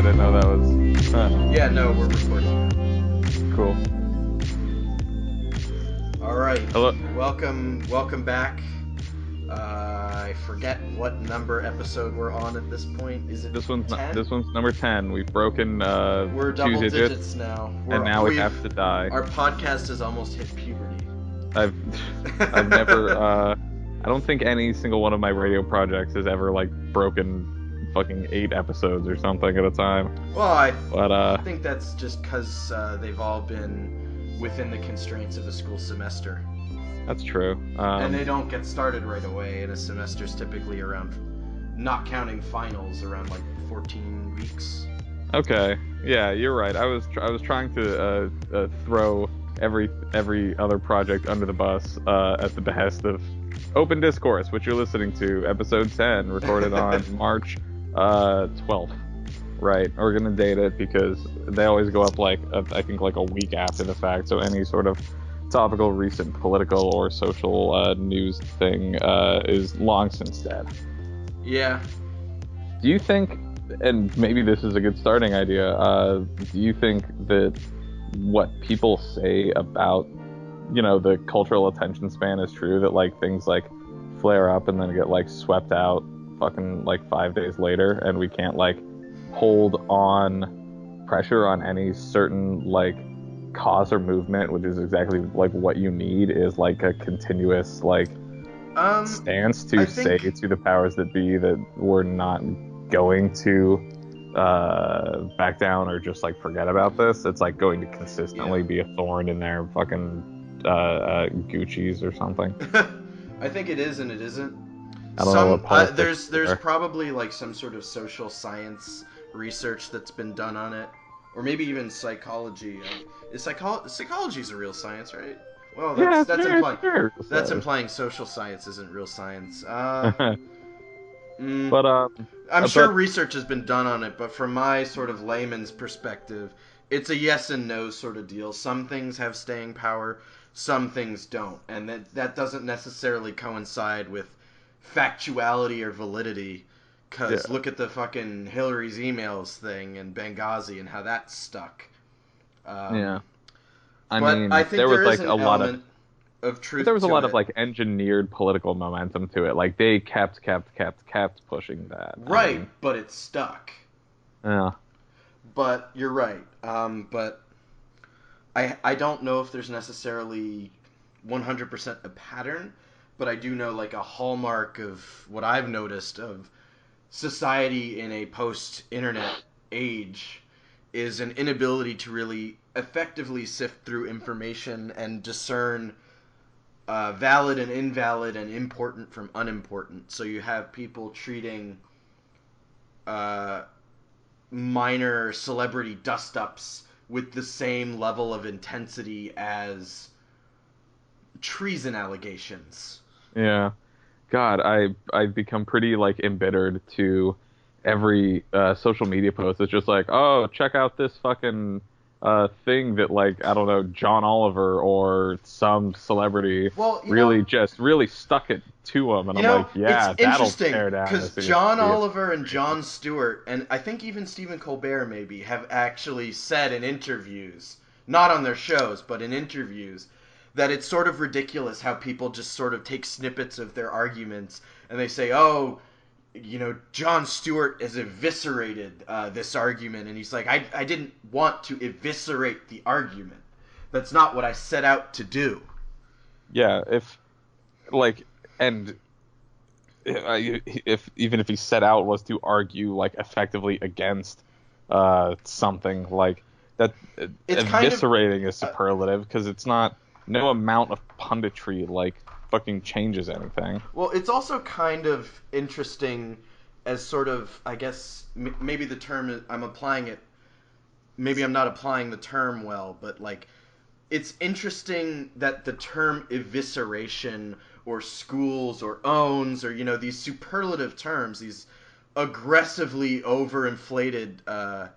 I didn't know that was... Yeah, no, we're recording. Cool. Alright. Hello. Welcome back. I forget what number episode we're on at this point. Is it This one's 10? This one's number 10. We've broken We're two double digits, digits now. and now we have to die. Our podcast has almost hit puberty. I've never I don't think any single one of my radio projects has ever like broken fucking 8 episodes or something at a time. Well, I think that's just because they've all been within the constraints of a school semester. That's true. And they don't get started right away, and a semester's typically around, not counting finals, around like 14 weeks. Okay. Yeah, you're right. I was trying to throw every other project under the bus at the behest of Open Discourse, which you're listening to, episode 10, recorded on March 12th. Right. We're gonna date it because they always go up like I think like a week after the fact. So any sort of topical, recent political or social news thing is long since dead. Yeah. Do you think, and maybe this is a good starting idea, do you think that what people say about, you know, the cultural attention span is true, that like things like flare up and then get like swept out fucking like 5 days later, and we can't like hold on pressure on any certain like cause or movement, which is exactly like what you need is like a continuous like stance to say to the powers that be that we're not going to back down or just like forget about this. It's like going to consistently be a thorn in their fucking Gucci's or something. I think it is and it isn't. I don't know what politics there's probably like some sort of social science research that's been done on it, or maybe even psychology. Psychology is a real science, right? Well, that's implying social science isn't real science. But I'm sure research has been done on it, but from my sort of layman's perspective, it's a yes and no sort of deal. Some things have staying power, some things don't, and that doesn't necessarily coincide with factuality or validity. Because look at the fucking Hillary's emails thing in Benghazi and how that stuck. I mean, I think there was like a lot of truth. But there was a lot of like engineered political momentum to it. Like they kept pushing that. Right, but it stuck. Yeah. But you're right. But I don't know if there's necessarily 100% a pattern, but I do know like a hallmark of what I've noticed of society in a post-internet age is an inability to really effectively sift through information and discern valid and invalid and important from unimportant. So you have people treating minor celebrity dust-ups with the same level of intensity as treason allegations. Yeah. God, I've become pretty like embittered to every social media post. It's just like, oh, check out this fucking thing that like, I don't know, John Oliver or some celebrity really stuck it to him, and I'm like, yeah, that'll tear down. Because John Oliver and Jon Stewart, and I think even Stephen Colbert maybe, have actually said in interviews, not on their shows, but in interviews, that it's sort of ridiculous how people just sort of take snippets of their arguments and they say, oh, you know, Jon Stewart has eviscerated this argument. And he's like, I didn't want to eviscerate the argument. That's not what I set out to do. Yeah, if even if he set out was to argue like effectively against something like that, it's eviscerating is superlative because it's not. No amount of punditry like fucking changes anything. Well, it's also kind of interesting as sort of, I guess, maybe the term I'm applying it. Maybe I'm not applying the term well, but like, it's interesting that the term evisceration or schools or owns or, you know, these superlative terms, these aggressively overinflated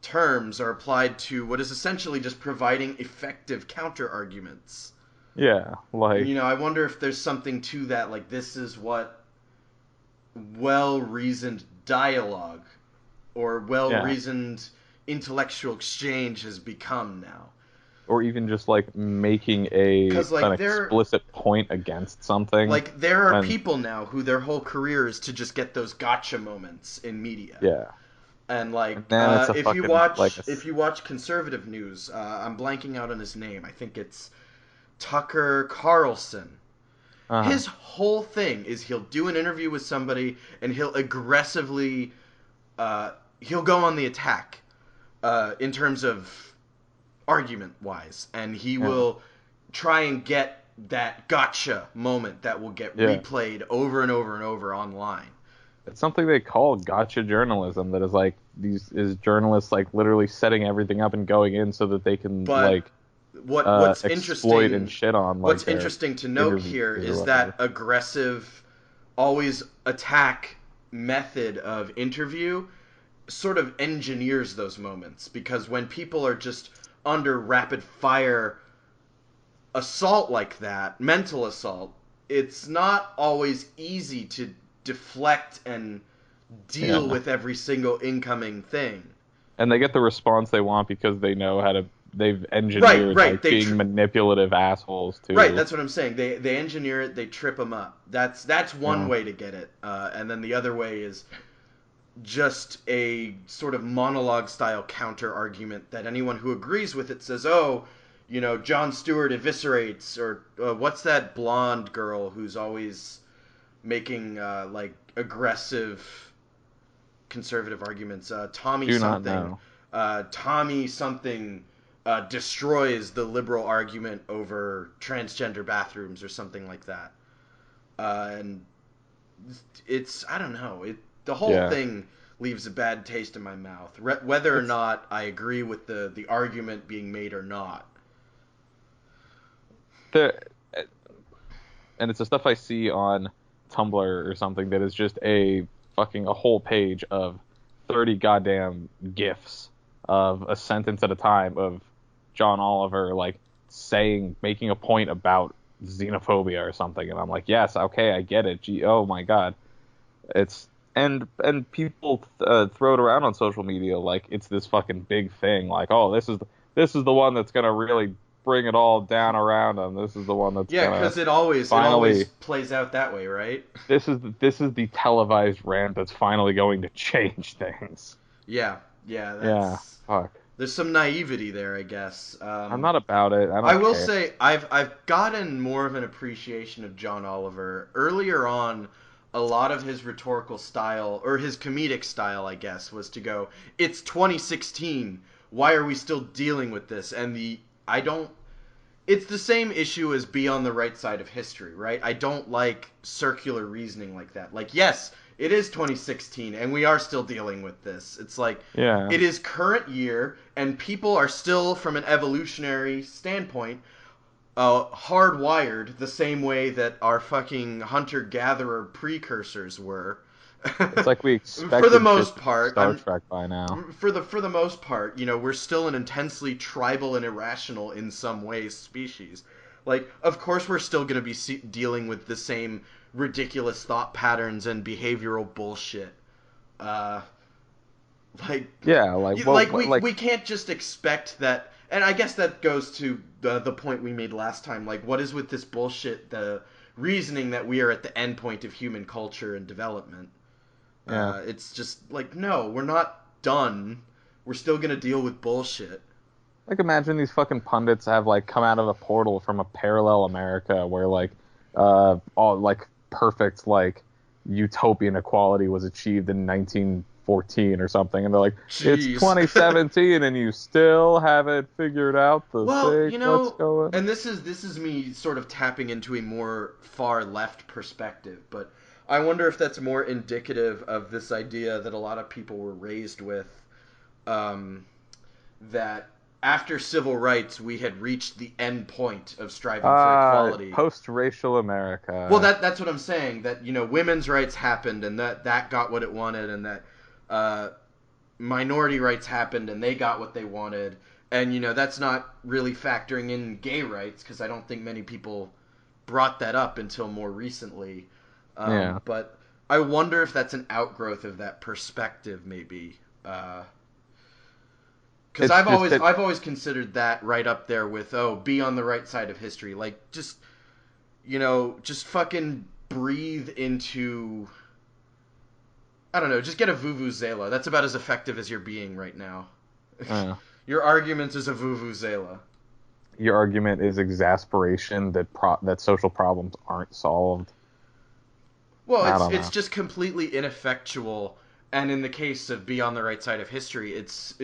terms are applied to what is essentially just providing effective counter arguments. Yeah, like, you know, I wonder if there's something to that, like this is what well-reasoned dialogue or Yeah. well-reasoned intellectual exchange has become now. Or even just like making a Because an like explicit point against something there are when people now who their whole career is to just get those gotcha moments in media. yeah. And And then it's a fucking like a if you watch conservative news, I'm blanking out on his name. I think it's Tucker Carlson. uh His whole thing is he'll do an interview with somebody and he'll aggressively he'll go on the attack in terms of argument wise, and he yeah. will try and get that gotcha moment that will get Yeah. replayed over and over and over online. It's something they call gotcha journalism that is like these is journalists like literally setting everything up and going in so that they can But like what's exploit and interesting shit on like what's their interesting to note interviews here or is that whatever. aggressive always attack method of interview sort of engineers those moments, because when people are just under rapid fire assault like that, mental assault, it's not always easy to deflect and deal Yeah. with every single incoming thing. And they get the response they want because they know how to they've Right, engineered right. like being manipulative assholes Right, to that's what I'm saying. They engineer it, they trip them up. That's one yeah. way to get it, and then the other way is just a sort of monologue style counter argument that anyone who agrees with it says, "Oh, you know, Jon Stewart eviscerates," or what's that blonde girl who's always making like aggressive conservative arguments? Tommy Do not something, know. Tommy something destroys the liberal argument over transgender bathrooms or something like that. And it's I don't know. The whole Yeah. thing leaves a bad taste in my mouth, whether or It's not I agree with the argument being made or not. the and it's the stuff I see on Tumblr or something that is just a fucking a whole page of 30 goddamn gifs of a sentence at a time of John Oliver like saying making a point about xenophobia or something and I'm like, "Yes, okay, I get it. Gee, oh my God." It's and people throw it around on social media like it's this fucking big thing like, "Oh, this is the one that's going to really bring it all down around them. This is the one that's Yeah, going to because it always finally plays out that way, right? this is the televised rant that's finally going to change things." Yeah, yeah, Yeah, that's fuck. there's some naivety there, I guess. I'm not about it. I I don't will care. say I've gotten more of an appreciation of John Oliver earlier on. A lot of his rhetorical style or his comedic style, I guess, was to go, "It's 2016. Why are we still dealing with this?" And the I don't. It's the same issue as be on the right side of history, right? I don't like circular reasoning like that. Like, yes, it is 2016 and we are still dealing with this. It's like Yeah. it is current year and people are still, from an evolutionary standpoint, hardwired the same way that our fucking hunter-gatherer precursors were. It's like we For the expected shit most to be part, Star Trek by now. for the most part, we're still an intensely tribal and irrational in some ways species. Like, of course, we're still going to be dealing with the same ridiculous thought patterns and behavioral bullshit. Uh, like, Yeah, like like we can't just expect that. And I guess that goes to the point we made last time. Like, what is with this bullshit? The reasoning that we are at the end point of human culture and development. yeah. It's just like, no, we're not done. We're still gonna deal with bullshit. Like imagine these fucking pundits have like come out of a portal from a parallel America where like all like perfect like utopian equality was achieved in 1914 or something and they're like it's Jeez. 2017 and you still haven't figured out the Well, thing what's going. and this is me sort of tapping into a more far left perspective, but I wonder if that's more indicative of this idea that a lot of people were raised with, um, that after civil rights we had reached the end point of striving for equality. Post-racial Well, America. that's what I'm saying. That women's rights happened, and that got what it wanted, and that uh, minority rights happened, and they got what they wanted. And that's not really factoring in gay rights, because I don't think many people brought that up until more recently. Yeah. But I wonder if that's an outgrowth of that perspective, maybe. Because It's just that I've always considered that right up there with be on the right side of history. Like just fucking breathe into, I don't know, just get a vuvuzela. That's about as effective as you're being right now. uh, Your argument is a vuvuzela. your argument is exasperation that social problems aren't solved. Well, I don't it's know. just completely ineffectual, and in the case of Be on the Right Side of History, it's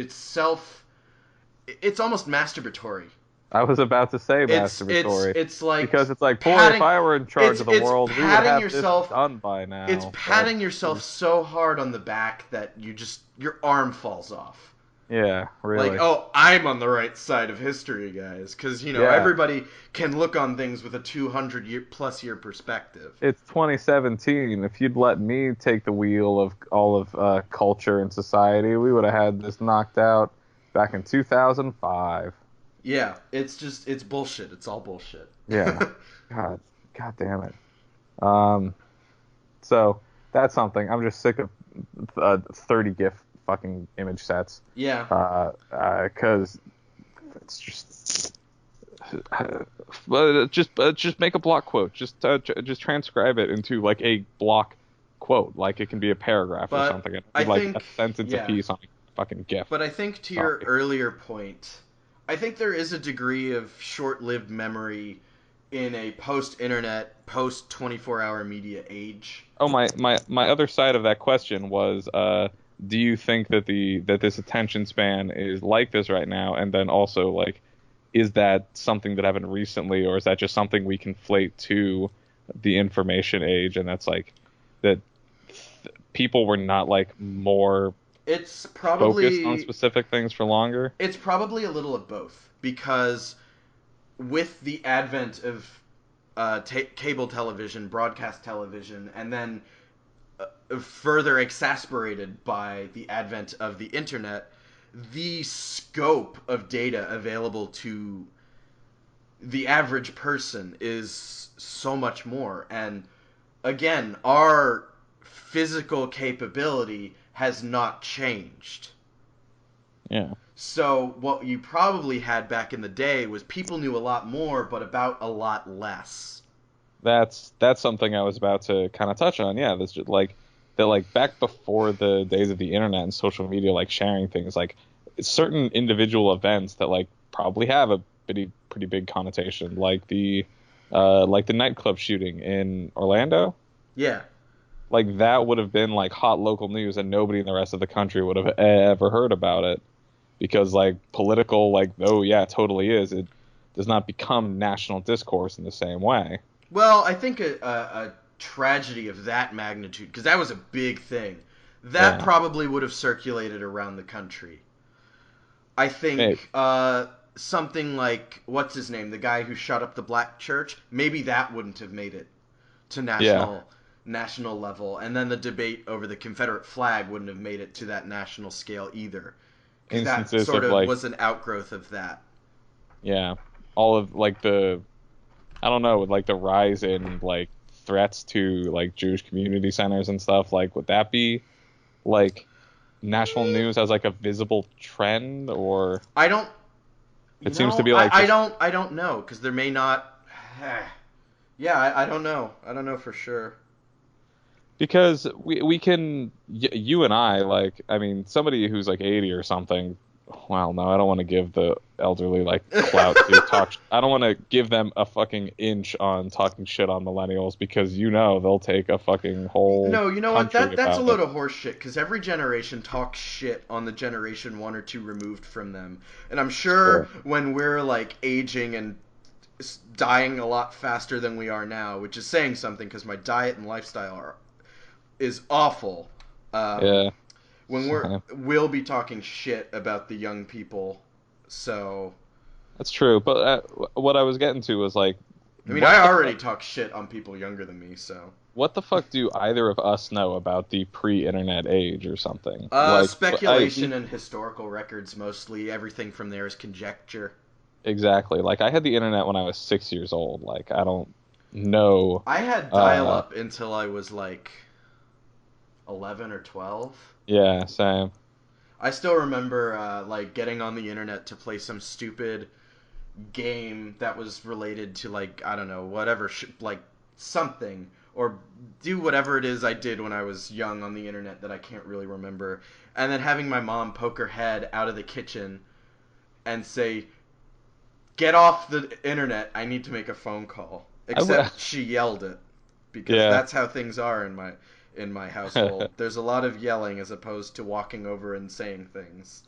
almost masturbatory. I was about to say masturbatory It's like because it's like, boy, if patting I were in charge of the it's world, we would patting have this yourself done by it's now. But patting yourself so hard on the back that your arm falls off. yeah, Like, really. oh, I'm on the right side of history, guys, because Yeah, everybody can look on things with a 200 year perspective. it's 2017. If you'd let me take the wheel of all of culture and society, we would have had this knocked out back in 2005. Yeah, it's bullshit. It's all bullshit. Yeah. God, God damn it. Um, so that's something. I'm just sick of 30 GIF fucking image sets. Yeah. Because it's just, just make a block quote. Just transcribe it into like a block quote. Like it can be a paragraph or But something. I Like a think, sentence a yeah. piece on a fucking GIF. But I think to your Sorry. earlier point, I think there is a degree of short-lived memory in a post-internet, post-24-hour media age. Oh, my other side of that question was, do you think that this attention span is like this right now? And then also, like, is that something that happened recently, or is that just something we conflate to the information age? And that's like that people were not like more It's focused on probably specific things for longer. it's probably a little of both because with the advent of cable television, broadcast television, and then further exasperated by the advent of the internet, the scope of data available to the average person is so much more. And again, our physical capability has not changed. Yeah. So what you probably had back in the day was people knew a lot more, but about a lot less. That's something I was about to kind of touch on. Yeah, that's just like that, like back before the days of the internet and social media, like sharing things, like certain individual events that like probably have a pretty big connotation, like the nightclub shooting in Orlando. Yeah. Like that would have been like hot local news, and nobody in the rest of the country would have ever heard about it because like political, like oh yeah, it totally is. It does not become national discourse in the same way. Well, I think a tragedy of that magnitude, because that was a big thing, that Yeah, probably would have circulated around the country. I maybe. think something like, what's his name, the guy who shut up the black church, maybe that wouldn't have made it to Yeah, national level, and then the debate over the Confederate flag wouldn't have made it to that national scale either, because that instances sort of of like was an outgrowth of that. yeah, all of like the I don't know, with like the rise in like threats to like Jewish community centers and stuff, like would that be like national news as like a visible trend, or I don't, it seems to be like just I don't know, because there may not. Yeah, I don't know. I don't know for sure. because we can you and I, like, I mean somebody who's like 80 or something, well no, I don't want to give the elderly like clout to talk. I don't want to give them a fucking inch on talking shit on millennials because they'll take a fucking whole No, you know what? country That's a about it. load of horse shit, because every generation talks shit on the generation one or two removed from them. And I'm sure Sure. when we're like aging and dying a lot faster than we are now, which is saying something because my diet and lifestyle is awful. Um, Yeah. when we'll be talking shit about the young people. So, That's true, but what I was getting to was like, I mean, I what the already fuck? talk shit on people younger than me. So, What the fuck do either of us know about the pre-internet age or something? Like, speculation and historical records mostly. Everything from there is conjecture. exactly. Like, I had the internet when I was 6 years old. Like, I don't know. I had dial Uh, up until I was like 11 or 12. yeah, same. I still remember like getting on the internet to play some stupid game that was related to like I don't know whatever like something or do whatever it is I did when I was young on the internet that I can't really remember, and then having my mom poke her head out of the kitchen and say, "Get off the internet! I need to make a phone call." Except she yelled it because Yeah. that's how things are in my household. There's a lot of yelling as opposed to walking over and saying things.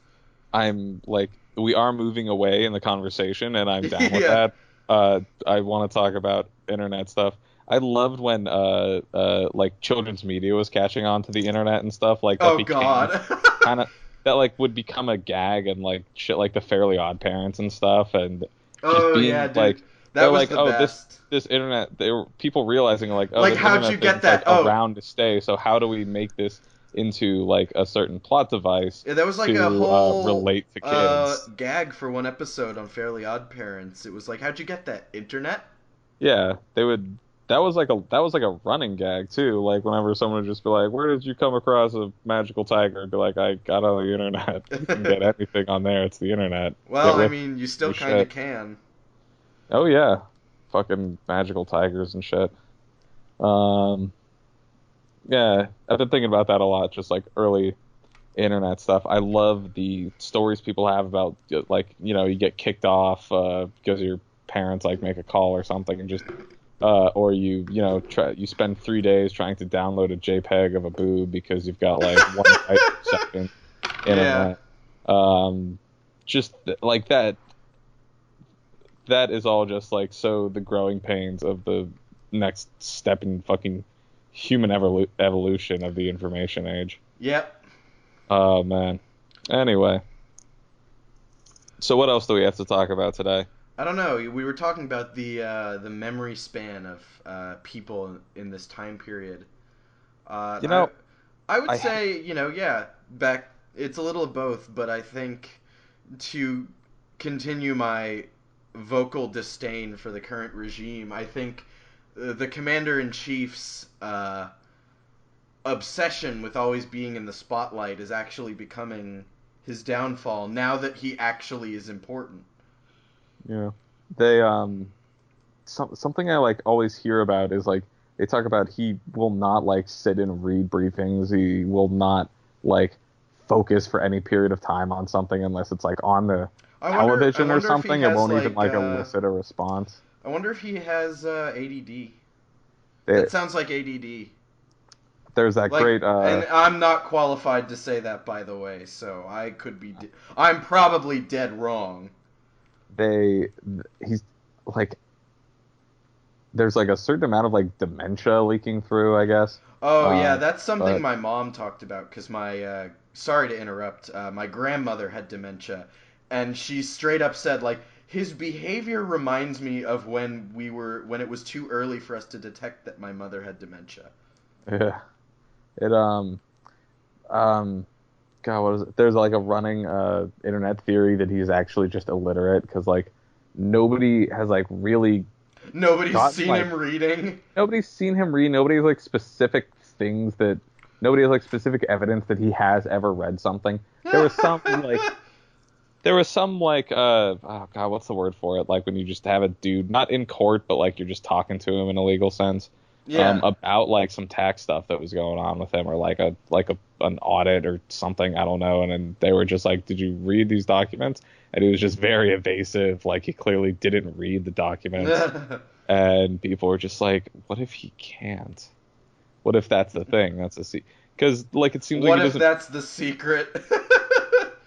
I'm like, we are moving away in the conversation, and I'm down with Yeah. that. I want to talk about internet stuff. I loved when like children's media was catching on to the internet and stuff like that Oh became God. kind of that like would become a gag and like shit like the Fairly Odd Parents and stuff and just Oh yeah, being dude. like That they're was like, the oh, best. this internet, they were people realizing like, oh, Like, this how'd you internet get thing's like that? Oh, around to stay, so how do we make this into like a certain plot device yeah, that was like a to whole relate to kids? gag for one episode on Fairly Odd Parents. It was like, how'd you get that? Internet? Yeah, they would. That was like a running gag too. Like whenever someone would just be like, "Where did you come across a magical tiger?" I'd be like, "I got on the internet. You can get anything on there. It's the internet. Well, Get I with mean, you still your kind of shit." can. Oh yeah, fucking magical tigers and shit. Um, yeah, I've been thinking about that a lot. Just like early internet stuff. I love the stories people have about like you get kicked off because your parents like make a call or something and just or you spend 3 days trying to download a JPEG of a boob because you've got like 1 byte per second Yeah. internet. Just like that. That is all just like so the growing pains of the next step in fucking human evolution of the information age. Yep. Oh man. Anyway, so what else do we have to talk about today? I don't know. We were talking about the memory span of people in this time period. Uh, You I know, I would I say, yeah, back it's a little of both, but I think to continue my vocal disdain for the current regime, I think the commander in chief's obsession with always being in the spotlight is actually becoming his downfall now that he actually is important. yeah. They something I like always hear about is like they talk about he will not like sit and read briefings. He will not like focus for any period of time on something unless it's like on the I television or wonder if he something. It has won't even like elicit a response. I wonder if he has ADD. They, That sounds like ADD. there's that Like, great and I'm not qualified to say that, by the way, so I could be. I'm probably dead wrong. they he's like there's like a certain amount of like dementia leaking through, I guess. Oh yeah, Um, that's something but my mom talked about because my sorry to interrupt, my grandmother had dementia, and she straight up said like his behavior reminds me of when it was too early for us to detect that my mother had dementia. yeah, it um God, what is it? There's like a running internet theory that he's actually just illiterate because like nobody has like really Nobody's gotten seen like him reading. nobody's seen him read. Nobody has like specific things that nobody has like specific evidence that he has ever read something. There was some like there was some like oh God, what's the word for it? Like when you just have a dude not in court, but like you're just talking to him in a legal sense Yeah. about like some tax stuff that was going on with him or like a an audit or something, I don't know. And then they were just like, "Did you read these documents?" And he was just very evasive, like he clearly didn't read the documents. And people were just like, "What if he can't? What if that's the thing? That's a because like it seems like What he if doesn't that's the secret?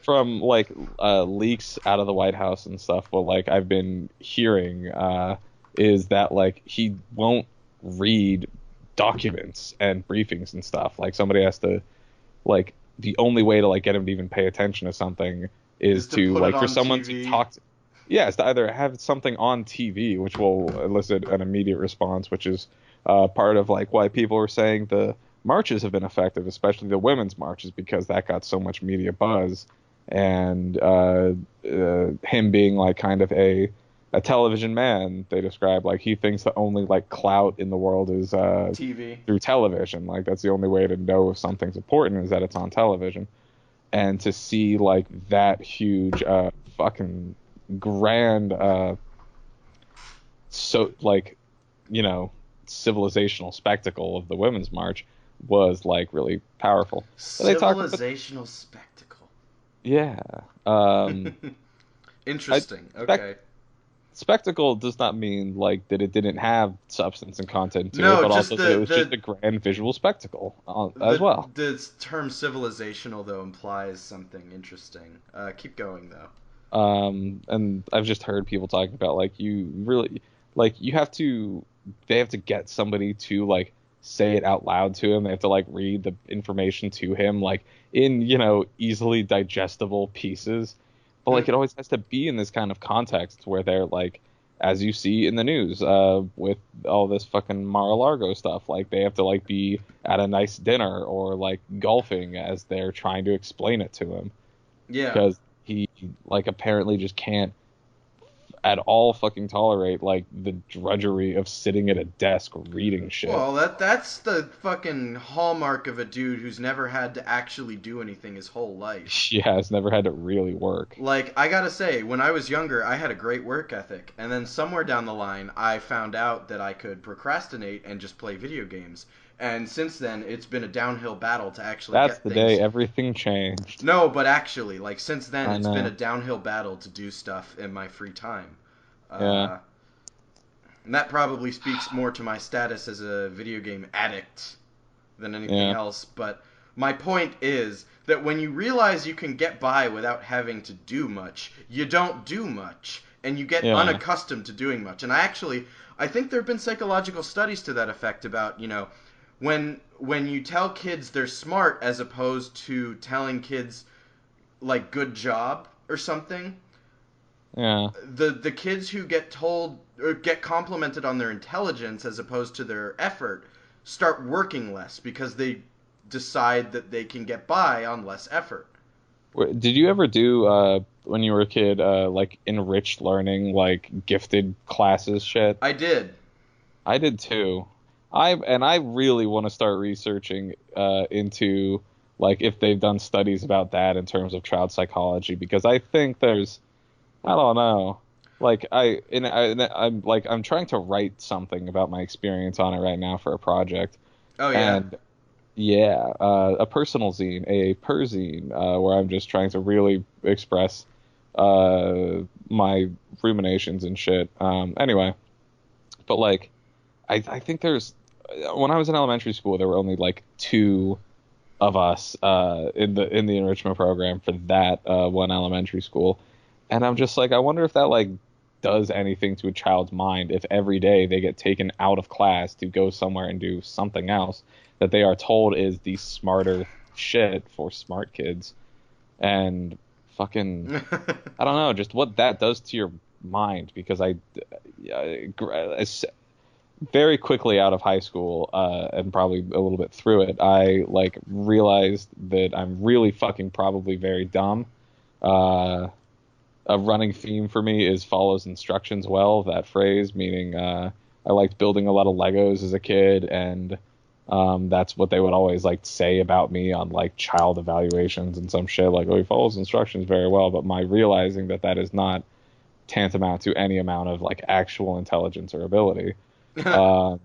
from like leaks out of the White House and stuff. What like I've been hearing is that like he won't read documents and briefings and stuff. Like somebody has to like the only way to like get him to even pay attention to something is Is to to put it like for on someone to TV. talk to, yeah, it's to either have something on TV which will elicit an immediate response, which is part of like why people are saying the marches have been effective, especially the women's marches, because that got so much media buzz. And him being like kind of a television man, they describe like he thinks the only like clout in the world is TV. through television. Like that's the only way to know if something's important is that it's on television. and to see like that huge fucking grand so like you know civilizational spectacle of the Women's March was like really powerful. But they talk about Civilizational spectacle. yeah. Um, I, Interesting. spec- Okay. spectacle does not mean like that it didn't have substance and content to it, No, but just also that it was just a grand visual spectacle as well. the term civilizational though implies something interesting. Keep going though. And I've just heard people talking about like you really like you have to they have to get somebody to like say it out loud to him. They have to like read the information to him like in, easily digestible pieces. But like it always has to be in this kind of context where they're like as you see in the news with all this fucking Mar-a-Lago stuff, like they have to like be at a nice dinner or like golfing as they're trying to explain it to him Yeah. because he like apparently just can't at all fucking tolerate like the drudgery of sitting at a desk reading shit. Well, that's the fucking hallmark of a dude who's never had to actually do anything his whole life. Yeah, it's never had to really work. Like, I gotta say, when I was younger, I had a great work ethic. And then somewhere down the line, I found out that I could procrastinate and just play video games. And since then, it's been a downhill battle to actually That's get the day things. everything changed. No, but actually, like, since then, I it's been a know. downhill battle to do stuff in my free time. Yeah. Uh, and that probably speaks more to my status as a video game addict than anything Yeah. else. But my point is that when you realize you can get by without having to do much, you don't do much, and you get Yeah. unaccustomed to doing much. And I think there have been psychological studies to that effect about, when you tell kids they're smart as opposed to telling kids like good job or something, Yeah. the kids who get told or get complimented on their intelligence as opposed to their effort start working less because they decide that they can get by on less effort. Did you ever do when you were a kid like enriched learning like gifted classes shit? I did. I did too. I really want to start researching into like if they've done studies about that in terms of child psychology because I think there's I don't know. Like I'm trying to write something about my experience on it right now for a project. Oh yeah. And yeah, a personal zine, a perzine, where I'm just trying to really express my ruminations and shit. Anyway, but like I think there's when I was in elementary school there were only like two of us in the enrichment program for that one elementary school, and I'm just like I wonder if that like does anything to a child's mind if every day they get taken out of class to go somewhere and do something else that they are told is the smarter shit for smart kids, and fucking I don't know just what that does to your mind because very quickly out of high school, and probably a little bit through it, I like realized that I'm really fucking probably very dumb. A running theme for me is follows instructions well. That phrase meaning I liked building a lot of Legos as a kid, and that's what they would always like say about me on like child evaluations and some shit like, oh, he follows instructions very well. But my realizing that that is not tantamount to any amount of like actual intelligence or ability. um,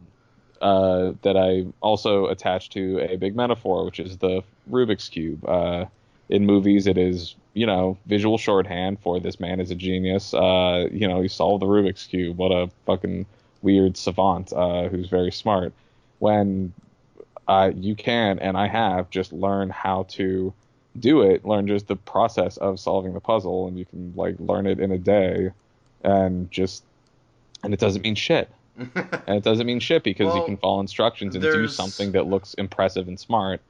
that I also attach to a big metaphor, which is the Rubik's Cube. In movies, it is, visual shorthand for this man is a genius. He solved the Rubik's Cube. What a fucking weird savant who's very smart. When you can, and I have, just learn how to do it, learn just the process of solving the puzzle, and you can like learn it in a day, and it doesn't mean shit. And it doesn't mean shit because you Well, can follow instructions and do there's something that looks impressive and smart.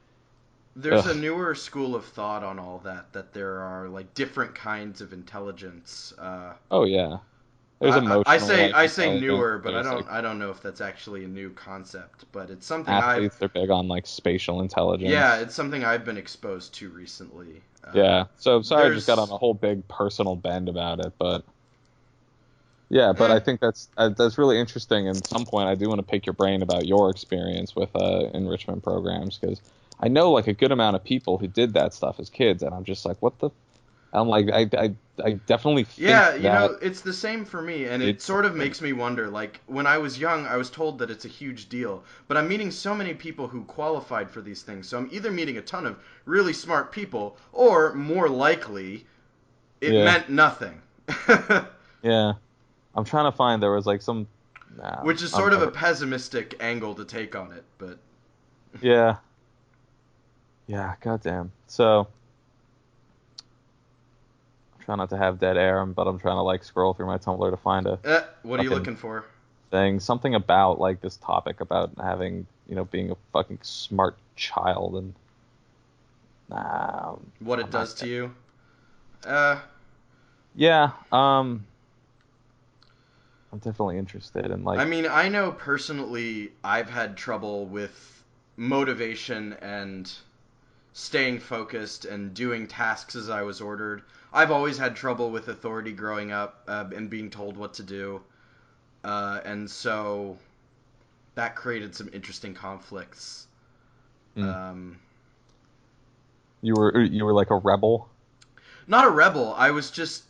there's a Ugh. newer school of thought on all that there are like different kinds of intelligence. Oh yeah. There's I emotional say like I say intelligence. newer, but There's like I don't know if that's actually a new concept, but it's something I've athletes. They're big on like spatial yeah, intelligence. it's something I've been exposed to recently. Yeah. So sorry, I just got on There's a whole big personal bend about it, but yeah. But eh, I think that's really interesting. And at some point, I do want to pick your brain about your experience with enrichment programs because I know like a good amount of people who did that stuff as kids, and I'm just like, what the? I'm like, I definitely think Yeah, you that know, it's the same for me, and it did sort of something. makes me wonder. Like, when I was young, I was told that it's a huge deal, but I'm meeting so many people who qualified for these things, so I'm either meeting a ton of really smart people, or more likely, it Yeah, meant nothing. yeah. I'm trying to find there was like some. Nah, Which is I'm sort of a never. pessimistic angle to take on it, but Yeah, yeah. Goddamn. So I'm trying not to have dead air, but I'm trying to like scroll through my Tumblr to find a what are you fucking looking for? thing, something about like this topic about having, being a fucking smart child, and nah, What it I'm not does to gonna. you? Uh, Yeah, I'm definitely interested in I like, mean, I know personally I've had trouble with motivation and staying focused and doing tasks as I was ordered. I've always had trouble with authority growing up and being told what to do. And so that created some interesting conflicts. hmm, Um, you were like a rebel. Not a rebel. I was just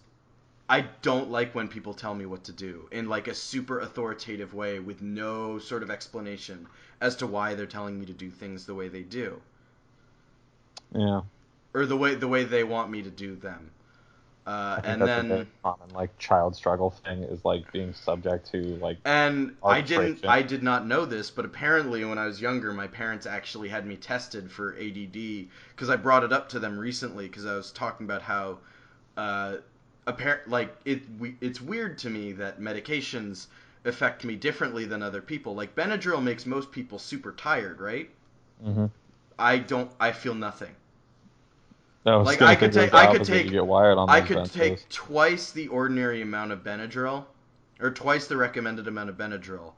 I don't like when people tell me what to do in like a super authoritative way with no sort of explanation as to why they're telling me to do things the way they do Yeah, or the way they want me to do them. I think And that's a very then common like child struggle thing, is like being subject to like and arbitration. I did not know this, but apparently when I was younger, my parents actually had me tested for ADD because I brought it up to them recently because I was talking about how uh, it's weird to me that medications affect me differently than other people. Like Benadryl makes most people super tired, right? Hmm. I feel nothing. I was Like gonna think it was the opposite. You get wired on I those could benches. take twice the ordinary amount of Benadryl or twice the recommended amount of Benadryl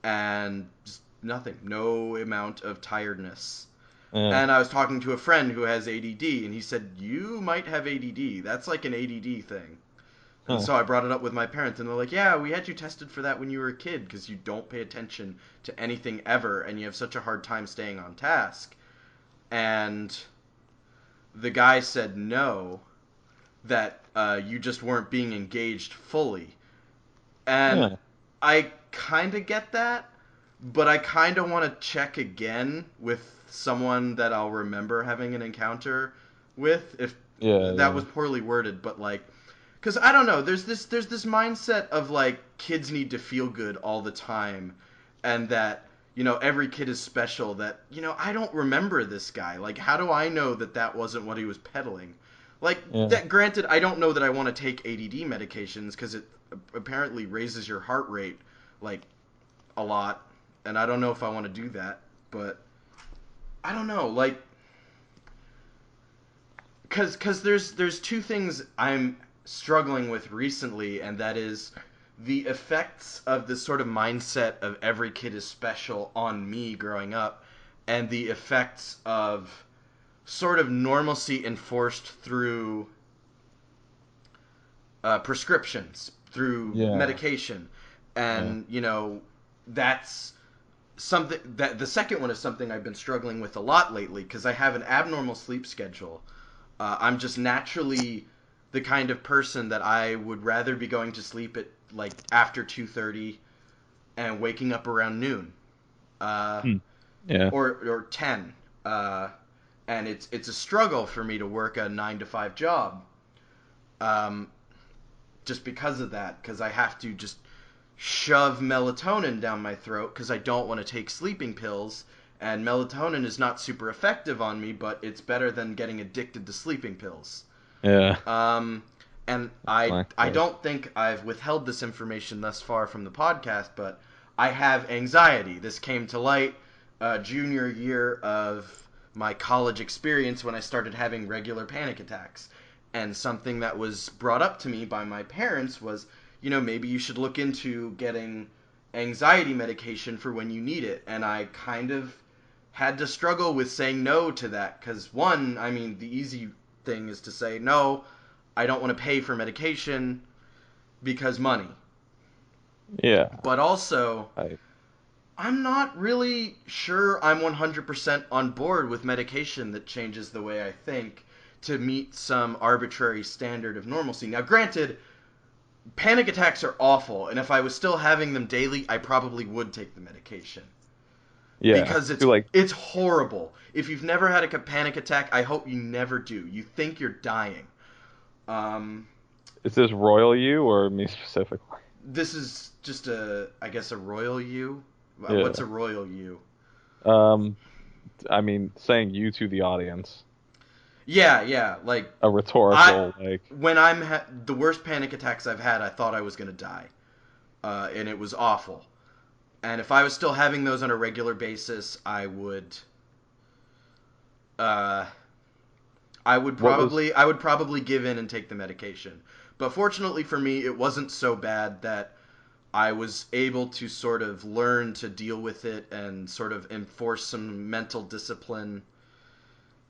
and just nothing, no amount of tiredness. Yeah. And I was talking to a friend who has ADD and he said you might have ADD. That's like an ADD thing. And Huh. so I brought it up with my parents, and they're like, "Yeah, we had you tested for that when you were a kid because you don't pay attention to anything ever, and you have such a hard time staying on task." And the guy said no, that you just weren't being engaged fully. And Yeah. I kind of get that, but I kind of want to check again with someone that I'll remember having an encounter with if Yeah. that Yeah. was poorly worded, but like because I don't know, there's this mindset of like kids need to feel good all the time, and that every kid is special. That I don't remember this guy. Like, how do I know that that wasn't what he was peddling? Like Yeah. that. Granted, I don't know that I want to take ADD medications because it apparently raises your heart rate like a lot, and I don't know if I want to do that. But I don't know, like because there's two things I'm struggling with recently, and that is the effects of this sort of mindset of every kid is special on me growing up, and the effects of sort of normalcy enforced through prescriptions, through Yeah. medication, Yeah. and that's something that the second one is something I've been struggling with a lot lately because I have an abnormal sleep schedule. I'm just naturally the kind of person that I would rather be going to sleep at like after 2:30 and waking up around noon, uh, Hmm. Yeah. or 10. And it's a struggle for me to work a 9 to 5 job, um, just because of that. Because I have to just shove melatonin down my throat because I don't want to take sleeping pills. And melatonin is not super effective on me, but it's better than getting addicted to sleeping pills. Yeah. Um, and I Like I that. don't think I've withheld this information thus far from the podcast, but I have anxiety. This came to light junior year of my college experience when I started having regular panic attacks. And something that was brought up to me by my parents was, maybe you should look into getting anxiety medication for when you need it. And I kind of had to struggle with saying no to that because one, I mean, the easy thing is to say no, I don't want to pay for medication because money. Yeah. But also, I. I'm not really sure I'm 100% on board with medication that changes the way I think to meet some arbitrary standard of normalcy. Now, granted, panic attacks are awful, and if I was still having them daily, I probably would take the medication. Yeah, Because I feel like it's horrible. If you've never had a panic attack, I hope you never do. You think you're dying. Um, is this royal you or me specifically? this is just I guess a royal you. What's Yeah. a royal you? Um, I mean, saying you to the audience, Yeah, yeah. Like a I, rhetorical like, when I'm the worst panic attacks I've had, I thought I was gonna die, and it was awful. And if I was still having those on a regular basis, uh, what was I would probably give in and take the medication. But fortunately for me, it wasn't so bad that I was able to sort of learn to deal with it and sort of enforce some mental discipline.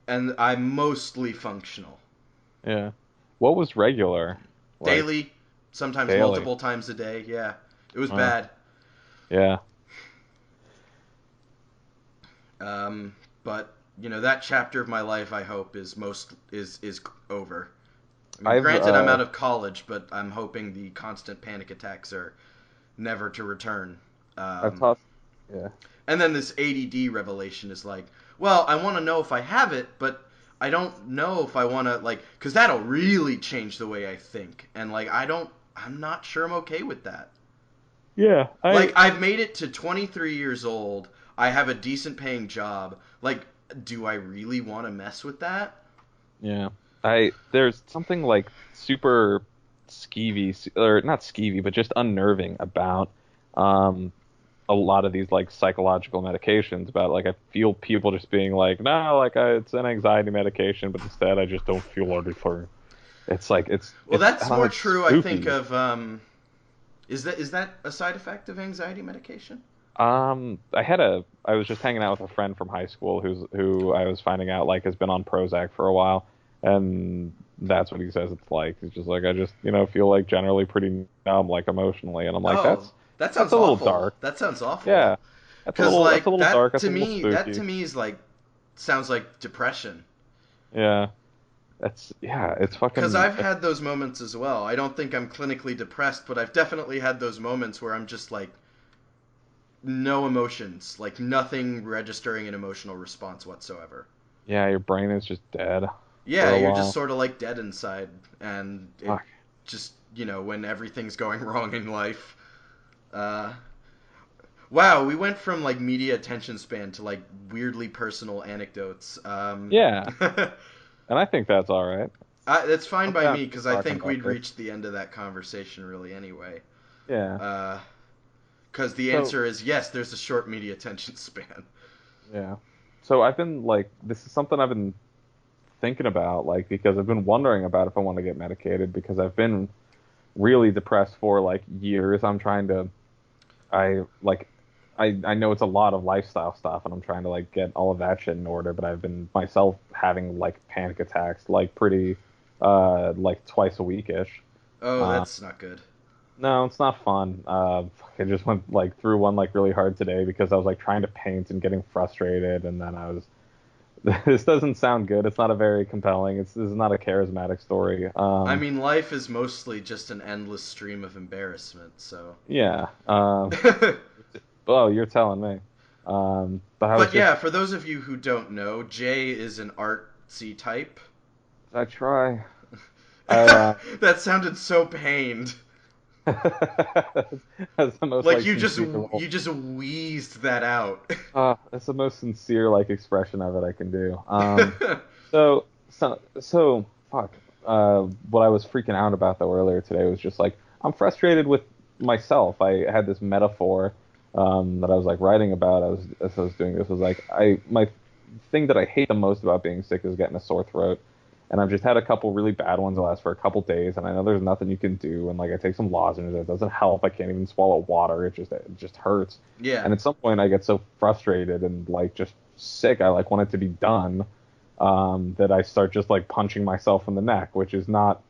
And I'm mostly functional. yeah, what was regular, like Daily, sometimes daily? multiple times a day. Yeah, it was Uh, bad. yeah, Um, but that chapter of my life, I hope, is over. I mean, I've granted, I'm out of college, but I'm hoping the constant panic attacks are never to return. I've Um, taught, yeah, and then this ADD revelation is like, well, I want to know if I have it, but I don't know if I want to because that'll really change the way I think, and I'm not sure I'm okay with that. yeah, Like, I've made it to 23 years old. I have a decent paying job. Like, do I really want to mess with that? yeah, there's something like super skeevy, or not skeevy, but just unnerving about um a lot of these like psychological medications. About like I feel people just being like, no, like it's an anxiety medication, but instead I just don't feel anything. It's like Well, I that's don't know, more it's true, I think, spooky. of is that a side effect of anxiety medication? I was just hanging out with a friend from high school who I was finding out like has been on Prozac for a while, and that's what he says it's like. He's just like, I just, feel like generally pretty numb, like emotionally, and I'm like, Oh, that that's sounds a little awful. dark. That sounds awful. Yeah, Cuz that's a like little dark. That's a little that spooky. to me is like sounds like depression. Yeah, it's Cuz fucking. I've had those moments as well. I don't think I'm clinically depressed, but I've definitely had those moments where I'm just like no emotions, like nothing registering an emotional response whatsoever. Yeah, your brain is just dead Yeah, for a you're just while. sort of like dead inside, and it Fuck. just, when everything's going wrong in life. Uh, wow, we went from like media attention span to like weirdly personal anecdotes. Yeah, and I think that's all right. That's fine I'm by down me to keep because I talking think about we'd this. reached the end of that conversation really anyway. Yeah. Because the So answer is yes, there's a short media attention span. yeah. So I've been like, this is something I've been thinking about, like, because I've been wondering about if I want to get medicated because I've been really depressed for like years. I like, I know it's a lot of lifestyle stuff, and I'm trying to like get all of that shit in order. But I've been myself having like panic attacks, like pretty, like twice a week ish. Oh, Uh, that's not good. no, it's not fun. I just went like through one like really hard today because I was like trying to paint and getting frustrated, and then I was this doesn't sound good. It's not a very compelling. This is not a charismatic story. I mean, life is mostly just an endless stream of embarrassment, so. Yeah. Oh, you're telling me. But I was But just yeah, for those of you who don't know, Jay is an artsy type. I try. I That sounded so pained. that's the most Like like sincere. you just wheezed that out. That's the most sincere like expression of it I can do. So fuck. What I was freaking out about though earlier today was just like I'm frustrated with myself. I had this metaphor that I was like writing about. As I was doing this was like my thing that I hate the most about being sick is getting a sore throat. And I've just had a couple really bad ones that last for a couple days, and I know there's nothing you can do. And like I take some lozenges, it doesn't help. I can't even swallow water. It just hurts. Yeah. And at some point, I get so frustrated and like just sick. I like want it to be done. That I start just like punching myself in the neck, which is not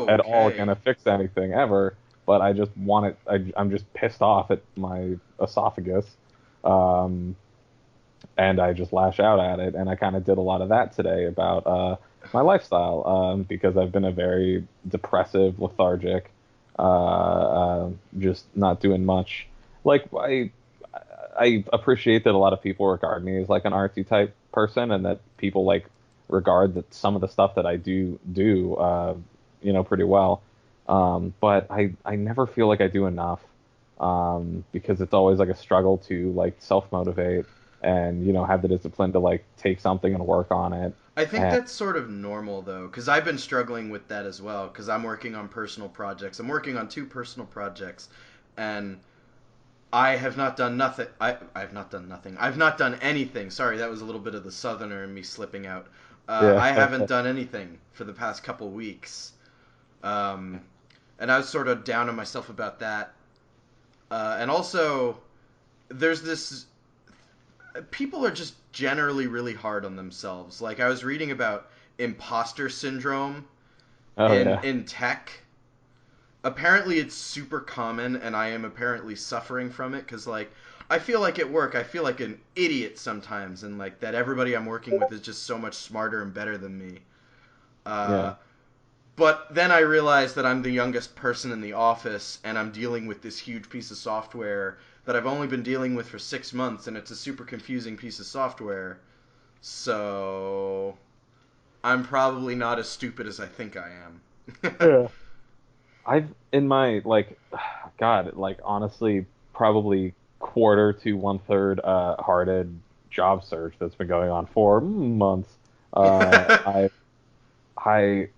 at all gonna Okay. fix anything ever. But I just want it. I'm just pissed off at my esophagus. Um, and I just lash out at it. And I kind of did a lot of that today about my lifestyle because I've been a very depressive, lethargic, just not doing much. Like I appreciate that a lot of people regard me as like an artsy type person, and that people like regard that some of the stuff that I do pretty well. But I never feel like I do enough because it's always like a struggle to like self motivate and have the discipline to like take something and work on it. I think And that's sort of normal though, because I've been struggling with that as well. Because I'm working on personal projects. I'm working on two personal projects, and I have not done nothing. I've not done nothing. I've not done anything. Sorry, that was a little bit of the southerner in me slipping out. yeah, I haven't done anything for the past couple weeks, um, and I was sort of down on myself about that. And also, there's this. People are just generally really hard on themselves. Like I was reading about imposter syndrome oh yeah, in tech. Apparently it's super common, and I am apparently suffering from it because like I feel like at work I feel like an idiot sometimes, and like that everybody I'm working with is just so much smarter and better than me. yeah. uh, but then I realized that I'm the youngest person in the office, and I'm dealing with this huge piece of software that I've only been dealing with for 6 months, and it's a super confusing piece of software. So I'm probably not as stupid as I think I am. Yeah. I've in my like, God, like honestly, probably quarter to one third hearted job search that's been going on for months. I I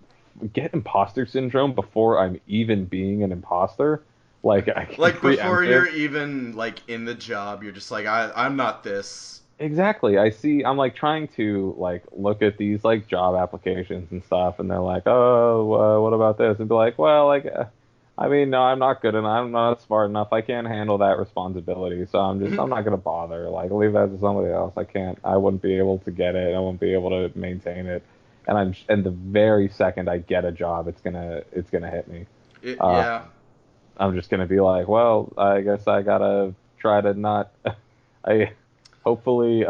get imposter syndrome before I'm even being an imposter. Like I can Like before preempt it. you're even like in the job, you're just like I'm not this. Exactly. I'm like trying to like look at these like job applications and stuff, and they're like, oh, what about this? And be like, well, like, I mean, no, I'm not good enough. I'm not smart enough. I can't handle that responsibility. So I'm not gonna bother. Like, leave that to somebody else. I wouldn't be able to get it. I wouldn't be able to maintain it. And the very second I get a job, it's gonna hit me. Uh, Yeah. I'm just gonna be like, well, I guess I gotta try to not. I hopefully,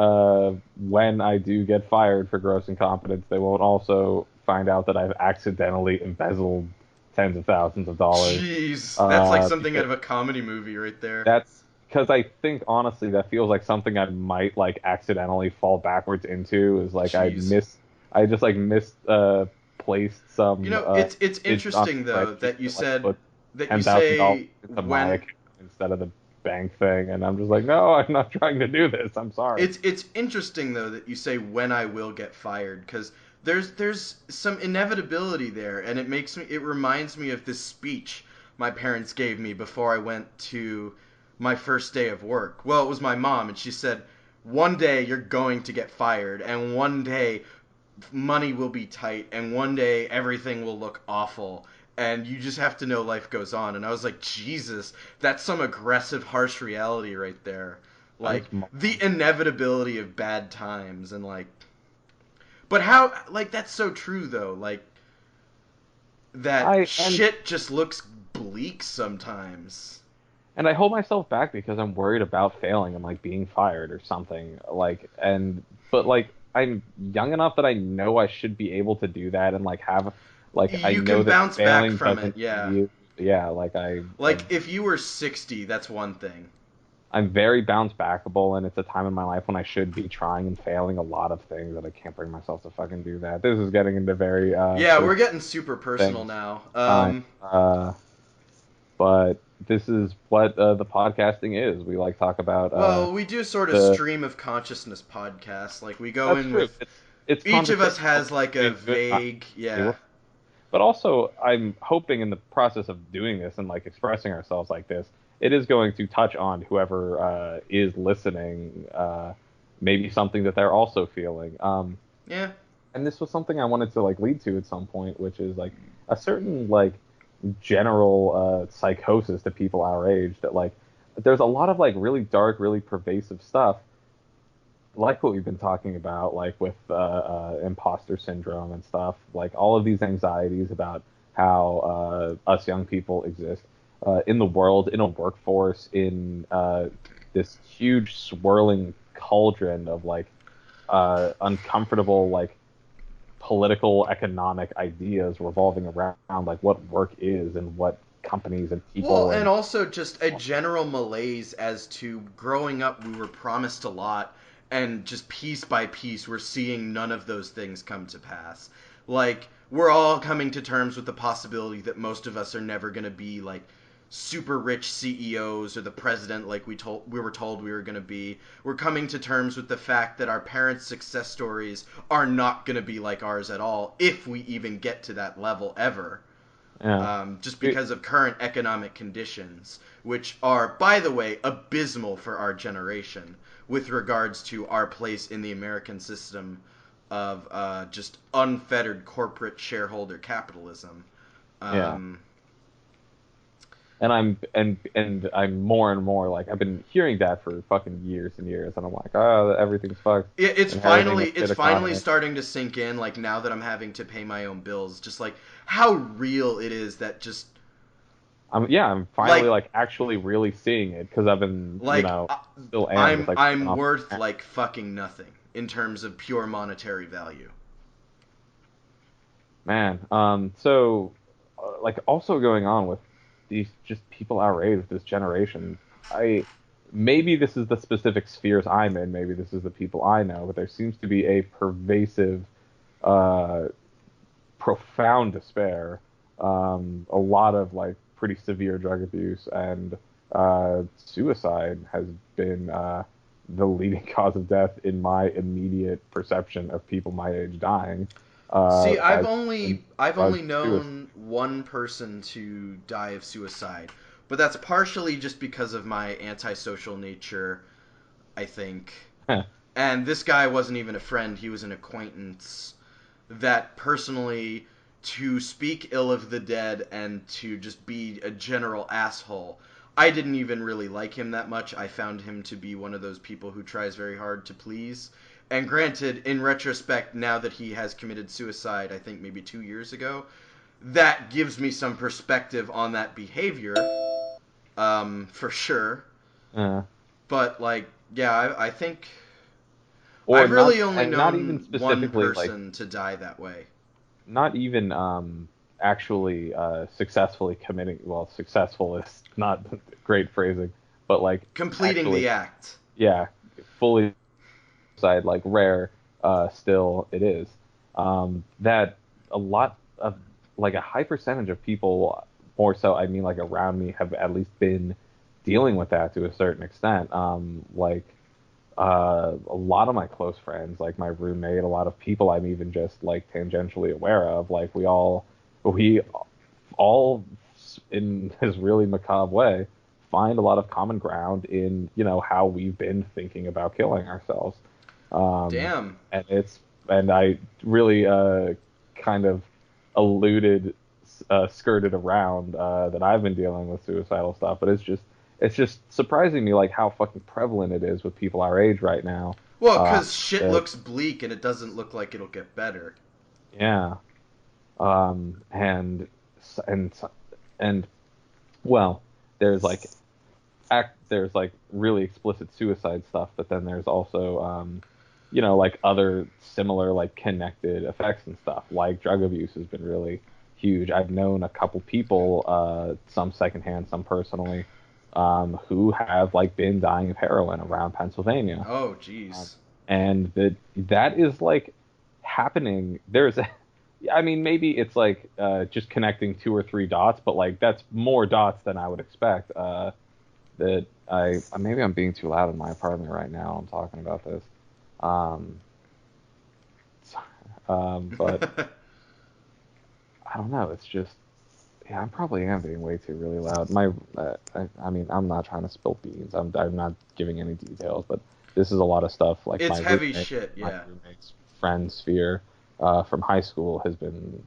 when I do get fired for gross incompetence, they won't also find out that I've accidentally embezzled tens of thousands of dollars. Jeez, that's like something out Because of a comedy movie right there. that's because I think honestly that feels like something I might like accidentally fall backwards into. Is like Jeez. I just like placed You some know, it's digits on interesting a though spreadsheet that you that like said put that you $10,000 say into my when account instead of the bank thing, and I'm just like, no, I'm not trying to do this. I'm sorry. it's interesting though that you say when I will get fired, because there's some inevitability there, and it reminds me of this speech my parents gave me before I went to my first day of work. Well, it was my mom, and she said, one day you're going to get fired, and one day money will be tight, and one day everything will look awful, and you just have to know life goes on. And I was like, Jesus, that's some aggressive, harsh reality right there. That Like was the inevitability of bad times, and like, but how, like, that's so true though. Like that I shit just looks bleak sometimes. and I hold myself back because I'm worried about failing and like being fired or something. But like I'm young enough that I know I should be able to do that and like have like I You know can that bounce back failing from it, doesn't yeah. mean yeah, Like if you were 60, that's one thing. I'm very bounce backable, and it's a time in my life when I should be trying and failing a lot of things that I can't bring myself to fucking do that. This is getting into very Yeah, we're getting super personal things. now. Fine. But this is what the podcasting is. We like talk about Well, we do sort of the. stream of consciousness podcasts. Like we go That's in true. with It's each of us conversational has like a in good times. vague, yeah. But also, I'm hoping in the process of doing this and like expressing ourselves like this, it is going to touch on whoever is listening, maybe something that they're also feeling. Yeah. And this was something I wanted to like lead to at some point, which is like a certain like general psychosis to people our age that like there's a lot of like really dark, really pervasive stuff like what we've been talking about, like with imposter syndrome and stuff, like all of these anxieties about how us young people exist in the world, in a workforce, in this huge swirling cauldron of like uncomfortable like political economic ideas revolving around like what work is and what companies and Well, people and and also just a general malaise as to growing up, we were promised a lot, and just piece by piece, we're seeing none of those things come to pass. Like, we're all coming to terms with the possibility that most of us are never going to be, like, super rich CEOs or the president like we were told we were going to be. We're coming to terms with the fact that our parents' success stories are not going to be like ours at all, if we even get to that level ever, yeah. just because of current economic conditions, which are, by the way, abysmal for our generation with regards to our place in the American system of just unfettered corporate shareholder capitalism. Yeah. Um, And I'm more and more like I've been hearing that for fucking years and years, and I'm like, oh, everything's fucked, it's inheriting a finally shit it's finally economy. starting to sink in. Like now that I'm having to pay my own bills, just like how real it is that just I'm finally like like actually really seeing it because I've been, like still am just like living I'm off. worth like fucking nothing in terms of pure monetary value. Man, like also going on with these just people our age with this generation, I maybe this is the specific spheres I'm in, maybe this is the people I know, but there seems to be a pervasive, uh, profound despair, a lot of like pretty severe drug abuse, and suicide has been the leading cause of death in my immediate perception of people my age dying. See, I've Has only been I've drug only suicide. known one person to die of suicide, but that's partially just because of my antisocial nature, I think. And this guy wasn't even a friend, he was an acquaintance that personally, to speak ill of the dead and to just be a general asshole. I didn't even really like him that much. I found him to be one of those people who tries very hard to please. And granted, in retrospect, now that he has committed suicide, I think maybe 2 years ago, that gives me some perspective on that behavior, for sure. uh, But, like, yeah, I think or I've not, really only and not even known one specifically like person to die that way. not even actually successfully committing. Well, successful is not great phrasing, but like Completing actually, the act. yeah, fully suicide, like rare, still it is. That a lot of like a high percentage of people, more so, I mean, like around me, have at least been dealing with that to a certain extent. Like a lot of my close friends, like my roommate, a lot of people I'm even just like tangentially aware of, like we all in this really macabre way find a lot of common ground in how we've been thinking about killing ourselves. um Damn. and it's and I really kind of alluded skirted around that I've been dealing with suicidal stuff, but it's just surprising me like how fucking prevalent it is with people our age right now. Well, uh because shit that, looks bleak and it doesn't look like it'll get better. yeah. And and and well, there's like there's like really explicit suicide stuff, but then there's also like other similar like connected effects and stuff. Like drug abuse has been really huge. I've known a couple people, some secondhand, some personally, who have like been dying of heroin around Pennsylvania. Oh, Um, jeez. and that is like happening. I mean, maybe it's like just connecting two or three dots, but like that's more dots than I would expect. That maybe I'm being too loud in my apartment right now. I'm talking about this. Um, but I don't know. It's just, yeah, I probably am being way too really loud. I mean, I'm not trying to spill beans. I'm not giving any details, but this is a lot of stuff. Like It's heavy shit, my yeah. roommate's friend sphere, from high school has been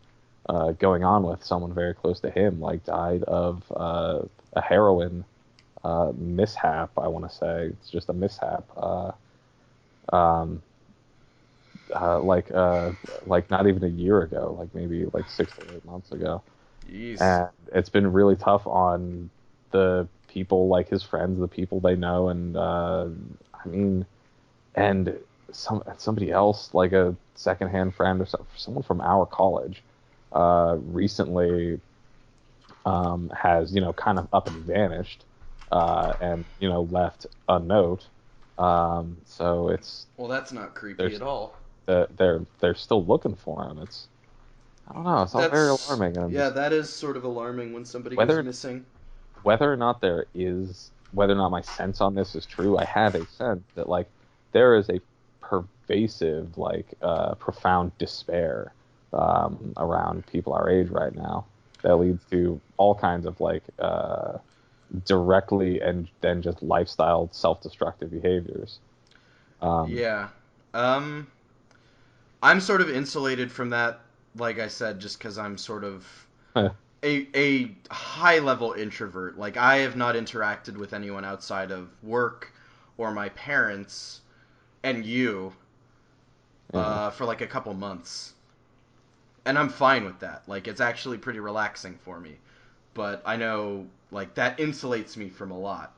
going on with someone very close to him, like died of a heroin mishap. I want to say it's just a mishap. Um, like not even a year ago, like maybe like 6 to 8 months ago, Jeez. and it's been really tough on the people, like his friends, the people they know, and I mean, and somebody else, like a secondhand friend or someone from our college, recently has, kind of up and vanished, and, left a note. So Well, that's not creepy there's at all. they're still looking for him. I don't know. It's all very That's alarming, and I'm yeah, just that is sort of alarming when somebody goes whether missing. whether or not my sense on this is true. I have a sense that like there is a pervasive, like profound despair around people our age right now that leads to all kinds of like directly and then just lifestyle self-destructive behaviors. Um, Yeah. Um, I'm sort of insulated from that, like I said, just because I'm sort of a high level introvert. Like I have not interacted with anyone outside of work or my parents and you yeah, for like a couple months, and I'm fine with that. Like it's actually pretty relaxing for me. But I know like that insulates me from a lot.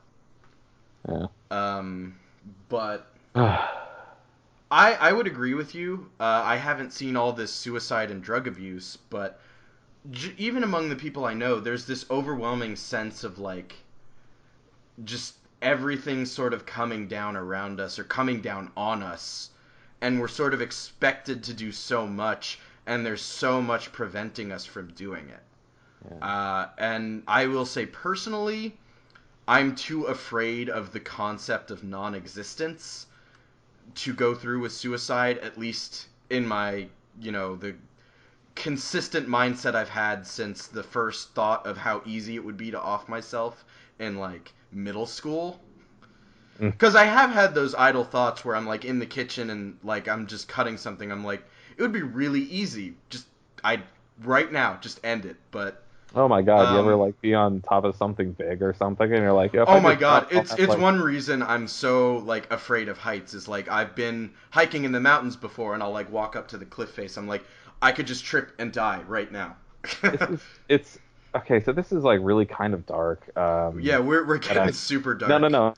yeah. Um, but I would agree with you. I haven't seen all this suicide and drug abuse, but even among the people I know, there's this overwhelming sense of like just everything sort of coming down around us or coming down on us, and we're sort of expected to do so much, and there's so much preventing us from doing it. Yeah. And I will say personally, I'm too afraid of the concept of non-existence to go through with suicide, at least in my, the consistent mindset I've had since the first thought of how easy it would be to off myself in like middle school. Mm. Because I have had those idle thoughts where I'm like in the kitchen and like I'm just cutting something. I'm like, it would be really easy. I right now, just end it. But Oh my God, you ever um, like be on top of something big or something, and you're like, yeah, if I oh my just god, jump, I'll it's have it's like, one reason I'm so like afraid of heights is like I've been hiking in the mountains before and I'll like walk up to the cliff face. I'm like I could just trip and die right now. it's okay. So this is like really kind of dark. Yeah, we're And getting super no, no, dark. no.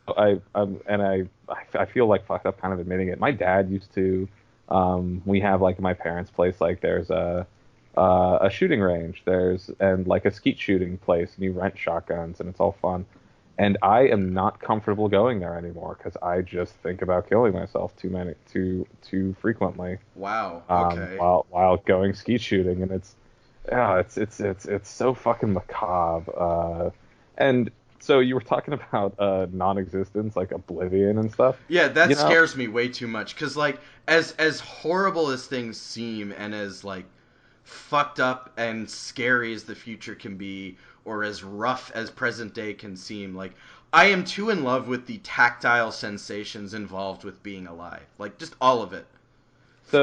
I feel like fucked up kind of admitting it. My dad used to, we have like my parents' place, like there's a shooting range, and like a skeet shooting place, and you rent shotguns, and it's all fun. And I am not comfortable going there anymore because I just think about killing myself too frequently, Wow. Okay. while going skeet shooting, and yeah, it's so fucking macabre. And so you were talking about non-existence, like oblivion and stuff. Yeah, that You know, scares me way too much cuz like as horrible as things seem and as like fucked up and scary as the future can be or as rough as present day can seem, like I am too in love with the tactile sensations involved with being alive. Like just all of it.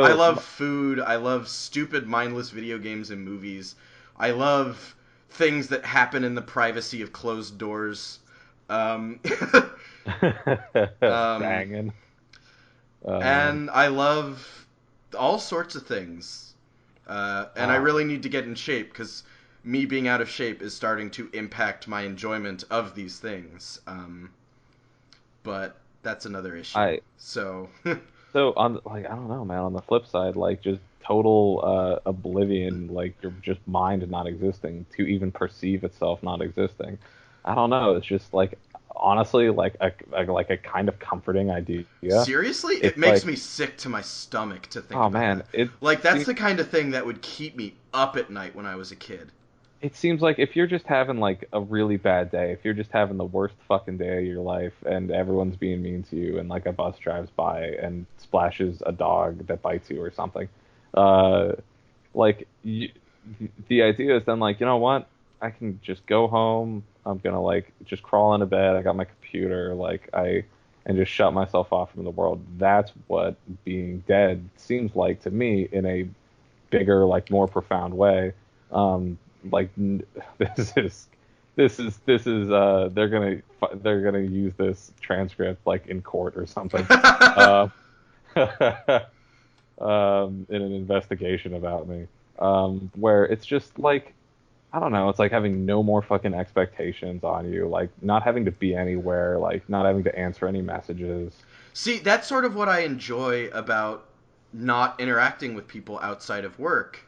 I so love food. I love stupid, mindless video games and movies. I love things that happen in the privacy of closed doors. Um, um, banging. and I love all sorts of things. And I Ah, really need to get in shape because me being out of shape is starting to impact my enjoyment of these things. But that's another issue. I So, so on like I don't know, man. On the flip side, like just total oblivion, like your just mind not existing to even perceive itself not existing. I don't know. It's just like honestly like a kind of comforting idea. seriously, it It's makes like, me sick to my stomach to think oh about man, that. Like that's the kind of thing that would keep me up at night when I was a kid. it seems like if you're just having like a really bad day, if you're just having the worst fucking day of your life and everyone's being mean to you and like a bus drives by and splashes a dog that bites you or something, uh, like the idea is then like, you know what? I can just go home. I'm gonna like just crawl into bed. I got my computer, and just shut myself off from the world. That's what being dead seems like to me in a bigger, like more profound way. Um, like this is they're gonna use this transcript like in court or something, uh, in an investigation about me, where it's just like I don't know. It's like having no more fucking expectations on you, like not having to be anywhere, like not having to answer any messages. See, that's sort of what I enjoy about not interacting with people outside of work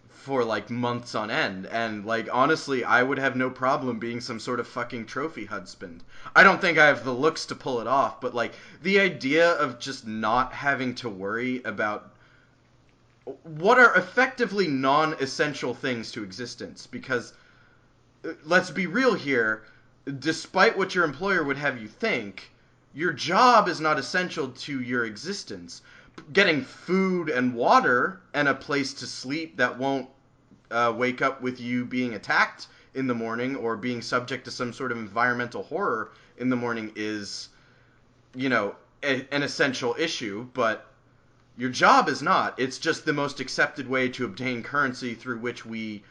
for like months on end. And like honestly, I would have no problem being some sort of fucking trophy husband. I don't think I have the looks to pull it off, but like the idea of just not having to worry about what are effectively non-essential things to existence, because let's be real here, despite what your employer would have you think, your job is not essential to your existence. Getting food and water and a place to sleep that won't wake up with you being attacked in the morning or being subject to some sort of environmental horror in the morning is, an essential issue, but your job is not. It's just the most accepted way to obtain currency through which we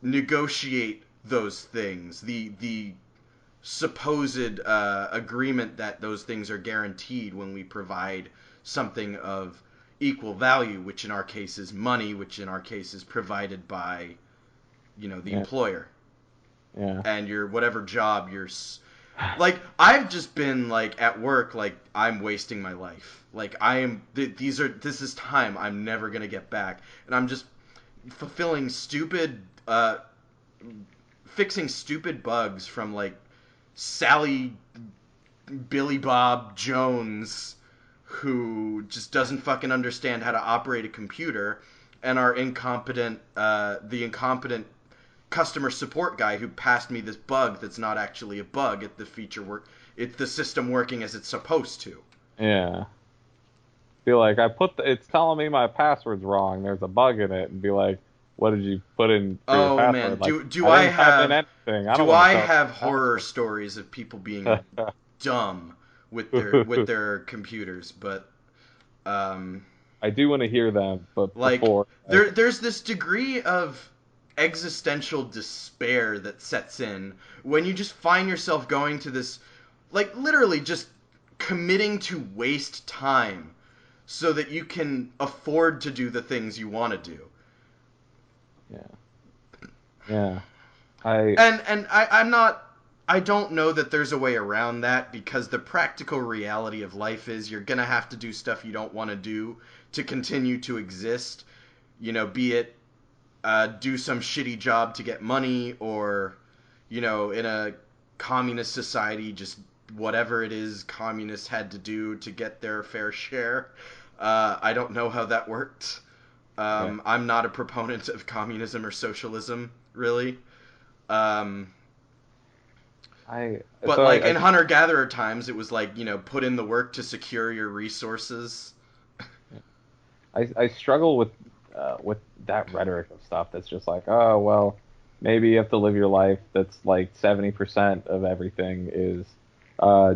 negotiate those things. The supposed agreement that those things are guaranteed when we provide something of equal value, which in our case is money, which in our case is provided by, the Yeah, employer. yeah, And your whatever job you're like, I've just been like at work, like I'm wasting my life. Like I am. This is time I'm never gonna get back, and I'm just fulfilling stupid, fixing stupid bugs from like Sally Billy Bob Jones, who just doesn't fucking understand how to operate a computer, and our incompetent, the incompetent customer support guy who passed me this bug that's not actually a bug. It's the system working as it's supposed to. yeah. Be like, it's telling me my password's wrong. There's a bug in it, and be like, what did you put in for your Oh man, password? Like, do I I didn't type in have anything. I don't do want to I tell have you horror stories of people being dumb with their computers? But um, I do want to hear them, but like before, like, there's this degree of existential despair that sets in when you just find yourself going to this, like literally just committing to waste time so that you can afford to do the things you want to do. yeah, yeah. I I'm not, I don't know that there's a way around that, because the practical reality of life is you're gonna have to do stuff you don't want to do to continue to exist. Be it do some shitty job to get money, or in a communist society, just whatever it is communists had to do to get their fair share. I don't know how that worked. yeah. I'm not a proponent of communism or socialism, really. Um, I but so like I in hunter gatherer times, it was like, put in the work to secure your resources. I struggle with that rhetoric of stuff that's just like, oh well, maybe you have to live your life that's like 70% of everything is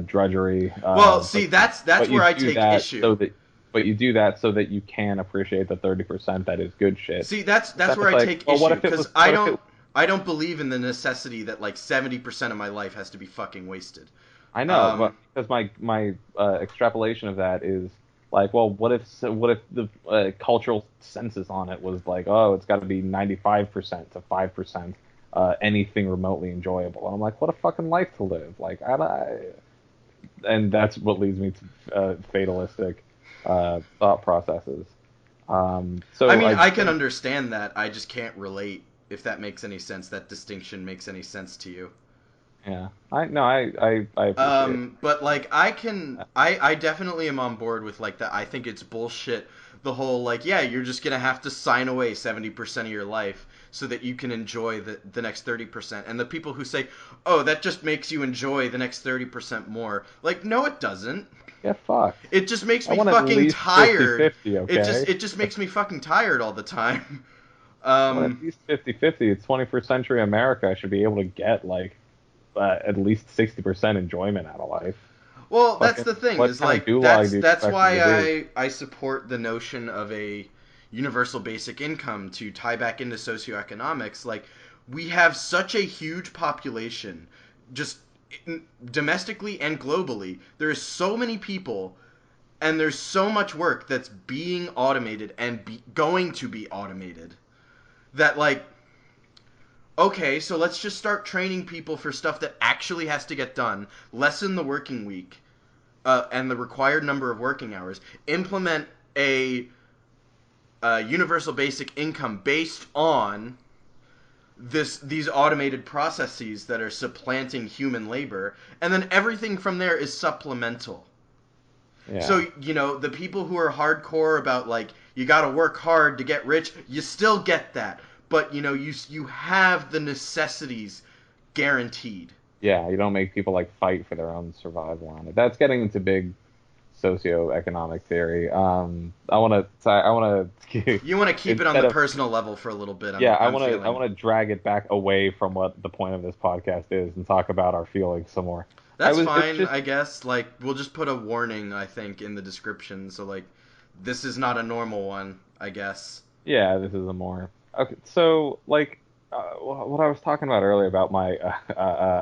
drudgery, Well, see, that's but you where I do take that issue. so that but you do that so that you can appreciate the 30% that is good shit. See, that's Then where it's I like, take well, issue, because what if it I don't believe in the necessity that like 70% of my life has to be fucking wasted. I know, but Um, because my extrapolation of that is like, well, what if the cultural census on it was like, oh, it's got to be 95% to 5% anything remotely enjoyable, and I'm like, what a fucking life to live. Like, and that's what leads me to fatalistic thought processes. I So mean, I I can think, understand that. I just can't relate if that makes any sense. That distinction makes any sense to you. yeah, I no, I appreciate But like I definitely am on board with like that. I think it's bullshit. The whole like, yeah, you're just gonna have to sign away 70% of your life so that you can enjoy the next 30%. And the people who say, oh, that just makes you enjoy the next 30% more. Like, no, it doesn't. get fucked. It just makes I me want at fucking least tired. 50-50, okay? It just makes me fucking tired all the time. Well, at least 50-50. It's 21st century America. I should be able to get like at least 60% enjoyment out of life. Well, that's Fucking the thing, what is kind of like gulag do you that's expect me why to be? I support the notion of a universal basic income to tie back into socioeconomics. Like, we have such a huge population, just domestically and globally. There is so many people, and there's so much work that's being automated and going to be automated. that like, okay, so let's just start training people for stuff that actually has to get done, lessen the working week, and the required number of working hours, implement a universal basic income based on these automated processes that are supplanting human labor, and then everything from there is supplemental. Yeah. So, the people who are hardcore about like you got to work hard to get rich, you still get that. But, you have the necessities guaranteed. Yeah, you don't make people like fight for their own survival on it. That's getting into big socioeconomic theory. I want to You want to keep it on instead the of personal level for a little bit. yeah, I'm I feeling. want to drag it back away from what the point of this podcast is and talk about our feelings some more. That's It's fine, just I guess. Like, we'll just put a warning, I think, in the description. So, like, this is not a normal one, I guess. yeah, this is a more okay. So like what I was talking about earlier about my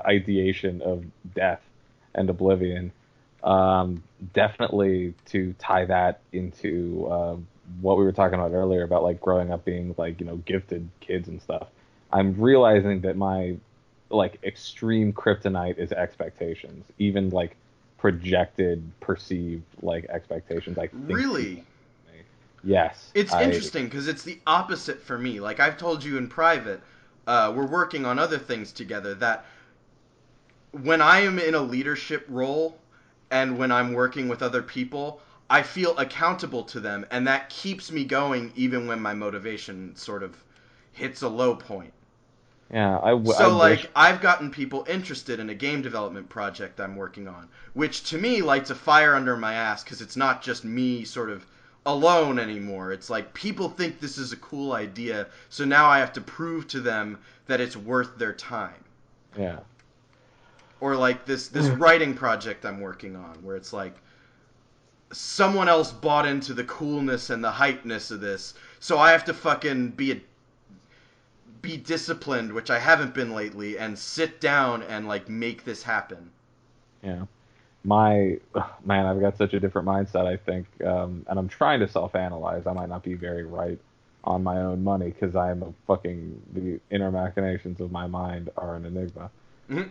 ideation of death and oblivion, definitely to tie that into what we were talking about earlier about like growing up being like gifted kids and stuff. I'm realizing that my like extreme kryptonite is expectations, even like projected, perceived like expectations. I think people Really? have me. Yes, It's I interesting because it's the opposite for me. Like, I've told you in private, we're working on other things together that when I am in a leadership role and when I'm working with other people, I feel accountable to them, and that keeps me going even when my motivation sort of hits a low point. yeah, I So, wish. like, I've gotten people interested in a game development project I'm working on, which to me lights a fire under my ass because it's not just me sort of alone anymore. It's like people think this is a cool idea, so now I have to prove to them that it's worth their time. Yeah. Or like this writing project I'm working on, where it's like someone else bought into the coolness and the hypeness of this, so I have to fucking be disciplined, which I haven't been lately, and sit down and like make this happen. Yeah. My man, I've got such a different mindset, I think, and I'm trying to self-analyze. I might not be very right on my own money because I'm a fucking the inner machinations of my mind are an enigma.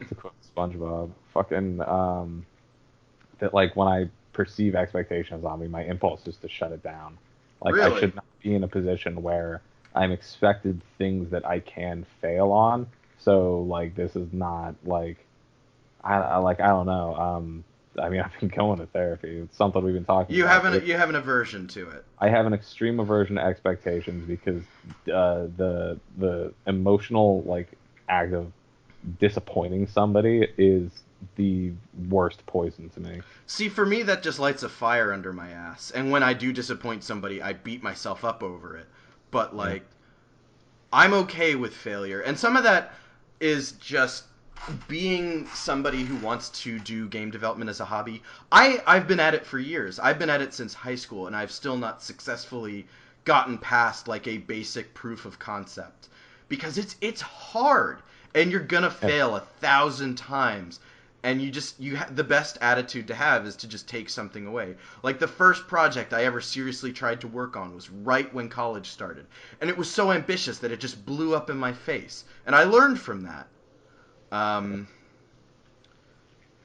To quote SpongeBob, fucking that like when I perceive expectations on me, my impulse is to shut it down. Like I Really? should not be in a position where I'm expected things that I can fail on. So like this is not like I don't know. I mean, I've been going to therapy. It's something we've been talking about. But You have an aversion to it. I have an extreme aversion to expectations because the emotional like act of disappointing somebody is the worst poison to me. See, for me, that just lights a fire under my ass. And when I do disappoint somebody, I beat myself up over it. But Yeah. like, I'm okay with failure, and some of that is just being somebody who wants to do game development as a hobby. I've been at it for years. I've been at it since high school, and I've still not successfully gotten past like a basic proof of concept because it's hard, and you're gonna Yeah. fail 1,000 times. And the best attitude to have is to just take something away. Like the first project I ever seriously tried to work on was right when college started, and it was so ambitious that it just blew up in my face. And I learned from that. Um,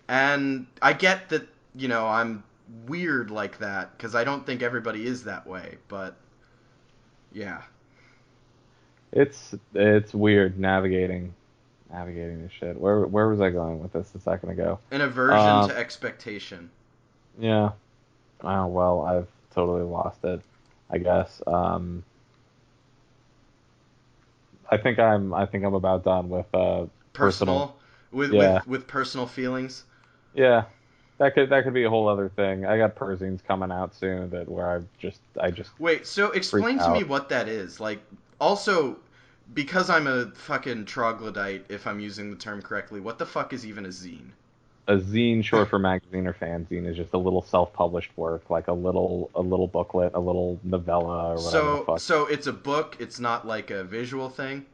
and I get that, I'm weird like that because I don't think everybody is that way. But yeah, It's weird navigating this shit. Where was I going with this a second ago? an aversion Um, to expectation. yeah. Oh well, I've totally lost it. I guess. I think I'm about done with personal. Personal with Yeah. personal feelings. Yeah. That could be a whole other thing. I got Persings coming out soon that where I just Wait, so freak explain to me out. what that is. Like, also, because I'm a fucking troglodyte, if I'm using the term correctly, what the fuck is even a zine? A zine, short for magazine or fanzine, is just a little self-published work, like a little booklet, a little novella, or whatever the fuck. So it's a book. It's not like a visual thing.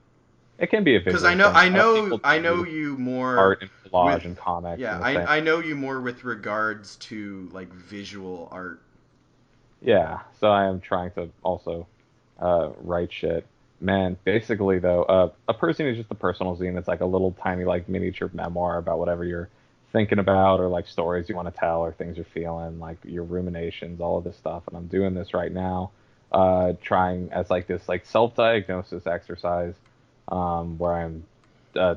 It can be a Because visual thing. A lot of people I know do you more art and with collage and comics yeah and the same. I know you more with regards to like visual art. Yeah, so I am trying to also write shit. Man, basically though, a person is just a personal zine. It's like a little tiny like miniature memoir about whatever you're thinking about, or like stories you want to tell, or things you're feeling, like your ruminations, all of this stuff. And I'm doing this right now, trying as like this like self-diagnosis exercise, where I'm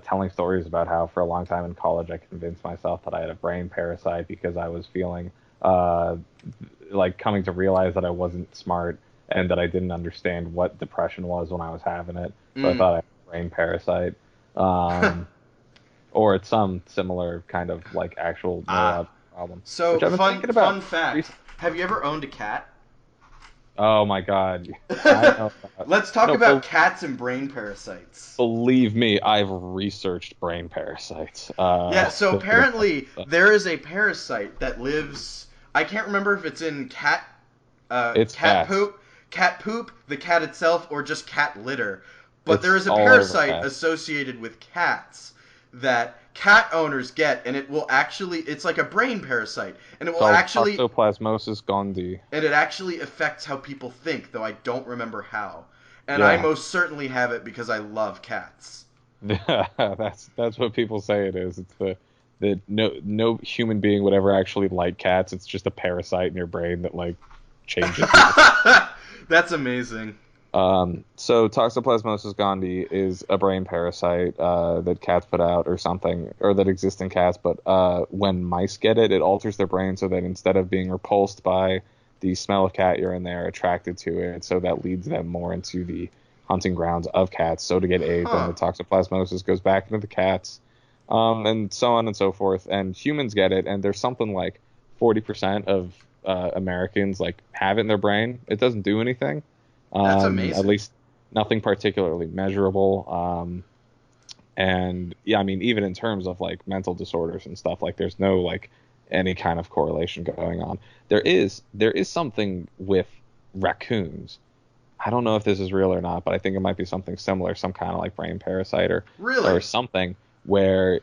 telling stories about how for a long time in college I convinced myself that I had a brain parasite because I was feeling uh, like coming to realize that I wasn't smart and that I didn't understand what depression was when I was having it. So I Mm. thought I had a brain parasite, um, or it's some similar kind of like actual Ah. neurological problem, which So I've been thinking about fun fact. recently. Have you ever owned a cat? Oh my God, I know that. Let's talk No, about cats and brain parasites. believe me, I've researched brain parasites. Yeah, so To get enough apparently stuff. there is a parasite that lives. I can't remember if it's in It's cat cats. poop, the cat itself, or just cat litter. But there It's is a all over parasite cats. associated with cats that cat owners get, and it will actually. It's like a brain parasite, and it will Called actually. Toxoplasmosis gondii. And it actually affects how people think, though I don't remember how. And I Yeah, most certainly have it because I love cats. that's what people say it is. It's the no human being would ever actually like cats. It's just a parasite in your brain that like changes you. That's amazing. So Toxoplasmosis gondii is a brain parasite that cats put out or something, or that exists in cats. But when mice get it, it alters their brain so that instead of being repulsed by the smell of cat urine, they're attracted to it. So that leads them more into the hunting grounds of cats. So to get AIDS, then Huh. the toxoplasmosis goes back into the cats, and so on and so forth. And humans get it, and there's something like 40% of Americans like have it in their brain. It doesn't do anything, That's at amazing. least nothing particularly measurable. And yeah, I mean, even in terms of like mental disorders and stuff, like there's no like any kind of correlation going on. There is something with raccoons. I don't know if this is real or not, but I think it might be something similar, some kind of like brain parasite or Really? something where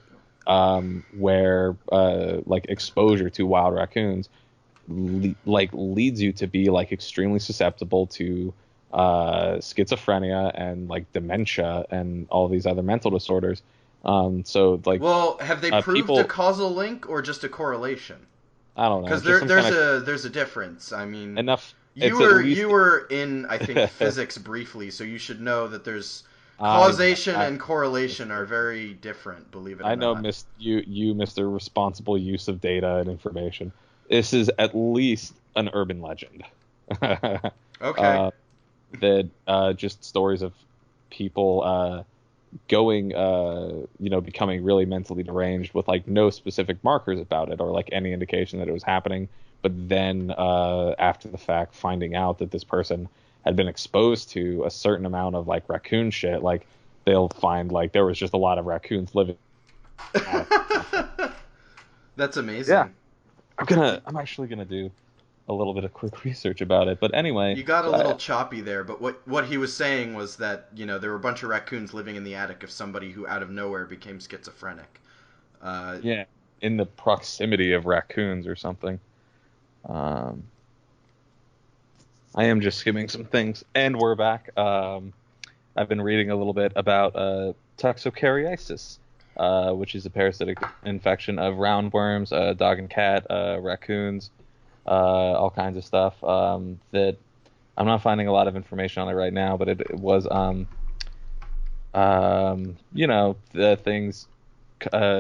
like exposure to wild raccoons like leads you to be like extremely susceptible to schizophrenia and like dementia and all these other mental disorders. So like Well, have they proved a people, causal link or just a correlation? I don't know, Because just some kind of there's a difference. I mean, enough. It's at you least were in I think physics briefly, so you should know that there's I know causation I and correlation are Mr. very different. Believe it or I know not. Miss you Mr. Responsible Use of Data and Information. This is at least an urban legend. Okay. uh, that just stories of people going becoming really mentally deranged with like no specific markers about it or like any indication that it was happening, but then after the fact finding out that this person had been exposed to a certain amount of like raccoon shit, like they'll find like there was just a lot of raccoons living in the attic or something. That's Yeah, amazing. I'm actually gonna do a little bit of quick research about it, but anyway. You got a So little choppy there, but what he was saying was that there were a bunch of raccoons living in the attic of somebody who out of nowhere became schizophrenic. Uh, yeah, in the proximity of raccoons or something. um I am just skimming some things, and we're back. I've been reading a little bit about toxocariasis, which is a parasitic infection of roundworms, dog and cat, raccoons, all kinds of stuff. That I'm not finding a lot of information on it right now, but it was, the things,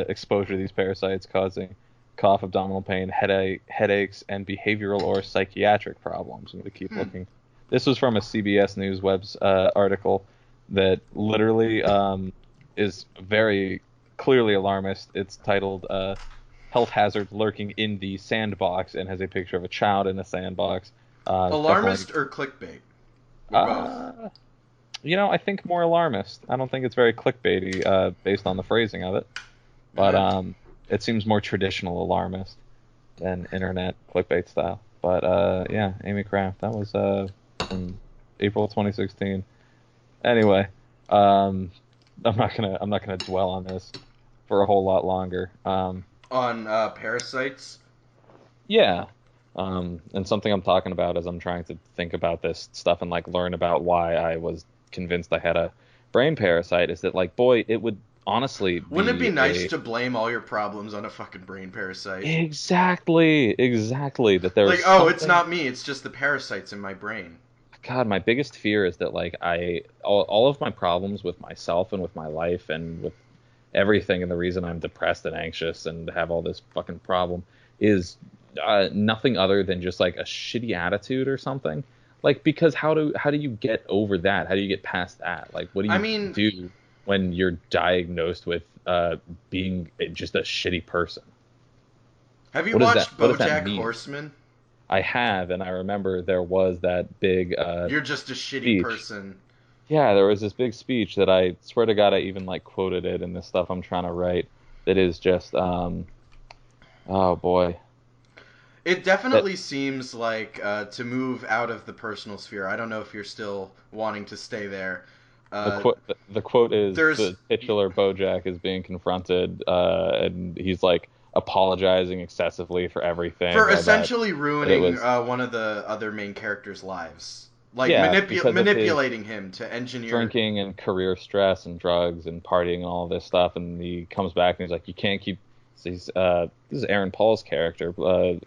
exposure to these parasites causing cough, abdominal pain, headaches, and behavioral or psychiatric problems. I'm going to keep hmm. looking. This was from a CBS News Web's article that literally is very clearly alarmist. It's titled "Health Hazards Lurking in the Sandbox" and has a picture of a child in a sandbox. Definitely, Alarmist or clickbait, or both. uh, I think more alarmist. I don't think it's very clickbaity based on the phrasing of it, but Yeah. it seems more traditional alarmist than internet clickbait style. But yeah, Amy Kraft. That was from April 2016. Anyway, um, I'm not gonna dwell on this for a whole lot longer. On parasites. Yeah. And something I'm talking about as I'm trying to think about this stuff and like learn about why I was convinced I had a brain parasite is that, like, boy, it would honestly Wouldn't it be be nice a to blame all your problems on a fucking brain parasite? exactly that there Like, was oh, it's something. not me, it's just the parasites in my brain. God, my biggest fear is that, like, all of my problems with myself and with my life and with everything, and the reason I'm depressed and anxious and have all this fucking problem is nothing other than just like a shitty attitude or something. Like, because how do you get over that? How do you get past that? Like, what do I you mean, do when you're diagnosed with being just a shitty person? have you What does that watched what does that BoJack mean? Horseman? I have, and I remember there was that big You're just a shitty speech. person. Yeah, there was this big speech that I swear to God I even like quoted it in the stuff I'm trying to write. That is just oh boy. It That definitely seems like to move out of the personal sphere. I don't know if you're still wanting to stay there. Uh, the quote is there's the titular Bojack is being confronted, and he's like apologizing excessively for everything for about essentially that it ruining was one of the other main characters' lives, like yeah because of his manipulating him to engineer. drinking and career stress and drugs and partying and all this stuff, and he comes back and he's like, you can't keep. So this is Aaron Paul's character,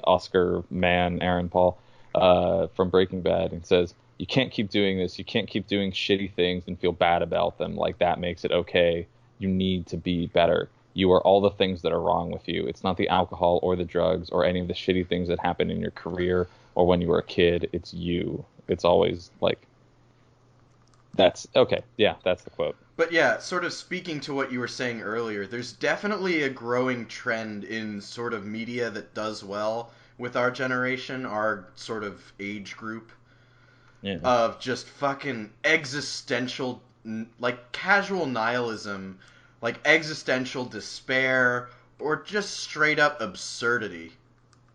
Oscar man Aaron Paul, from Breaking Bad, and says, you can't keep doing this. You can't keep doing shitty things and feel bad about them. Like, that makes it okay. You need to be better. You are all the things that are wrong with you. It's not the alcohol or the drugs or any of the shitty things that happen in your career or when you were a kid. It's you. It's always like that's okay. Yeah, that's the quote. But yeah, sort of speaking to what you were saying earlier, there's definitely a growing trend in sort of media that does well with our generation, our sort of age group, Yeah. of just fucking existential, like casual nihilism, like existential despair, or just straight up absurdity.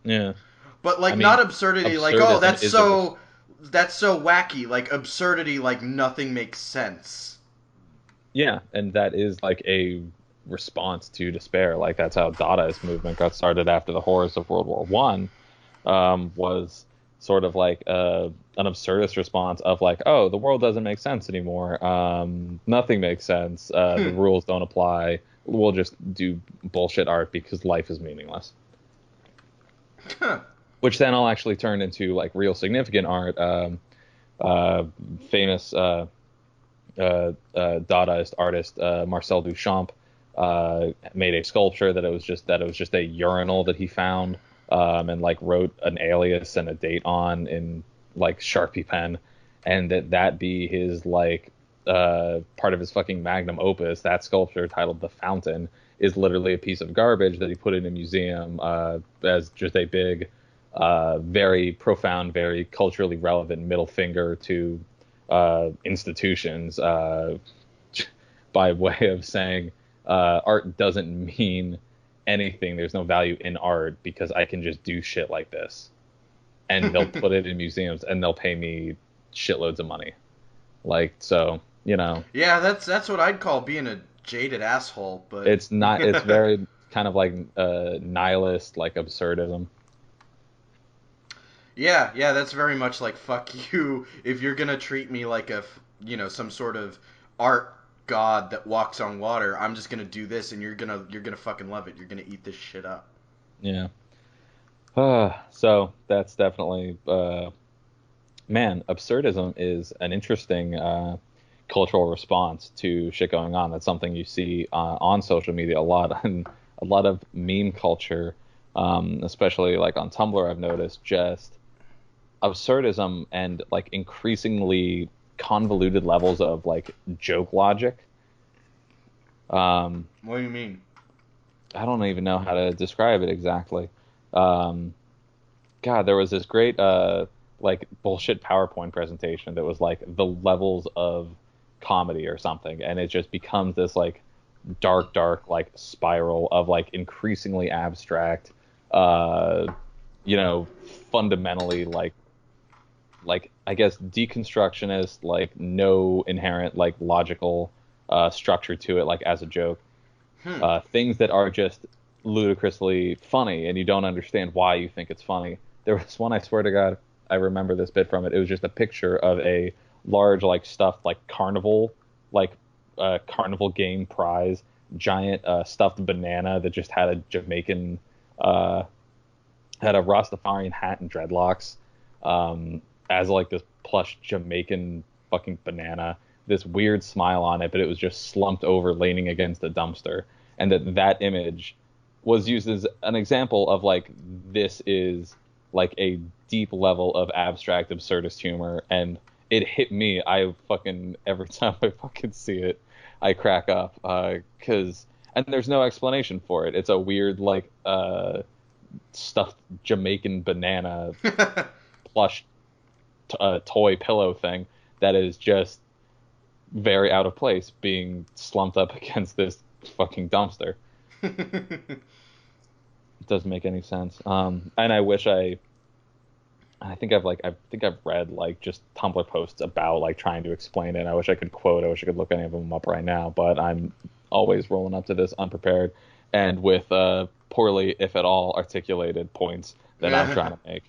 Yeah. But I like not mean, absurdity like, oh, absurdism is a that's so wacky, like absurdity like nothing makes sense. yeah, and that is like a response to despair. Like, that's how Dadaist movement got started after the horrors of World War One. Was sort of like an absurdist response of like, oh, the world doesn't make sense anymore. Nothing makes sense. The rules don't apply. We'll just do bullshit art because life is meaningless. Which then I'll actually turn into like real significant art. Uh, famous Dadaist artist Marcel Duchamp made a sculpture that it was just a urinal that he found, and like wrote an alias and a date on in like Sharpie pen, and that be his like part of his fucking magnum opus. That sculpture titled The Fountain is literally a piece of garbage that he put in a museum as just a big, very profound, very culturally relevant middle finger to institutions, by way of saying art doesn't mean anything. There's no value in art because I can just do shit like this, and they'll put it in museums and they'll pay me shitloads of money. Like, so, Yeah, that's what I'd call being a jaded asshole, but it's not. It's very kind of like nihilist, like absurdism. yeah, yeah, that's very much like fuck you if you're gonna treat me like some sort of art god that walks on water. I'm just gonna do this, and you're gonna fucking love it. You're gonna eat this shit up. Yeah. So that's definitely man, absurdism is an interesting cultural response to shit going on. That's something you see on social media a lot, and a lot of meme culture, especially like on Tumblr. I've noticed just absurdism and like increasingly convoluted levels of like joke logic. Um, What do you mean? I don't even know how to describe it exactly. Um, God, there was this great like bullshit PowerPoint presentation that was like the levels of comedy or something, and it just becomes this like dark like spiral of like increasingly abstract, uh, you know, fundamentally like I guess deconstructionist, like no inherent like logical structure to it, like as a joke, Hmm. things that are just ludicrously funny and you don't understand why you think it's funny. There was one, I swear to God, I remember this bit from it. It was just a picture of a large like stuffed like carnival like carnival game prize giant stuffed banana that just had a Jamaican uh, had a Rastafarian hat and dreadlocks as like this plush Jamaican fucking banana, this weird smile on it, but it was just slumped over, leaning against a dumpster, and that image was used as an example of like this is like a deep level of abstract absurdist humor, and it hit me. I fucking every time I fucking see it, I crack up because and there's no explanation for it. It's a weird like stuffed Jamaican banana plush toy pillow thing that is just very out of place being slumped up against this fucking dumpster. It doesn't make any sense. And I wish I think I've read like just Tumblr posts about like trying to explain it. I wish I could quote. I wish I could look any of them up right now, but I'm always rolling up to this unprepared and with poorly, if at all, articulated points that I'm trying to make.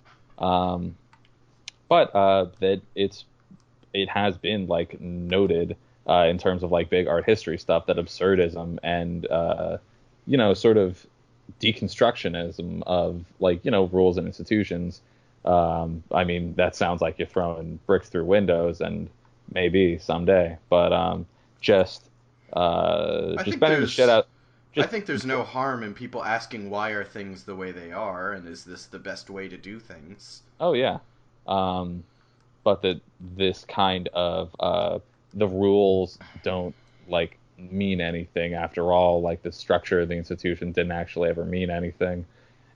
But that it has been like noted in terms of like big art history stuff that absurdism and sort of deconstructionism of like rules and institutions. I mean that sounds like you're throwing bricks through windows, and maybe someday, but I just think bending the shit there's out. I Just think there's no harm in people asking why are things the way they are, and is this the best way to do things? oh yeah, um, but that this kind of the rules don't like mean anything after all. Like the structure of the institution didn't actually ever mean anything.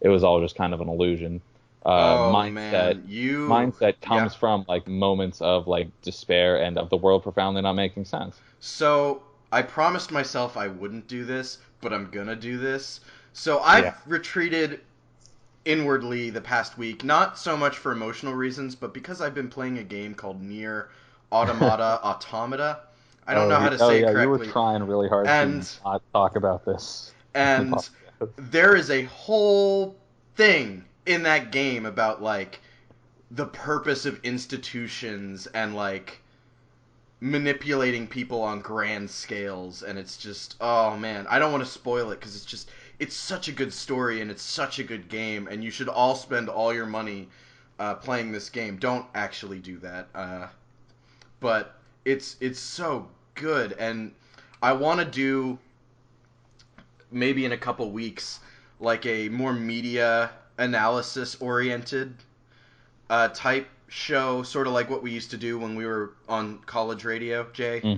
It was all just kind of an illusion. Oh Mindset man, you mindset yeah. comes from like moments of like despair and of the world profoundly not making sense. So I promised myself I wouldn't do this, but I'm gonna do this. So I've Yeah. retreated inwardly the past week, not so much for emotional reasons, but because I've been playing a game called Near Automata. I don't know how to Oh say it yeah, you were correctly. trying really hard to And not talk about this on the and podcast. there is a whole thing in that game about like the purpose of institutions and like manipulating people on grand scales, and it's just, oh man, I don't want to spoil it because it's such a good story and it's such a good game, and you should all spend all your money playing this game. Don't actually do that, but it's so good, and I want to do maybe in a couple weeks like a more media analysis oriented type show, sort of like what we used to do when we were on college radio, Jay. Hmm.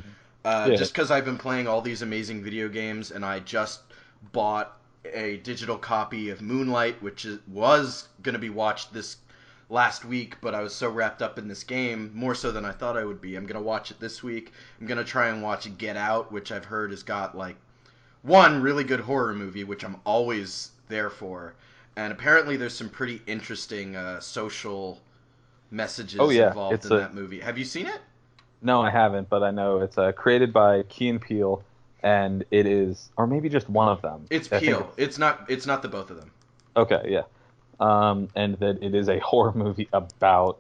Yeah. Just because I've been playing all these amazing video games, and I just bought a digital copy of Moonlight, was going to be watched this last week, but I was so wrapped up in this game, more so than I thought I would be. I'm going to watch it this week. I'm going to try and watch Get Out, which I've heard has got, like, one really good horror movie, which I'm always there for. And apparently there's some pretty interesting social Oh messages yeah, involved it's in a that movie. Have you seen it? no, I haven't, but I know it's created by Key and Peele, and it is, or maybe just one of them. It's I think Peel. it's It's not the both of them. okay, yeah. And that it is a horror movie about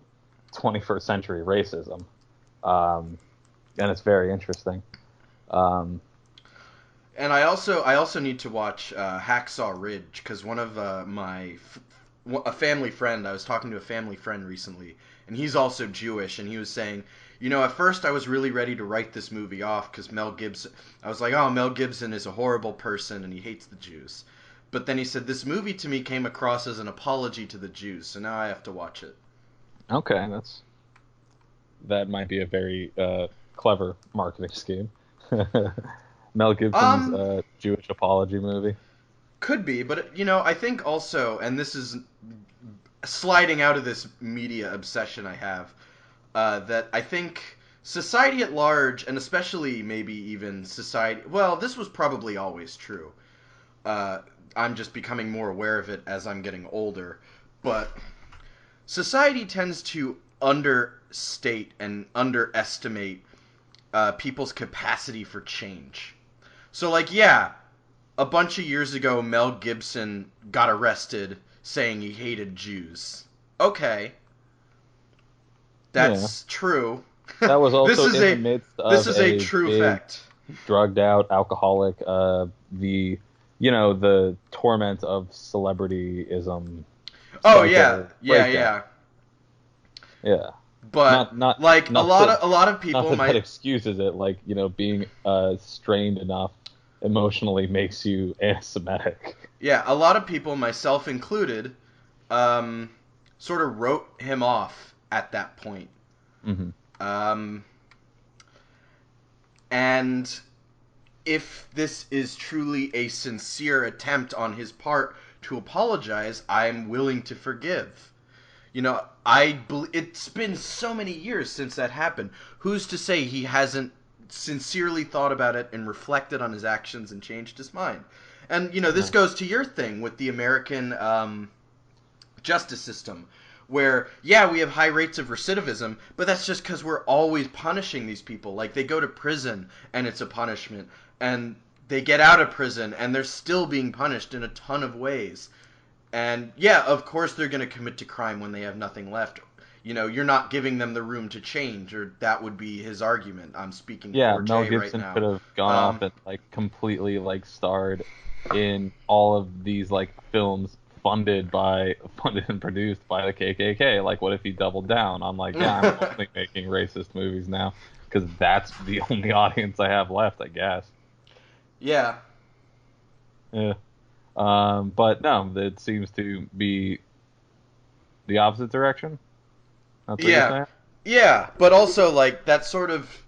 21st century racism, um, and it's very interesting. Um, And I also need to watch Hacksaw Ridge because one of a family friend, I was talking to a family friend recently, and he's also Jewish, and he was saying, at first I was really ready to write this movie off because Mel Gibson. I was like, oh, Mel Gibson is a horrible person and he hates the Jews. But then he said this movie to me came across as an apology to the Jews, so now I have to watch it. okay, that might be a very clever marketing scheme. Mel Gibson's Um, Jewish apology movie. could be, but I think also, and this is sliding out of this media obsession I have, that I think society at large, and especially maybe even society, well, this was probably always true. Uh, I'm just becoming more aware of it as I'm getting older, but society tends to understate and underestimate people's capacity for change. So, like, yeah, a bunch of years ago, Mel Gibson got arrested saying he hated Jews. Okay, Yeah. that's true. That was This also is in the a midst this of is a a true big fact. drugged out alcoholic, the the torment of celebrityism Oh yeah, cycle yeah, breakdown. yeah. Yeah. But Not not like not that a lot of not people that that might. excuses it, like, being strained enough emotionally makes you anti-Semitic. Yeah, a lot of people, myself included, um, sort of wrote him off at that point. Hmm. Um, and if this is truly a sincere attempt on his part to apologize, I'm willing to forgive. It's been so many years since that happened. Who's to say he hasn't sincerely thought about it and reflected on his actions and changed his mind? And this Yeah. goes to your thing with the American justice system, where yeah, we have high rates of recidivism, but that's just because we're always punishing these people. Like they go to prison and it's a punishment, and they get out of prison and they're still being punished in a ton of ways. And yeah, of course they're going to commit to crime when they have nothing left. You're not giving them the room to change, or that would be his argument. I'm speaking Yeah, for Mel Jay right Gibson could now. have gone off Um, and like completely like starred in all of these like films funded and produced by the KKK. Like, what if he doubled down on like, yeah, I'm only making racist movies now because that's the only audience I have left, I guess. yeah, Yeah. But no, it seems to be the opposite direction. That's what you're yeah, saying? yeah. But also, like, that sort of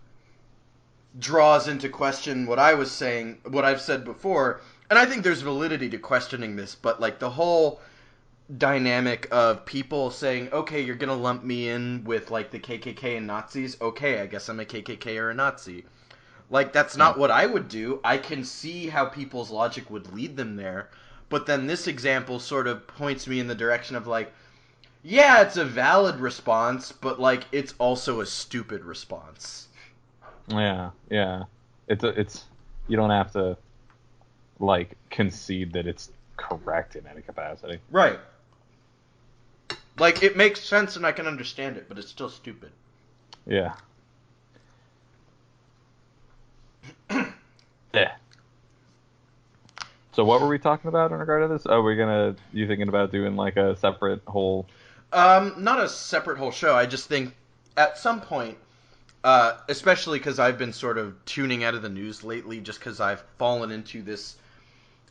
draws into question what I was saying, what I've said before. And I think there's validity to questioning this, but like the whole dynamic of people saying, okay, you're gonna lump me in with like the KKK and Nazis. Okay, I guess I'm a KKK or a Nazi. Like, that's Yeah. not what I would do. I can see how people's logic would lead them there. But then this example sort of points me in the direction of like, yeah, it's a valid response, but like it's also a stupid response. Yeah, yeah. It's you don't have to like concede that it's correct in any capacity. Right. Like it makes sense and I can understand it, but it's still stupid. Yeah. Yeah. So what were we talking about in regard to this? Oh, you thinking about doing like a separate whole? Not a separate whole show. I just think at some point, especially because I've been sort of tuning out of the news lately, just because I've fallen into this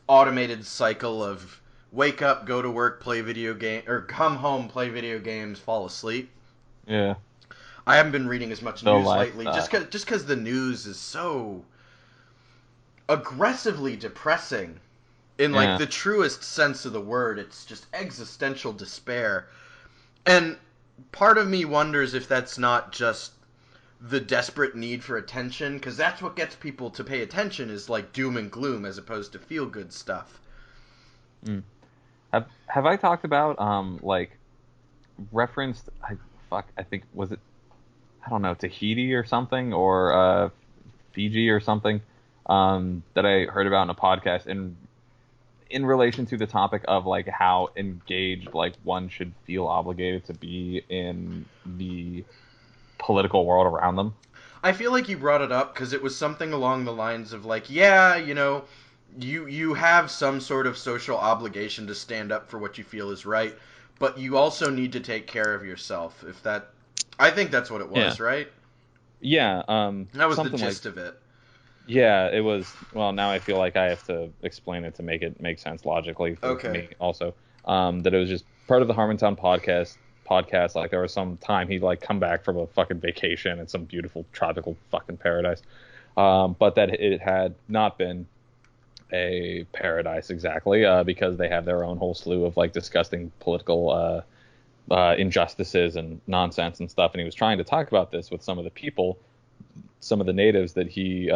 automated cycle of wake up, go to work, play video game, or come home, play video games, fall asleep. Yeah, I haven't been reading as much the news lately, lifestyle. just because the news is so aggressively depressing in like Yeah, the truest sense of the word. It's just existential despair. And part of me wonders if that's not just the desperate need for attention, because that's what gets people to pay attention is like doom and gloom as opposed to feel good stuff. mm. Have I talked about like referenced? I think was it, I don't know, Tahiti or something, or Fiji or something, that I heard about in a podcast in relation to the topic of like how engaged like one should feel obligated to be in the political world around them. I feel like you brought it up because it was something along the lines of like, yeah, you have some sort of social obligation to stand up for what you feel is right, but you also need to take care of yourself. If that, I think that's what it Yeah. was, right? Yeah, That was the something like, gist of it. yeah, it was. Well, now I feel like I have to explain it to make it make sense logically for Okay. me also. That it was just part of the Harmontown podcast. Like there was some time he'd like come back from a fucking vacation in some beautiful tropical fucking paradise. But that it had not been a paradise exactly, because they have their own whole slew of like disgusting political injustices and nonsense and stuff. And he was trying to talk about this with some of the people, some of the natives that he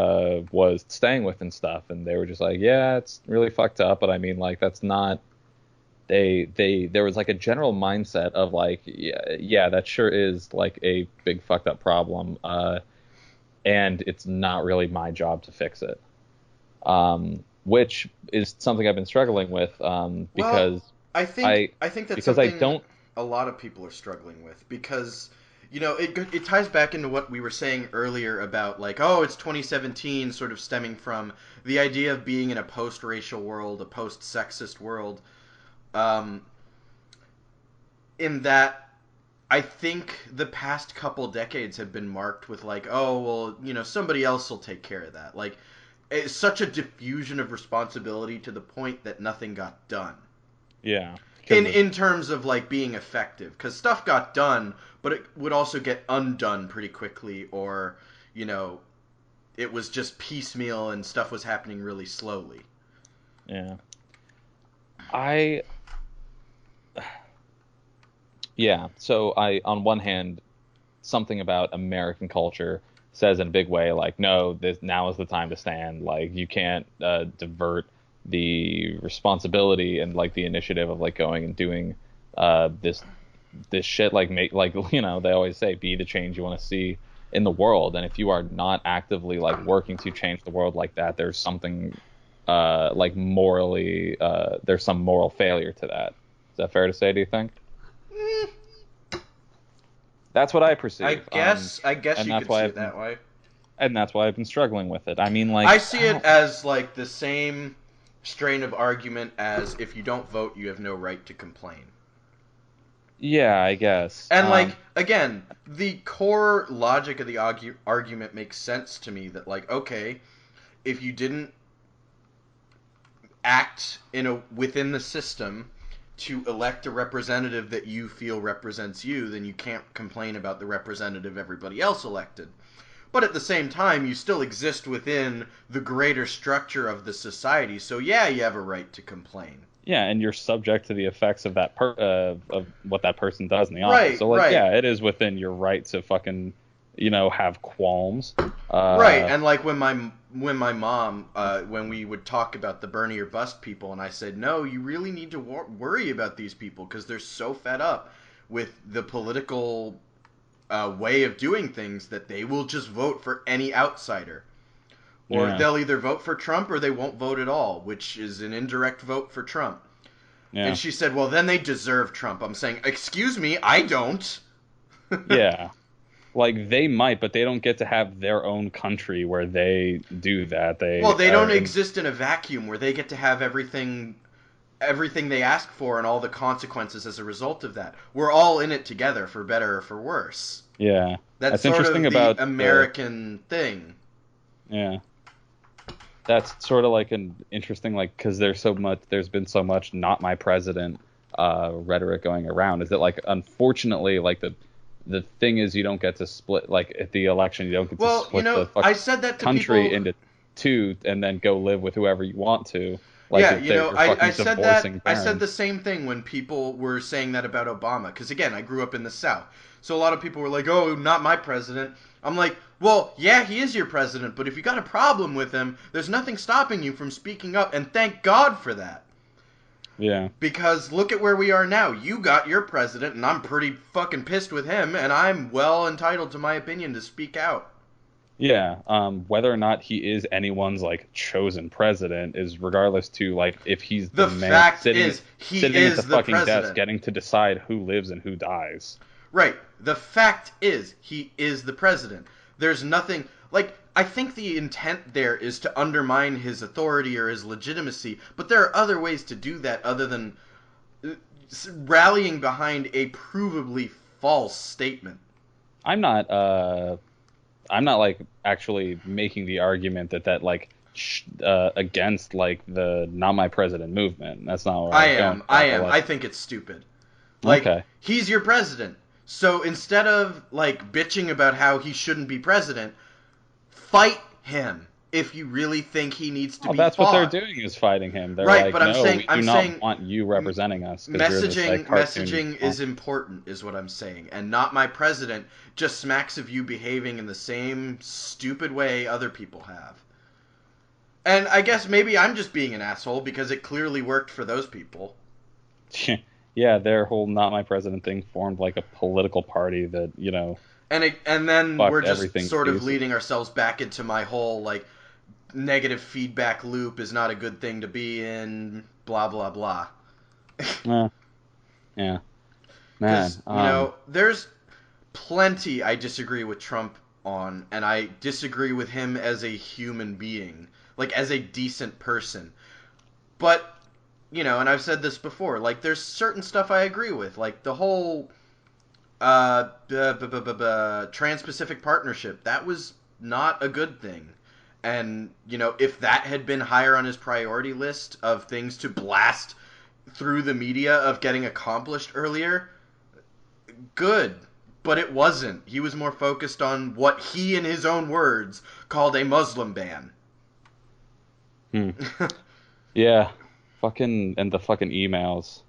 was staying with and stuff, and they were just like, yeah, it's really fucked up, but I mean, like, that's not. They there was like a general mindset of like, yeah, that sure is like a big fucked up problem, and it's not really my job to fix it. Which is something I've been struggling with, Well, because I think I I think that's because I something don't. a lot of people are struggling with because it ties back into what we were saying earlier about like, oh, it's 2017, sort of stemming from the idea of being in a post-racial world, a post-sexist world. Um, in that, I think the past couple decades have been marked with like, oh, well, somebody else will take care of that. Like, it's such a diffusion of responsibility to the point that nothing got done. Yeah. In terms of like being effective, because stuff got done, but it would also get undone pretty quickly, or it was just piecemeal and stuff was happening really slowly. Yeah. I Yeah. So on one hand, something about American culture says in a big way, like, no, this now is the time to stand. Like, you can't divert the responsibility and like the initiative of like going and doing this shit. Like, make like they always say, be the change you want to see in the world. And if you are not actively like working to change the world like that, there's something like morally there's some moral failure to that. Is that fair to say? Do you think? Mm, That's what I perceive. I guess And you that's could why see it that way. and that's why I've been struggling with it. I mean, like, I see it as like the same strain of argument as if you don't vote, you have no right to complain. yeah, I guess. And like again, the core logic of the argument makes sense to me. That like, okay, if you didn't act within the system to elect a representative that you feel represents you, then you can't complain about the representative everybody else elected. But at the same time, you still exist within the greater structure of the society, so yeah, you have a right to complain. Yeah, and you're subject to the effects of of what that person does in the office. Right, So, like, right. yeah, it is within your right to fucking, have qualms. Right, and like when my mom when we would talk about the Bernie or bust people, and I said, no, you really need to worry about these people because they're so fed up with the political way of doing things that they will just vote for any outsider, or Yeah, they'll either vote for Trump or they won't vote at all, which is an indirect vote for Trump. And yeah, she said, well, then they deserve Trump. I'm saying, excuse me, I don't. yeah. Like, they might, but they don't get to have their own country where they do that. Well, They they are don't in. exist in a vacuum where they get to have everything they ask for and all the consequences as a result of that. We're all in it together, for better or for worse. Yeah, That's that's sort interesting of the about the. American thing. Yeah. That's sort of like an interesting, like, because there's been so much not my president rhetoric going around. Is that, like, unfortunately, like, the thing is, you don't get to split, like, at the election, you don't get to Well, split the I fucking said that to country people. into two and then go live with whoever you want to. Like, Yeah, if you're I fucking said that. divorcing I said the parents. same thing when people were saying that about Obama. Because again, I grew up in the South, so a lot of people were like, "Oh, not my president." I'm like, "Well, yeah, he is your president, but if you got a problem with him, there's nothing stopping you from speaking up, and thank God for that." Yeah. Because look at where we are now. You got your president, and I'm pretty fucking pissed with him, and I'm well entitled to my opinion to speak out. Yeah, whether or not he is anyone's like chosen president is regardless to like if he's the The man fact is, he sitting at the is the fucking desk president. getting to decide who lives and who dies. Right. The fact is, he is the president. There's nothing like I think the intent there is to undermine his authority or his legitimacy, but there are other ways to do that other than uh, rallying behind a provably false statement. I'm not I'm not like actually making the argument that like against like the not my president movement. That's not where I I was going am. with I that. But am. like, I think it's stupid. Like, okay, he's your president. So instead of like bitching about how he shouldn't be president, fight him if you really think he needs to well, be that's what they're fought. doing is fighting him. They're Right, like, but I'm no, saying we do I'm not saying want you representing us because you're this like cartoon. messaging is important is what I'm saying, and not my president just smacks of you behaving in the same stupid way other people have. And I guess maybe I'm just being an asshole because it clearly worked for those people. Yeah, their whole "not my president" thing formed like a political party that And then we're fucked just everything to sort of pieces. leading ourselves back into my whole like negative feedback loop is not a good thing to be in, blah blah blah. Yeah, yeah, man. Because there's plenty I disagree with Trump on, and I disagree with him as a human being, like as a decent person. But, and I've said this before, like there's certain stuff I agree with, like the whole Trans-Pacific Partnership. That was not a good thing. And, if that had been higher on his priority list of things to blast through the media of getting accomplished earlier, good. But it wasn't. He was more focused on what he, in his own words, called a Muslim ban. Yeah. And the fucking emails.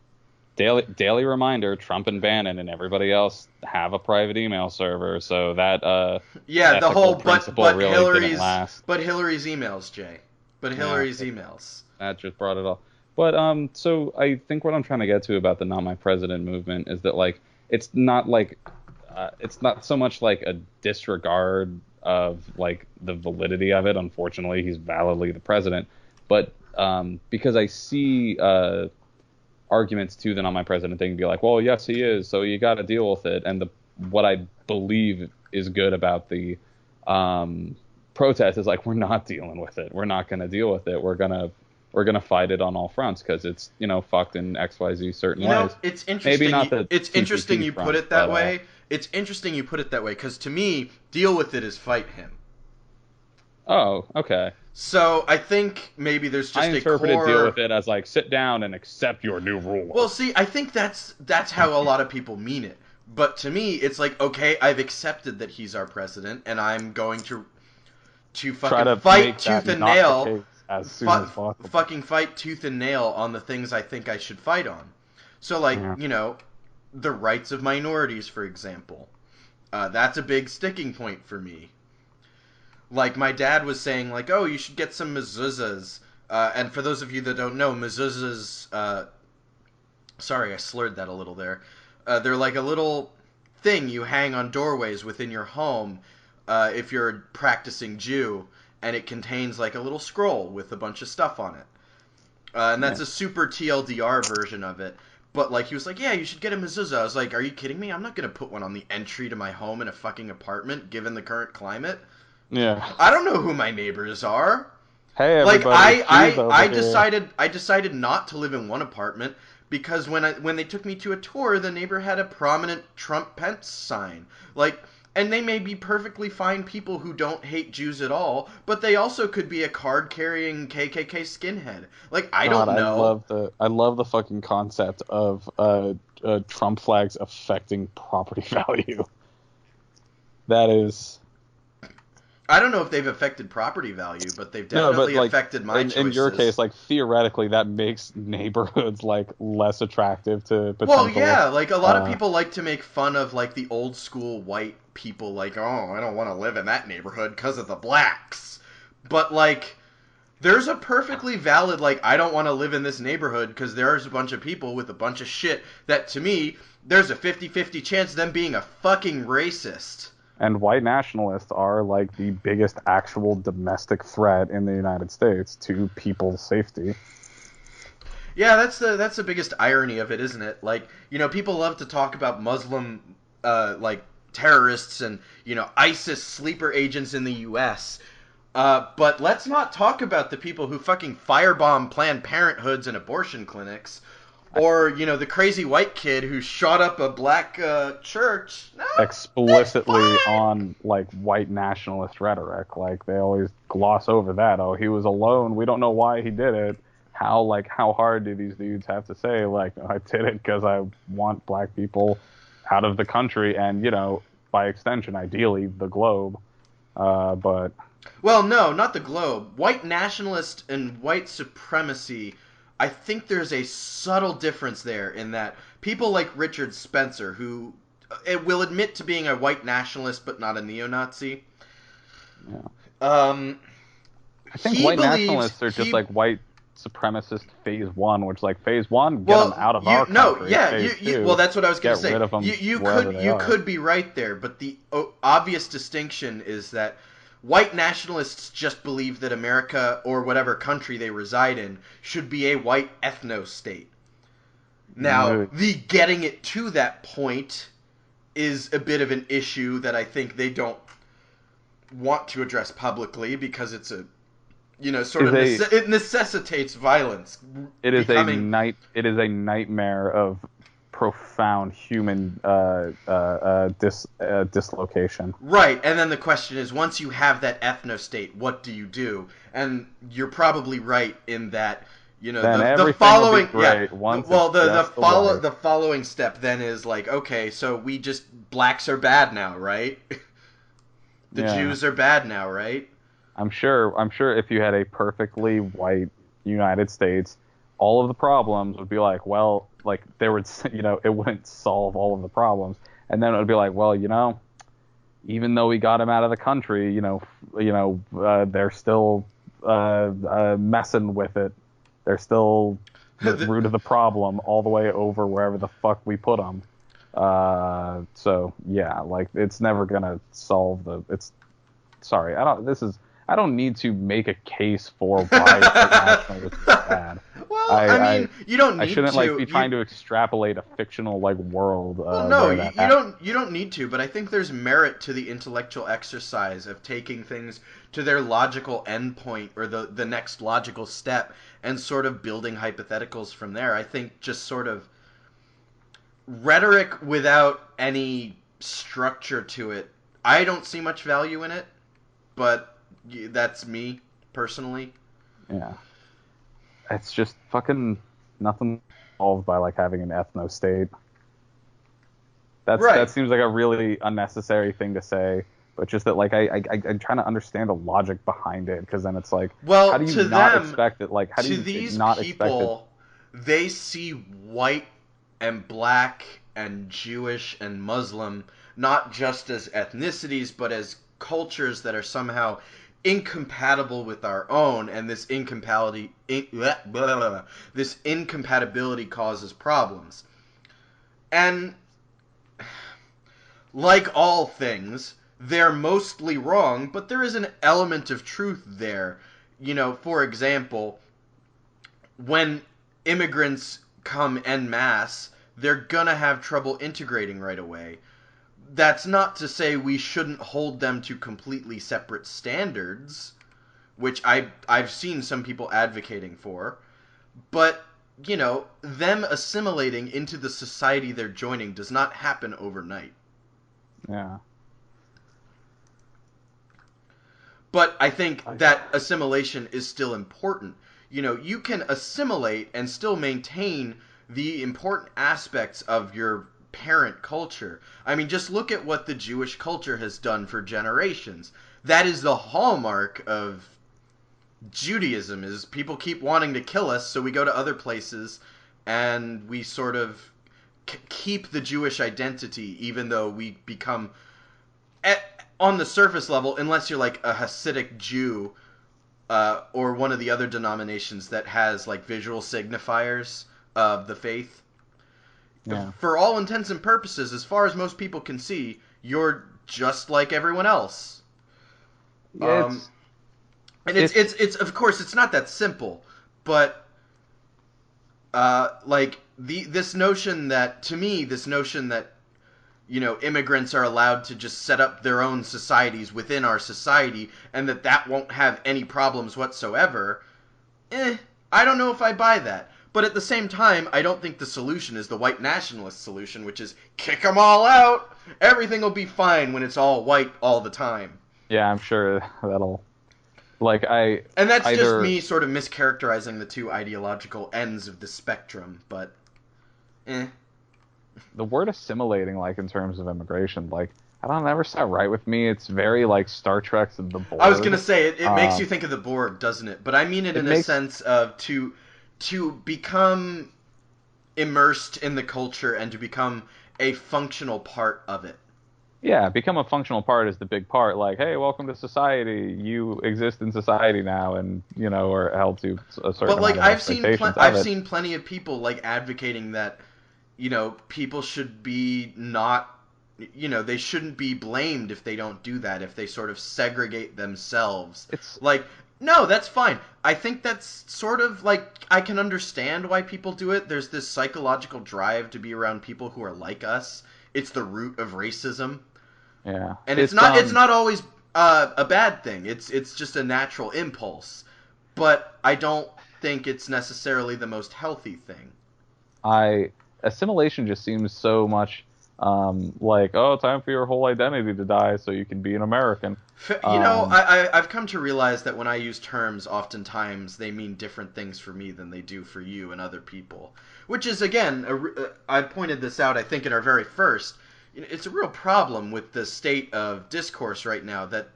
Daily reminder, Trump and Bannon and everybody else have a private email server, so that the whole principle but really Hillary's didn't last. but Hillary's emails, Jay. But Hillary's emails. That just brought it all. But so I think what I'm trying to get to about the Not My President movement is that like it's not so much like a disregard of like the validity of it. Unfortunately, he's validly the president, but because I see arguments to the Not My President thing, be like, well, yes, he is, so you got to deal with it. And what I believe is good about the protest is like, we're not dealing with it. We're not going to deal with it. We're gonna fight it on all fronts because it's fucked in XYZ certain ways. It's interesting. Maybe not the it's interesting you front, put it that way. It's interesting you put it that way because to me, deal with it is fight him. Oh, okay. So I think maybe there's just I interpreted core... deal with it as like sit down and accept your new ruler. Well, see, I think that's how a lot of people mean it. But to me, it's like, okay, I've accepted that he's our president, and I'm going to fucking fight tooth and nail, as soon as possible. fucking fight tooth and nail on the things I think I should fight on. So, like, the rights of minorities, for example. That's a big sticking point for me. Like, my dad was saying, like, oh, you should get some mezuzahs. And for those of you that don't know, mezuzahs, sorry, I slurred that a little there. They're like a little thing you hang on doorways within your home if you're a practicing Jew, and it contains like a little scroll with a bunch of stuff on it. And that's a super TLDR version of it. But like he was like, yeah, you should get a mezuzah. I was like, are you kidding me? I'm not going to put one on the entry to my home in a fucking apartment, given the current climate. Yeah. I don't know who my neighbors are. Hey, everybody. Like I decided not to live in one apartment because when they took me to a tour, the neighbor had a prominent Trump Pence sign. Like, and they may be perfectly fine people who don't hate Jews at all, but they also could be a card-carrying KKK skinhead. Like, I don't know. I love the fucking concept of Trump flags affecting property value. That is. I don't know if they've affected property value, but they've definitely affected my choices. In your case, like, theoretically, that makes neighborhoods, like, less attractive to potential... Well, yeah, like, a lot of people like to make fun of, like, the old-school white people, like, oh, I don't want to live in that neighborhood because of the blacks. But, like, there's a perfectly valid, like, I don't want to live in this neighborhood because there's a bunch of people with a bunch of shit that, to me, there's a 50-50 chance of them being a fucking racist. And white nationalists are, like, the biggest actual domestic threat in the United States to people's safety. Yeah, that's the biggest irony of it, isn't it? Like, people love to talk about Muslim, like, terrorists and, ISIS sleeper agents in the U.S., but let's not talk about the people who fucking firebomb Planned Parenthoods and abortion clinics. Or, the crazy white kid who shot up a black church. No, explicitly on, like, white nationalist rhetoric. Like, they always gloss over that. Oh, he was alone. We don't know why he did it. How hard do these dudes have to say, like, I did it because I want black people out of the country and, by extension, ideally, the globe. But... Well, no, not the globe. White nationalist and white supremacy... I think there's a subtle difference there in that people like Richard Spencer, who will admit to being a white nationalist but not a neo-Nazi. Yeah. I think white nationalists are just like white supremacist phase one, which like phase one, get them out of our country. Well, that's what I was going to say. Get rid of them you could be right there, but the obvious distinction is that white nationalists just believe that America, or whatever country they reside in, should be a white ethno-state. Now, the getting it to that point is a bit of an issue that I think they don't want to address publicly because it's a sort Is of a it necessitates violence becoming it is a nightmare of profound human dislocation. right. And then the question is, once you have that ethnostate, what do you do? And you're probably right in that Then the everything will be following great once well it's just the white. the following step then is like, okay, so we just blacks are bad now, right? The Yeah. Jews are bad now, right? I'm sure if you had a perfectly white United States, all of the problems would be like, well, like there would, it wouldn't solve all of the problems. And then it would be like, well, even though we got him out of the country, they're still messing with it. They're still the root of the problem all the way over wherever the fuck we put them. So yeah, like it's never gonna solve it's sorry, I don't need to make a case for why nationalism is bad. Well, I mean, you don't I need shouldn't to. be trying to extrapolate a fictional world. Well, no, where that you don't need to. But I think there's merit to the intellectual exercise of taking things to their logical endpoint or the next logical step and sort of building hypotheticals from there. I think just sort of rhetoric without any structure to it. I don't see much value in it, but that's me personally. Yeah, it's just fucking nothing solved by having an ethno state. Right. That seems like a really unnecessary thing to say, but just that I'm trying to understand the logic behind it, because then it's like, Well, how do you to not them, expect it? Like, how do to you these not expect it? people, they see white and black and Jewish and Muslim not just as ethnicities, but as cultures that are somehow incompatible with our own, and this this incompatibility causes problems. And like all things, they're mostly wrong, but there is an element of truth there. For example, when immigrants come en masse, they're gonna have trouble integrating right away. That's not to say we shouldn't hold them to completely separate standards, which I've seen some people advocating for, but them assimilating into the society they're joining does not happen overnight. Yeah. But I think that assimilation is still important. You can assimilate and still maintain the important aspects of your parent culture. I mean, just look at what the Jewish culture has done for generations. That is the hallmark of Judaism, is people keep wanting to kill us, so we go to other places and we sort of keep the Jewish identity, even though we become on the surface level, unless you're like a Hasidic Jew or one of the other denominations that has visual signifiers of the faith. Yeah. For all intents and purposes, as far as most people can see, you're just like everyone else. Yeah, And it's of course it's not that simple, but this notion that immigrants are allowed to just set up their own societies within our society, and that won't have any problems whatsoever, I don't know if I buy that. But at the same time, I don't think the solution is the white nationalist solution, which is kick them all out. Everything will be fine when it's all white all the time. yeah, I'm sure that'll And that's just either me sort of mischaracterizing the two ideological ends of the spectrum, but the word assimilating, in terms of immigration, I don't know, never sat right with me. It's very Star Trek's The Borg. I was gonna say it makes you think of the Borg, doesn't it? But I mean it in a sense of to become immersed in the culture and to become a functional part of it. Yeah, become a functional part is the big part. Hey, welcome to society. You exist in society now, and are held to a certain amount of expectations. I've seen plenty of people advocating that people should be not. They shouldn't be blamed if they don't do that, if they sort of segregate themselves. It's no, that's fine. I think that's sort of I can understand why people do it. There's this psychological drive to be around people who are like us it's the root of racism. Yeah. And it's not always a bad thing. It's just a natural impulse. But I don't think it's necessarily the most healthy thing. I assimilation just seems so much like, oh, time for your whole identity to die so you can be an American. Um, I've come to realize that when I use terms, oftentimes they mean different things for me than they do for you and other people. Which is, again, I pointed this out, I think, in our very first. It's a real problem with the state of discourse right now that,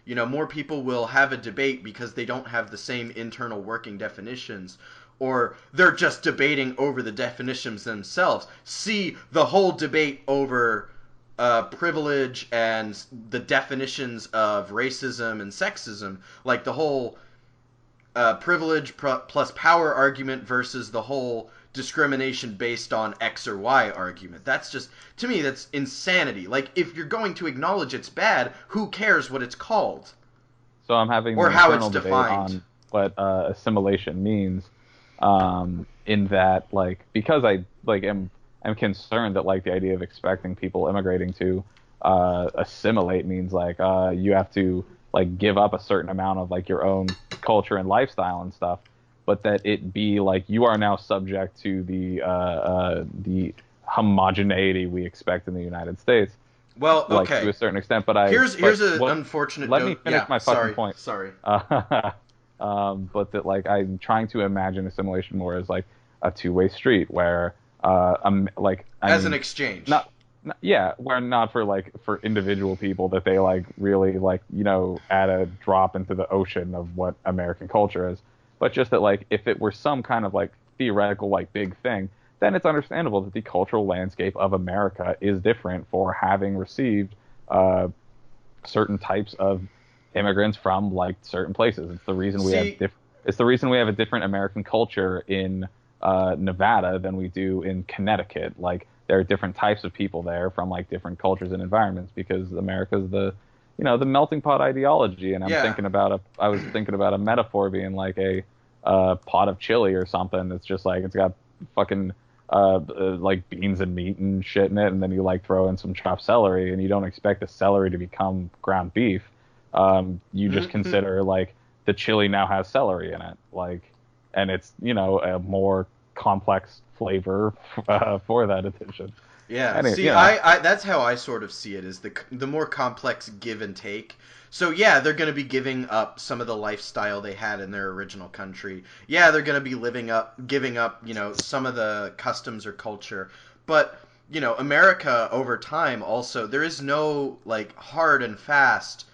more people will have a debate because they don't have the same internal working definitions, or they're just debating over the definitions themselves. See the whole debate over privilege and the definitions of racism and sexism, like the whole privilege plus power argument versus the whole discrimination based on X or Y argument. That's just, to me, that's insanity. Like, if you're going to acknowledge it's bad, who cares what it's called? so I'm having Or the how it's internal debate defined. on what assimilation means. In that, like, because I like am concerned that like the idea of expecting people immigrating to assimilate means like you have to like give up a certain amount of like your own culture and lifestyle and stuff, but that it be like you are now subject to the homogeneity we expect in the United States, Well, like to okay. a certain extent. Here's But an what? unfortunate Let me note. finish Yeah, my fucking sorry, point. sorry. Uh, but that like I'm trying to imagine assimilation more as like a two-way street where like I As an mean exchange. not, yeah, where not for like for individual people that they like really like add a drop into the ocean of what American culture is, but just that like if it were some kind of like theoretical like big thing, then it's understandable that the cultural landscape of America is different for having received uh certain types of immigrants from like certain places. See, It's the reason we have a different American culture in Nevada than we do in Connecticut. Like there are different types of people there from like different cultures and environments because America's the melting pot ideology. And yeah. I was thinking about a metaphor being like a pot of chili or something. It's just like it's got fucking like beans and meat and shit in it, and then you like throw in some chopped celery, and you don't expect the celery to become ground beef. You just consider like the chili now has celery in it, like, and it's a more complex flavor for that addition. Yeah, Anyway, see, I that's how I sort of see it, is the more complex give and take. So yeah, they're going to be giving up some of the lifestyle they had in their original country. Yeah, they're going to be giving up, some of the customs or culture. But, America over time also, there is no like hard and fast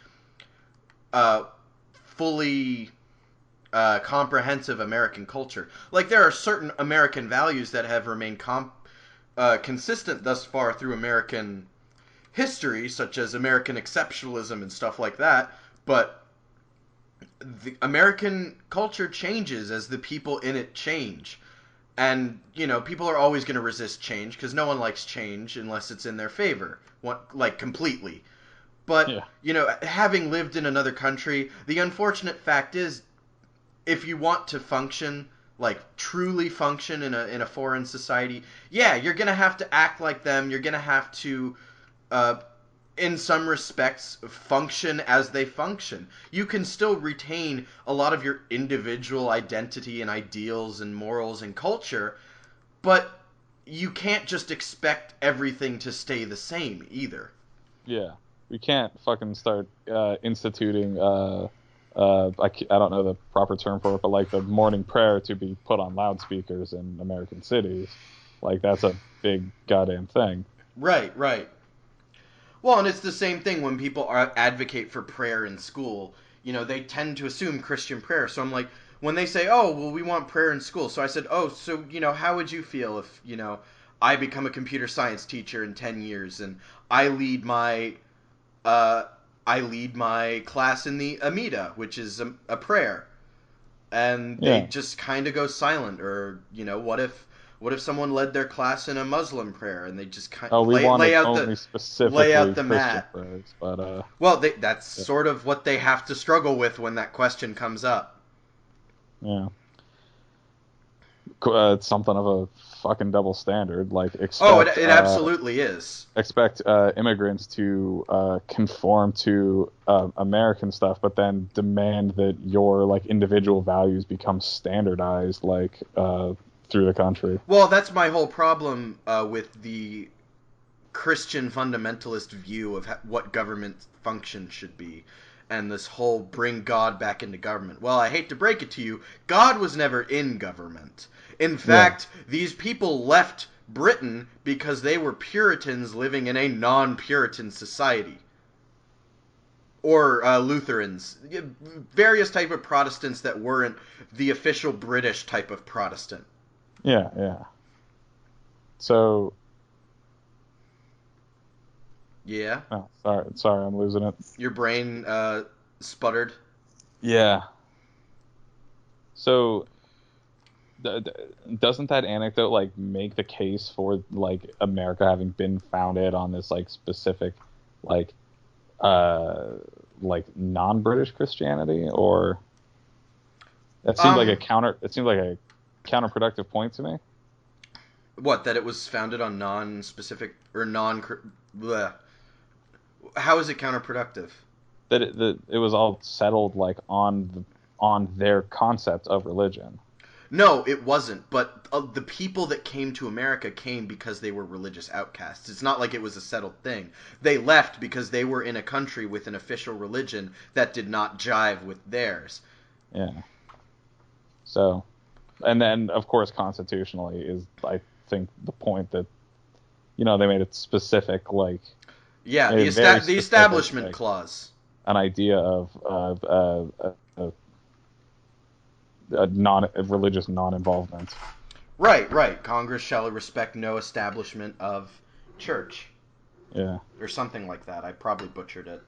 uh fully comprehensive American culture. Like there are certain American values that have remained consistent thus far through American history, such as American exceptionalism and stuff like that. But the American culture changes as the people in it change. And, people are always going to resist change because no one likes change unless it's in their favor, like completely. But, yeah, having lived in another country, the unfortunate fact is if you want to function, like truly function in a foreign society, yeah, you're gonna have to act like them. You're gonna have to, uh, in some respects, function as they function. You can still retain a lot of your individual identity and ideals and morals and culture, but you can't just expect everything to stay the same either. yeah. We can't fucking start instituting I don't know the proper term for it, but like the morning prayer to be put on loudspeakers in American cities. Like that's a big goddamn thing. Right, right. Well, and it's the same thing when people advocate for prayer in school. They tend to assume Christian prayer. So I'm like, when they say, "Oh, well, we want prayer in school," so I said, "Oh, so how would you feel if I become a computer science teacher in 10 years and I lead my uh, I lead my class in the Amida, which is a prayer," and they Yeah. just kind of go silent. Or what if someone led their class in a Muslim prayer and they just kind Oh, of we lay wanted out the only lay out specifically the Christian mat. prayers, but Well, that's yeah. sort of what they have to struggle with when that question comes up. Yeah. It's something of a fucking double standard. Like Oh, it absolutely is. expect immigrants to conform to American stuff, but then demand that your like individual values become standardized like through the country. Well, that's my whole problem with the Christian fundamentalist view of what government function should be, and this whole bring God back into government. Well, I hate to break it to you, God was never in government. In fact, these people left Britain because they were Puritans living in a non-Puritan society. Or Lutherans. Various type of Protestants that weren't the official British type of Protestant. Yeah, yeah. So, Yeah? oh, sorry, I'm losing it. Your brain sputtered? Yeah. So, doesn't that anecdote like make the case for like America having been founded on this like specific like uh like non-British Christianity, or that seemed like a counterproductive point to me. What, that it was founded on non-specific or non... Bleh. How is it counterproductive? That it was all settled like on their concept of religion. No, it wasn't. But the people that came to America came because they were religious outcasts. It's not like it was a settled thing. They left because they were in a country with an official religion that did not jive with theirs. Yeah. So, and then of course constitutionally is I think the point that they made it specific, like Yeah, made it very the specific, Establishment like Clause. an idea of a non-religious non-involvement. Right, right. Congress shall respect no establishment of church. Yeah. Or something like that. I probably butchered it.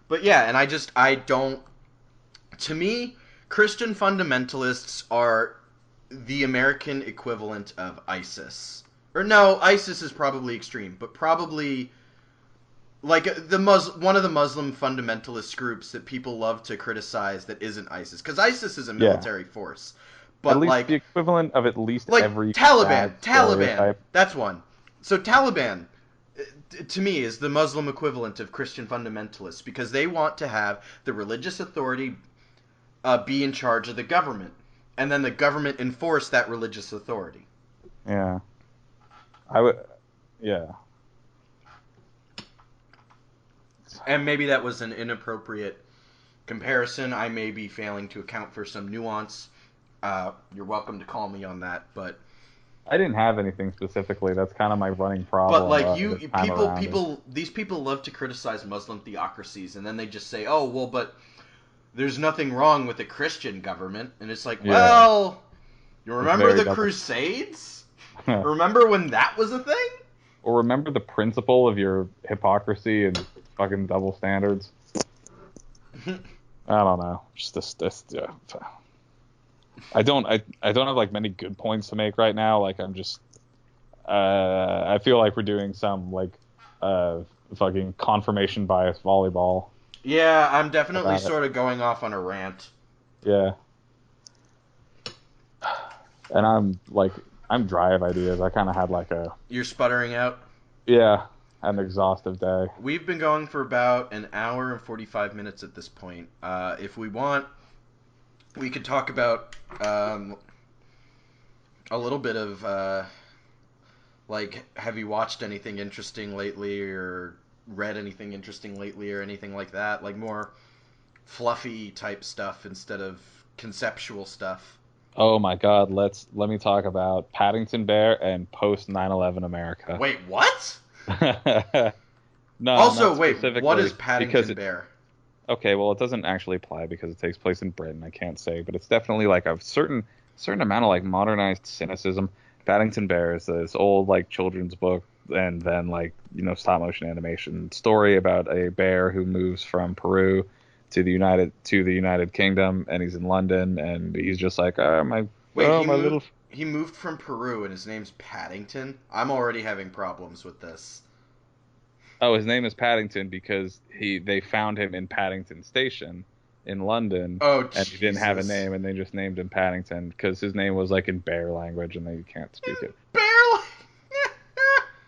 But yeah, and I don't... To me, Christian fundamentalists are the American equivalent of ISIS. Or no, ISIS is probably extreme, but probably like one of the Muslim fundamentalist groups that people love to criticize that isn't ISIS, because ISIS is a Yeah. military force, At but least the equivalent of at least like every bad Taliban, stereotype. that's one. So Taliban, to me, is the Muslim equivalent of Christian fundamentalists because they want to have the religious authority be in charge of the government, and then the government enforce that religious authority. Yeah. I would. Yeah. And maybe that was an inappropriate comparison. I may be failing to account for some nuance. You're welcome to call me on that, but I didn't have anything specifically. That's kind of my running problem. like This time around is, these people love to criticize Muslim theocracies, and then they just say, "Oh, well, but there's nothing wrong with a Christian government," and it's like, yeah, well, you it's remember very the double. Crusades? Remember when that was a thing? Or remember the principle of your hypocrisy and fucking double standards. I don't know. Just this yeah. I don't have like many good points to make right now. Like I'm just I feel like we're doing some like fucking confirmation bias volleyball. Yeah, I'm definitely About it. sort of going off on a rant. Yeah. And I'm dry of ideas. I kind of had like You're sputtering out. an exhaustive day. We've been going for about an hour and 45 minutes at this point. If we want, we could talk about a little bit of like, have you watched anything interesting lately, or read anything interesting lately, or anything like that? Like more fluffy type stuff instead of conceptual stuff. Oh my God, let me talk about Paddington Bear and post 9/11 America. Wait, what? No, Also, not wait, what specifically is because Paddington Bear? okay, well it doesn't actually apply because it takes place in Britain. I can't say, but it's definitely like a certain amount of like modernized cynicism. Paddington Bear is this old like children's book and then like stop motion animation story about a bear who moves from Peru to the United Kingdom, and he's in London, and he's just like, Wait, my little. he moved from Peru and his name's Paddington? I'm already having problems with this. Oh, his name is Paddington because they found him in Paddington Station, in London, Oh and he didn't have a Jesus! name, and they just named him Paddington because his name was like in bear language, and they can't speak it. Barely.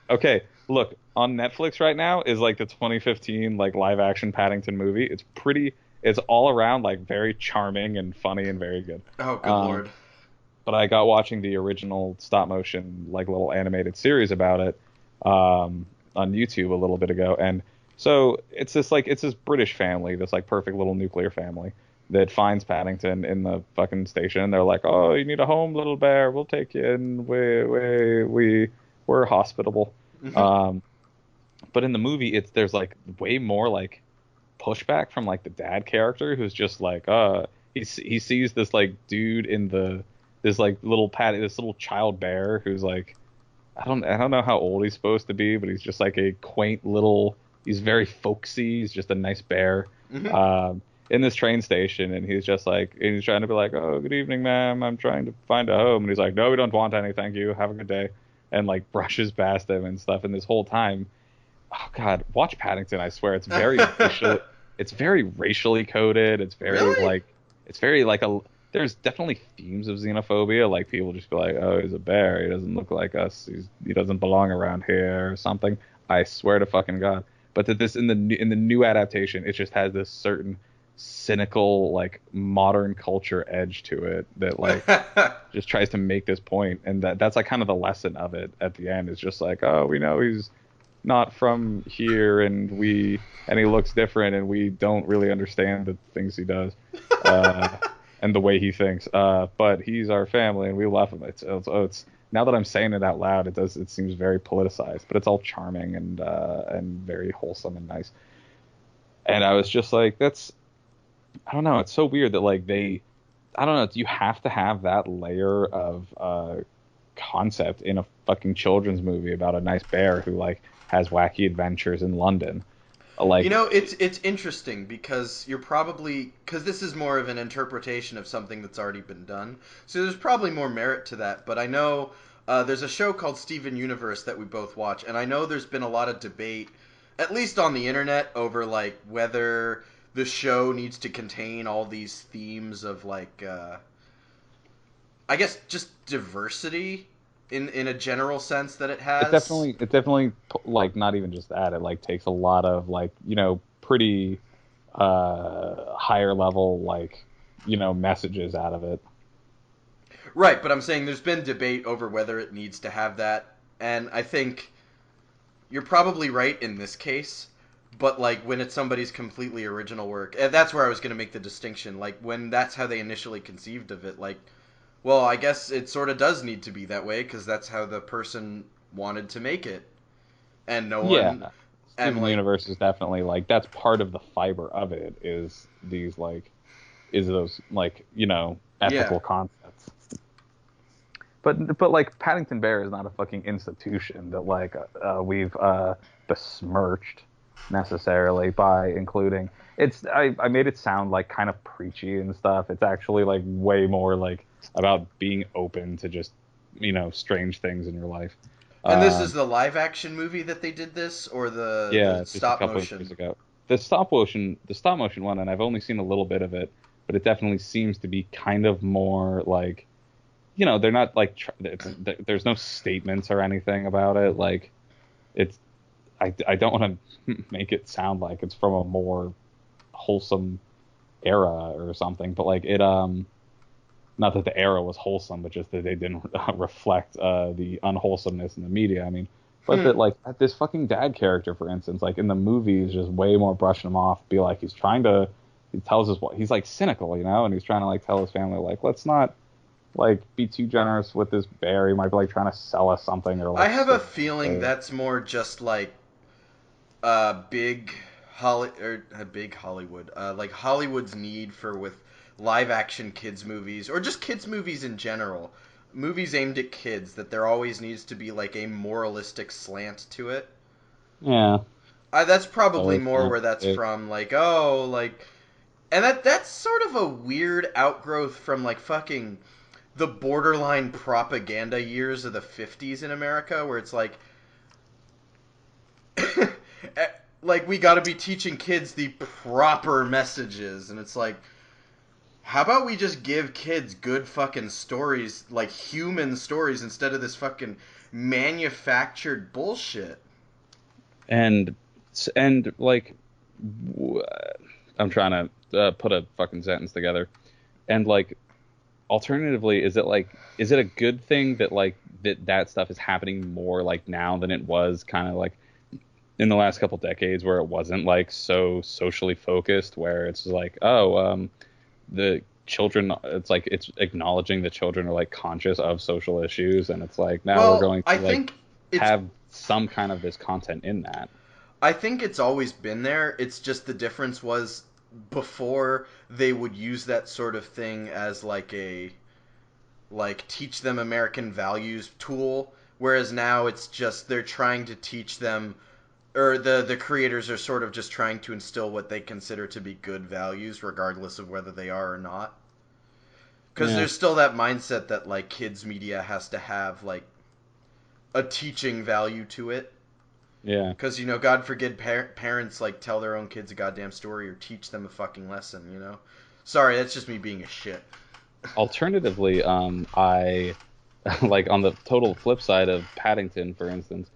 Okay, look, on Netflix right now is like the 2015 like live action Paddington movie. It's pretty. It's all around like very charming and funny and very good. Oh, good Um, lord. but I got watching the original stop motion like little animated series about it on YouTube a little bit ago, and so it's this British family, this like perfect little nuclear family that finds Paddington in the fucking station, and they're like, "Oh, you need a home, little bear? We'll take you in. We're hospitable." Hmm. Um, but in the movie, it's there's like way more like pushback from like the dad character who's just like he sees this like dude in the this like little patty this little child bear who's like I don't know how old he's supposed to be, but he's just like a quaint little, he's very folksy, he's just a nice bear Hmm. um in this train station, and he's just like, and he's trying to be like, "Oh, good evening, ma'am, I'm trying to find a home," and he's like, "No, we don't want any, thank you, have a good day," and like brushes past him and stuff. And this whole time, oh God, watch Paddington. I swear it's very racially coded. It's very Really? like it's very like a there's definitely themes of xenophobia. Like people just be like, "Oh, he's a bear. He doesn't look like us. He doesn't belong around here," or something. I swear to fucking God. But that this in the new adaptation, it just has this certain cynical like modern culture edge to it that like just tries to make this point, and that's like kind of the lesson of it at the end. Is just like, oh, we know he's not from here, and he looks different, and we don't really understand the things he does uh and the way he thinks, but he's our family and we love him. It's now that I'm saying it out loud, it seems very politicized, but it's all charming and very wholesome and nice. And I was just like, that's, I don't know, it's so weird that like they, I don't know, you have to have that layer of concept in a fucking children's movie about a nice bear who like has wacky adventures in London. You Like, know, it's interesting because you're probably because this is more of an interpretation of something that's already been done. So there's probably more merit to that. But I know there's a show called Steven Universe that we both watch, and I know there's been a lot of debate, at least on the internet, over like whether the show needs to contain all these themes of like I guess just diversity in a general sense that it has. it definitely like not even just that. It like takes a lot of like, pretty higher level like, messages out of it. Right, but I'm saying there's been debate over whether it needs to have that, and I think you're probably right in this case. But like when it's somebody's completely original work, and that's where I was going to make the distinction. Like when that's how they initially conceived of it, like, well, I guess it sort of does need to be that way because that's how the person wanted to make it, and no Yeah. one, and Steven like, Universe is definitely like that's part of the fiber of it is these like is those like, yeah, ethical concepts. But like Paddington Bear is not a fucking institution that like we've besmirched necessarily by including I made it sound like kind of preachy and stuff. It's actually like way more like about being open to just strange things in your life. and this is Um, the live action movie that they did this, or the yeah, just a stop couple of years motion. ago. The stop motion one, and I've only seen a little bit of it, but it definitely seems to be kind of more like they're not like there's no statements or anything about it. Like it's I don't want to make it sound like it's from a more wholesome era or something, but like it not that the era was wholesome, but just that they didn't reflect the unwholesomeness in the media. I mean, but Hmm. that like this fucking dad character, for instance, like in the movie, is just way more brushing him off. Be like he tells us what he's like cynical, and he's trying to like tell his family like let's not like be too generous with this bear. He might be like trying to sell us something or I like have a steal feeling it. that's more just like big big Hollywood, like Hollywood's need for with live action kids movies or just kids movies in general, movies aimed at kids that there always needs to be like a moralistic slant to it. Yeah, That's probably so more where that's from. Like oh like, and that's sort of a weird outgrowth from like fucking the borderline propaganda years of the 50s in America, where it's like like we got to be teaching kids the proper messages, and it's like, how about we just give kids good fucking stories, like human stories, instead of this fucking manufactured bullshit? And like, I'm trying to put a fucking sentence together. And like, alternatively, is it a good thing that like that stuff is happening more like now than it was kind of like in the last couple decades, where it wasn't like so socially focused, where it's like, the children, it's like it's acknowledging that children are like conscious of social issues, and it's like now we're Well, going I to like think it's have some kind of this content in that. I think it's always been there. It's just the difference was before they would use that sort of thing as like a like teach them American values tool, whereas now it's just they're trying to teach them, or the creators are sort of just trying to instill what they consider to be good values regardless of whether they are or not. Cuz Yeah, there's still that mindset that like kids media has to have like a teaching value to it. yeah. Because, you know, God forbid parents, like, tell their own kids a goddamn story or teach them a fucking lesson, you know? Sorry, that's just me being a shit. Alternatively, I like on the total flip side of Paddington, for instance,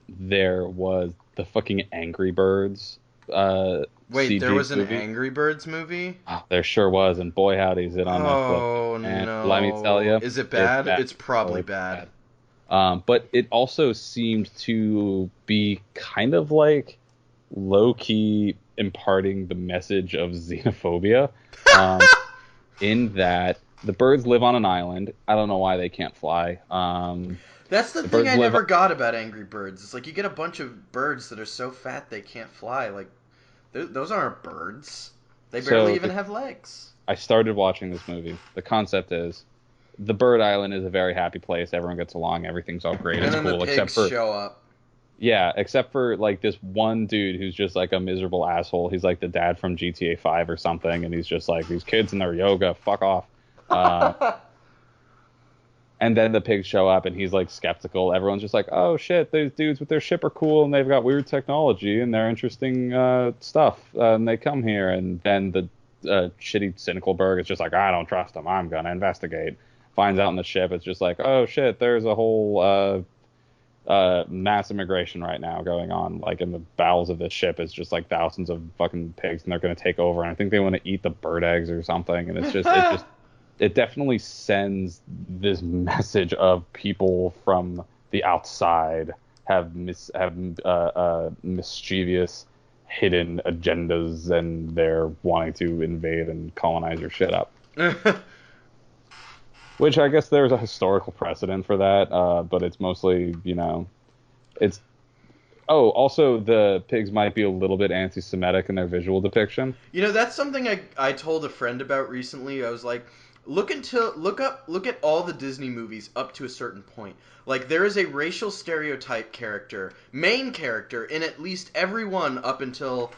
there was the fucking Angry Birds Wait, there CG was an movie. Angry Birds movie? There sure was, and boy howdy's it on Netflix. Oh, And let me tell no. you, Is it it's bad? bad. It's probably Oh, it's bad. bad. But it also seemed to be kind of like low key imparting the message of xenophobia. Um, in that the birds live on an island. I don't know why they can't fly. That's the The thing birds I live. never got about Angry Birds. It's like you get a bunch of birds that are so fat they can't fly. Like, those aren't birds. They barely So even have legs. I started watching this movie. The concept is the bird island is a very happy place. Everyone gets along. Everything's all great. And It's then the cool, except pigs for show up. yeah, except for like this one dude who's just like a miserable asshole. He's like the dad from GTA 5 or something, and he's just like these kids and their yoga. Fuck off. Um, And then the pigs show up, and he's like skeptical. Everyone's just like, "Oh shit, these dudes with their ship are cool, and they've got weird technology, and they're interesting stuff." And they come here, and then the shitty cynical Berg is just like, "I don't trust them. I'm gonna investigate." Finds out in the ship, it's just like, "Oh shit, there's a whole mass immigration right now going on. Like in the bowels of this ship, is just like thousands of fucking pigs, and they're gonna take over. And I think they want to eat the bird eggs or something. And it definitely sends this message of people from the outside have mischievous hidden agendas, and they're wanting to invade and colonize your shit up. Which I guess there's a historical precedent for that, but it's mostly, it's. Oh, also the pigs might be a little bit anti-Semitic in their visual depiction. You know, that's something I told a friend about recently. I was like, look at all the Disney movies up to a certain point. Like there is a racial stereotype main character in at least every one up until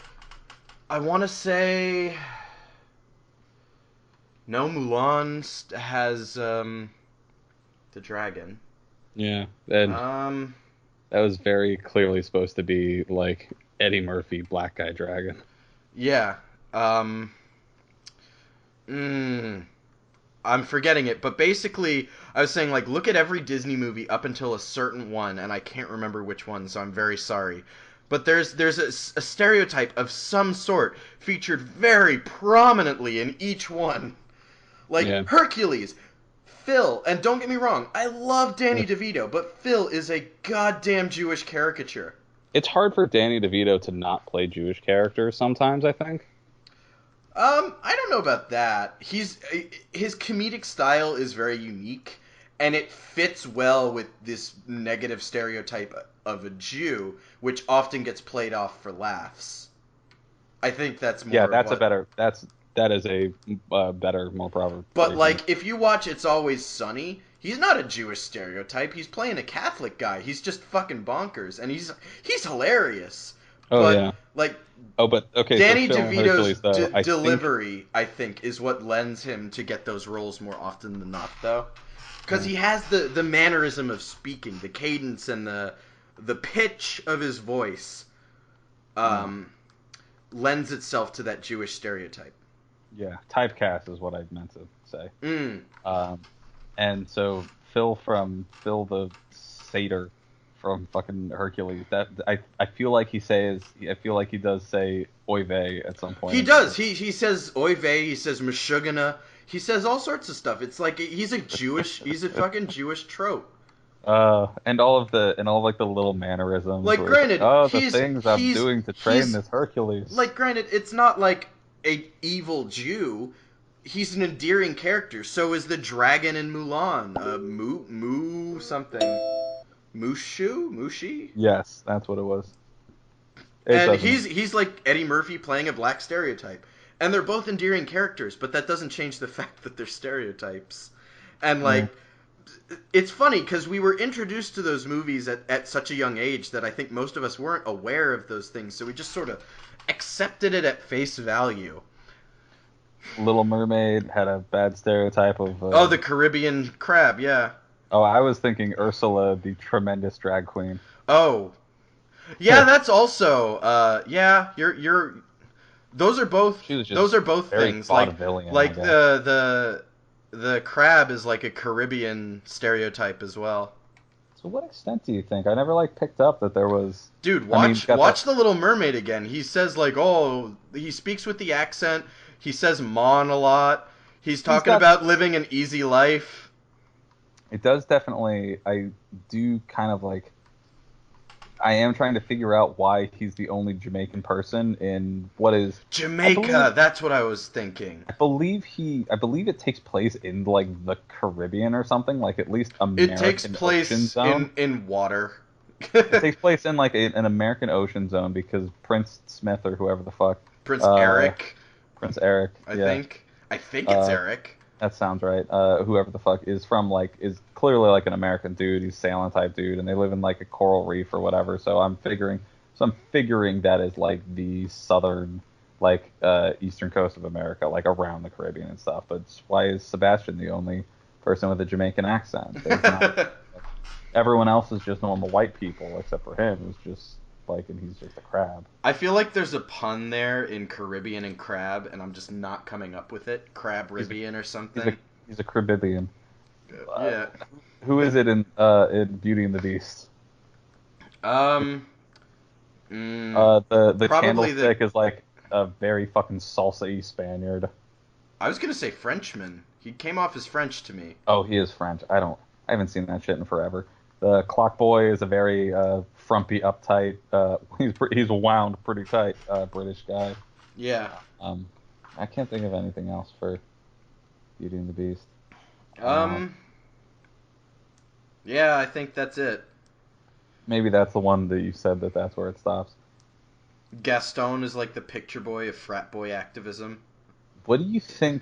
I want to say no, Mulan has the dragon. Yeah, and Um that was very clearly supposed to be like Eddie Murphy, Black Guy Dragon. yeah. Um mm, I'm forgetting it, but basically, I was saying, like, look at every Disney movie up until a certain one, and I can't remember which one, so I'm very sorry. But there's a stereotype of some sort featured very prominently in each one. Like, Yeah, Hercules, Phil, and don't get me wrong, I love Danny DeVito, but Phil is a goddamn Jewish caricature. it's hard for Danny DeVito to not play Jewish characters sometimes, I think. I don't know about that. His comedic style is very unique, and it fits well with this negative stereotype of a Jew, which often gets played off for laughs. I think that's Yeah, more of what. that is a better, more proper But phrasing. like, if you watch It's Always Sunny, he's not a Jewish stereotype. He's playing a Catholic guy. He's just fucking bonkers, and he's hilarious. Oh But yeah. like, Oh, but okay. So Danny Phil and DeVito's Hercules, though, I think. delivery, I think, is what lends him to get those roles more often than not, though, because Yeah. he has the mannerism of speaking, the cadence and the pitch of his voice. lends itself to that Jewish stereotype. Yeah, typecast is what I meant to say. Mm. And so Phil the satyr from fucking Hercules. That I feel like he does say oy vey at some point. He does. He says oy vey. He says meshugana. He says all sorts of stuff. It's like he's a fucking Jewish trope. And all of the little mannerisms. Like, granted, the things I'm doing to train this Hercules. Like, granted, it's not like a evil Jew. He's an endearing character. So is the dragon in Mulan. Moo something. Mushi? Yes, that's what it was. And he's like Eddie Murphy playing a black stereotype. And they're both endearing characters, but that doesn't change the fact that they're stereotypes. And, like, it's funny because we were introduced to those movies at such a young age that I think most of us weren't aware of those things, so we just sort of accepted it at face value. Little Mermaid had a bad stereotype of... the Caribbean crab, yeah. Oh, I was thinking Ursula, the tremendous drag queen. Oh. Yeah, that's also... you're... Those are both things. Like the crab is like a Caribbean stereotype as well. To what extent do you think? I never picked up that there was. Dude, watch The Little Mermaid again. He says he speaks with the accent. He says "mon" a lot. He's talking about living an easy life. It does definitely. I do kind of I am trying to figure out why he's the only Jamaican person in what is Jamaica. That's what I was thinking. I believe it takes place in the Caribbean or something, at least American. It takes place in water. It takes place in an American ocean zone because Prince Smith or whoever the fuck Prince Eric. I think it's Eric. That sounds right. Whoever the fuck is is clearly an American dude. He's a sailing type dude, and they live in a coral reef or whatever. So I'm figuring that is the southern, eastern coast of America, around the Caribbean and stuff. But why is Sebastian the only person with a Jamaican accent? Everyone else is just normal white people except for him, who's just and he's just a crab. I feel like there's a pun there in Caribbean and crab, and I'm just not coming up with it. Crab-Ribian or something. He's a Caribbean. Yeah. Who is it in Beauty and the Beast? The candlestick is a very fucking salsa-y Spaniard. I was gonna say Frenchman. He came off as French to me. Oh, he is French. I haven't seen that shit in forever. The clock boy is a very frumpy, uptight. He's wound pretty tight British guy. Yeah. I can't think of anything else for Beauty and the Beast. Yeah, I think that's it. Maybe that's the one that you said that's where it stops. Gaston is the picture boy of frat boy activism. What do you think?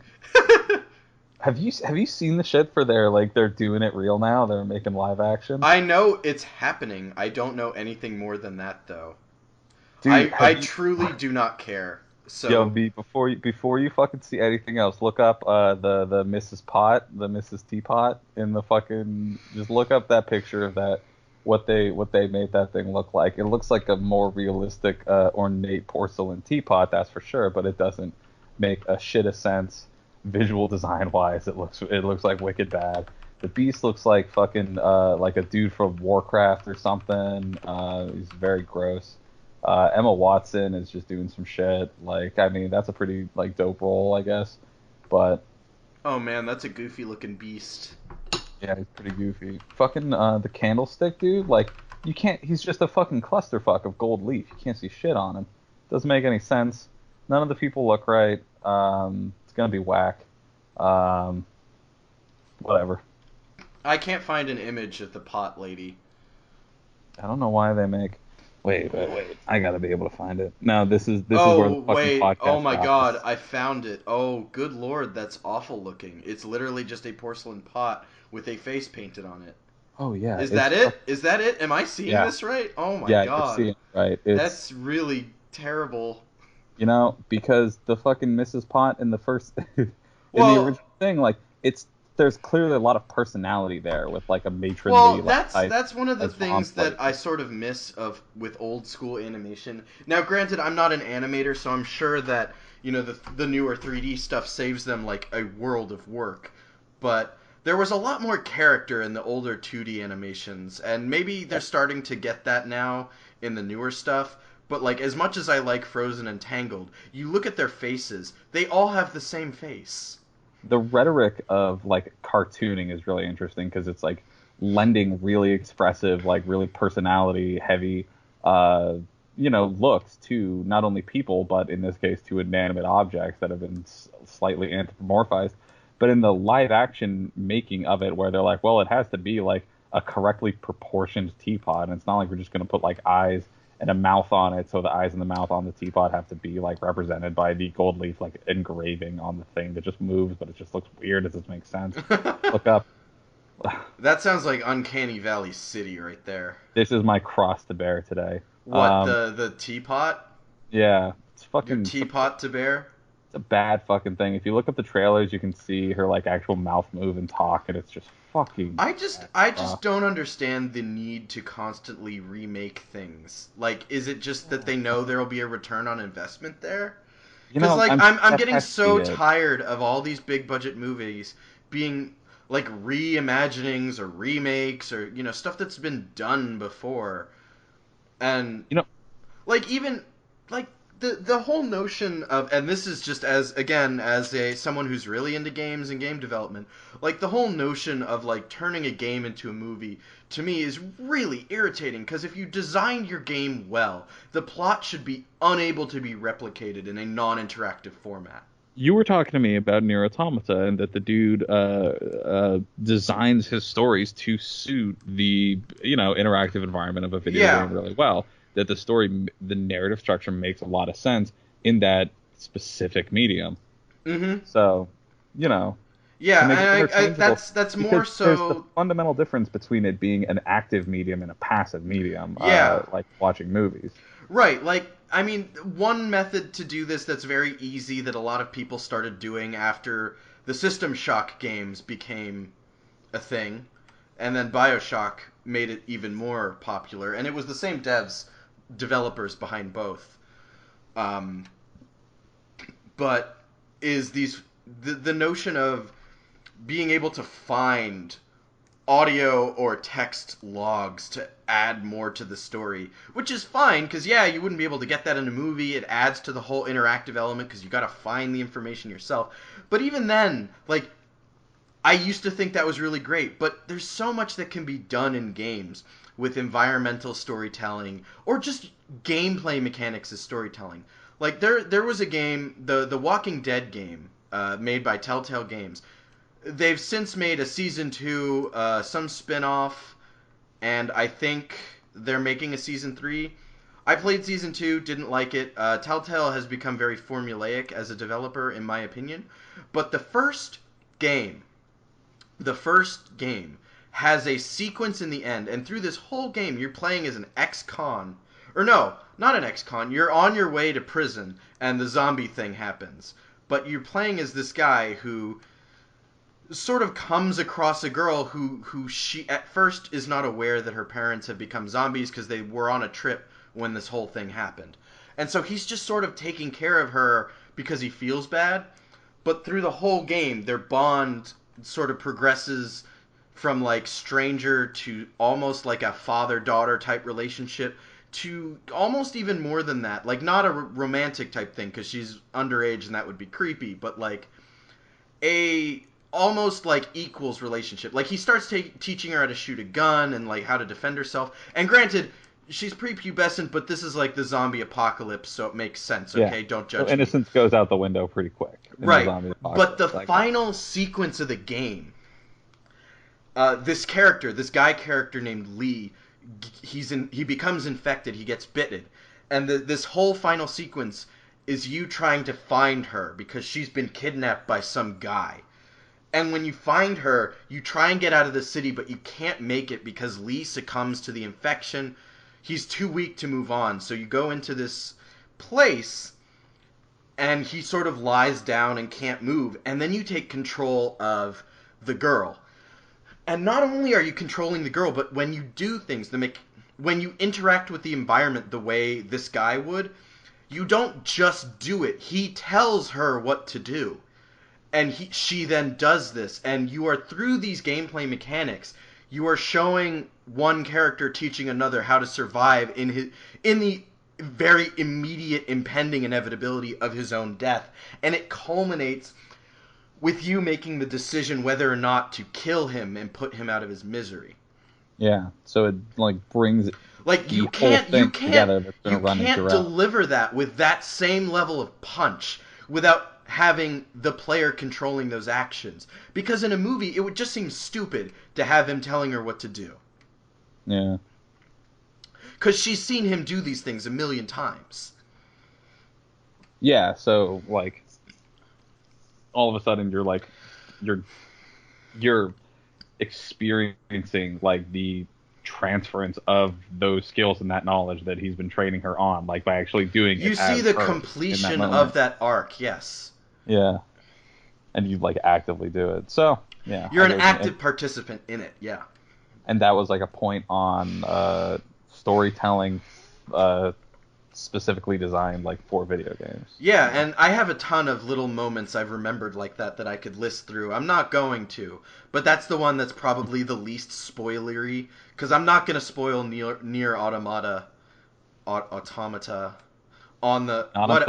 Have you seen the shit for they're doing it real now? They're making live action. I know it's happening. I don't know anything more than that though. Dude, I truly do not care. So yo, before you fucking see anything else, look up the Mrs. Pot, the Mrs. Teapot in the fucking. Just look up that picture of that. What they made that thing look like. It looks like a more realistic, ornate porcelain teapot, that's for sure. But it doesn't make a shit of sense. Visual design wise, it looks wicked bad. The Beast looks like fucking a dude from Warcraft or something. He's very gross. Emma Watson is just doing some shit. That's a pretty dope role, I guess. But oh man, that's a goofy looking beast. Yeah, he's pretty goofy. Fucking the candlestick dude, you can't. He's just a fucking clusterfuck of gold leaf. You can't see shit on him. Doesn't make any sense. None of the people look right. It's gonna be whack. Whatever. I can't find an image of the pot lady. I don't know why they make. Wait. I gotta be able to find it. No, this is where the fucking podcast. Oh my god, I found it. Oh, good lord, that's awful looking. It's literally just a porcelain pot with a face painted on it. Oh yeah. Is that it? Am I seeing this right? Oh my god. Yeah, you're seeing it right. That's really terrible. Because the fucking Mrs. Pot in the first in the original thing, it's there's clearly a lot of personality there with like a matronly Well, like type that's one of the as mom things that plays. I sort of miss of with old school animation. Now, granted, I'm not an animator, so I'm sure that the newer 3D stuff saves them like a world of work. But there was a lot more character in the older 2D animations, and maybe they're starting to get that now in the newer stuff. But like as much as I like Frozen and Tangled, you look at their faces; they all have the same face. The rhetoric of like cartooning is really interesting because it's like lending really expressive, like really personality heavy, uh, looks to not only people, but in this case to inanimate objects that have been slightly anthropomorphized. But in the live action making of it, where they're like, well, it has to be like a correctly proportioned teapot, and it's not like we're just going to put like eyes and a mouth on it, so the eyes and the mouth on the teapot have to be like represented by the gold leaf like engraving on the thing that just moves, but it just looks weird. It doesn't make sense. Look up. That sounds like Uncanny Valley City right there. This is my cross to bear today. What, the teapot? Yeah, it's Your fucking. teapot to bear? It's a bad fucking thing. If you look up the trailers, you can see her like actual mouth move and talk, and it's just fucking. I just don't understand the need to constantly remake things. Like, is it just that they know there will be a return on investment there? Because like I'm that getting has to so be it. tired of all these big budget movies being like reimaginings or remakes or stuff that's been done before. And You know, like even like the whole notion of, and this is just as again as a someone who's really into games and game development, like the whole notion of like turning a game into a movie to me is really irritating, because if you designed your game well, the plot should be unable to be replicated in a non-interactive format. you were talking to me about Nier Automata and that the dude designs his stories to suit the interactive environment of a video Yeah. game really well. That the narrative structure makes a lot of sense in that specific medium. Mm-hmm. So, to Yeah, make it and interchangeable, that's more because there's the so. fundamental difference between it being an active medium and a passive medium, Yeah. like watching movies. Right, like, I mean, one method to do this that's very easy that a lot of people started doing after the System Shock games became a thing, and then Bioshock made it even more popular, and it was the same developers behind both. Um, but is the notion of being able to find audio or text logs to add more to the story, which is fine because yeah, you wouldn't be able to get that in a movie. It adds to the whole interactive element because you got to find the information yourself. But even then, like, I used to think that was really great, but there's so much that can be done in games with environmental storytelling or just gameplay mechanics as storytelling. Like there was a game, the Walking Dead game, made by Telltale Games. They've since made a season 2, some spin-off, and I think they're making a season 3. I played season 2, didn't like it. Telltale has become very formulaic as a developer, in my opinion. But game, the first game, has a sequence in the end, and through this whole game, you're playing as an ex-con. Or no, not an ex-con. You're on your way to prison, and the zombie thing happens. But you're playing as this guy who sort of comes across a girl who she at first is not aware that her parents have become zombies because they were on a trip when this whole thing happened. And so he's just sort of taking care of her because he feels bad. But through the whole game, their bond sort of progresses from like stranger to almost like a father-daughter type relationship to almost even more than that. Like not a romantic type thing because she's underage and that would be creepy, but like a almost like equals relationship. Like he starts teaching her how to shoot a gun and like how to defend herself. And granted, she's prepubescent, but this is like the zombie apocalypse, so it makes sense. Okay, Yeah. don't So judge me. innocence goes out the window pretty quick in the Right, zombie but the apocalypse. final sequence of the game, this guy character named Lee, he becomes infected. He gets bitten, and this whole final sequence is you trying to find her because she's been kidnapped by some guy. And when you find her, you try and get out of the city, but you can't make it because Lee succumbs to the infection. He's too weak to move on. So you go into this place, and he sort of lies down and can't move. And then you take control of the girl. And not only are you controlling the girl, but when you do things when you interact with the environment the way this guy would, you don't just do it. He tells her what to do. And she then does this. And you are, through these gameplay mechanics, you are showing one character teaching another how to survive in the very immediate impending inevitability of his own death. And it culminates with you making the decision whether or not to kill him and put him out of his misery. Yeah, so it like brings like you can't deliver that with that same level of punch without having the player controlling those actions. Because in a movie, it would just seem stupid to have him telling her what to do. Yeah. Because she's seen him do these things a million times. Yeah, so like all of a sudden you're experiencing like the transference of those skills and that knowledge that he's been training her on, like by actually doing it. You see the completion of that arc, yes. Yeah. And you like actively do it. So, yeah. You're an active participant in it, yeah. And that was like a point on storytelling specifically designed like for video games. Yeah, and I have a ton of little moments I've remembered like that I could list through. I'm not going to, but that's the one that's probably the least spoilery, because I'm not going to spoil Nier Automata on the not on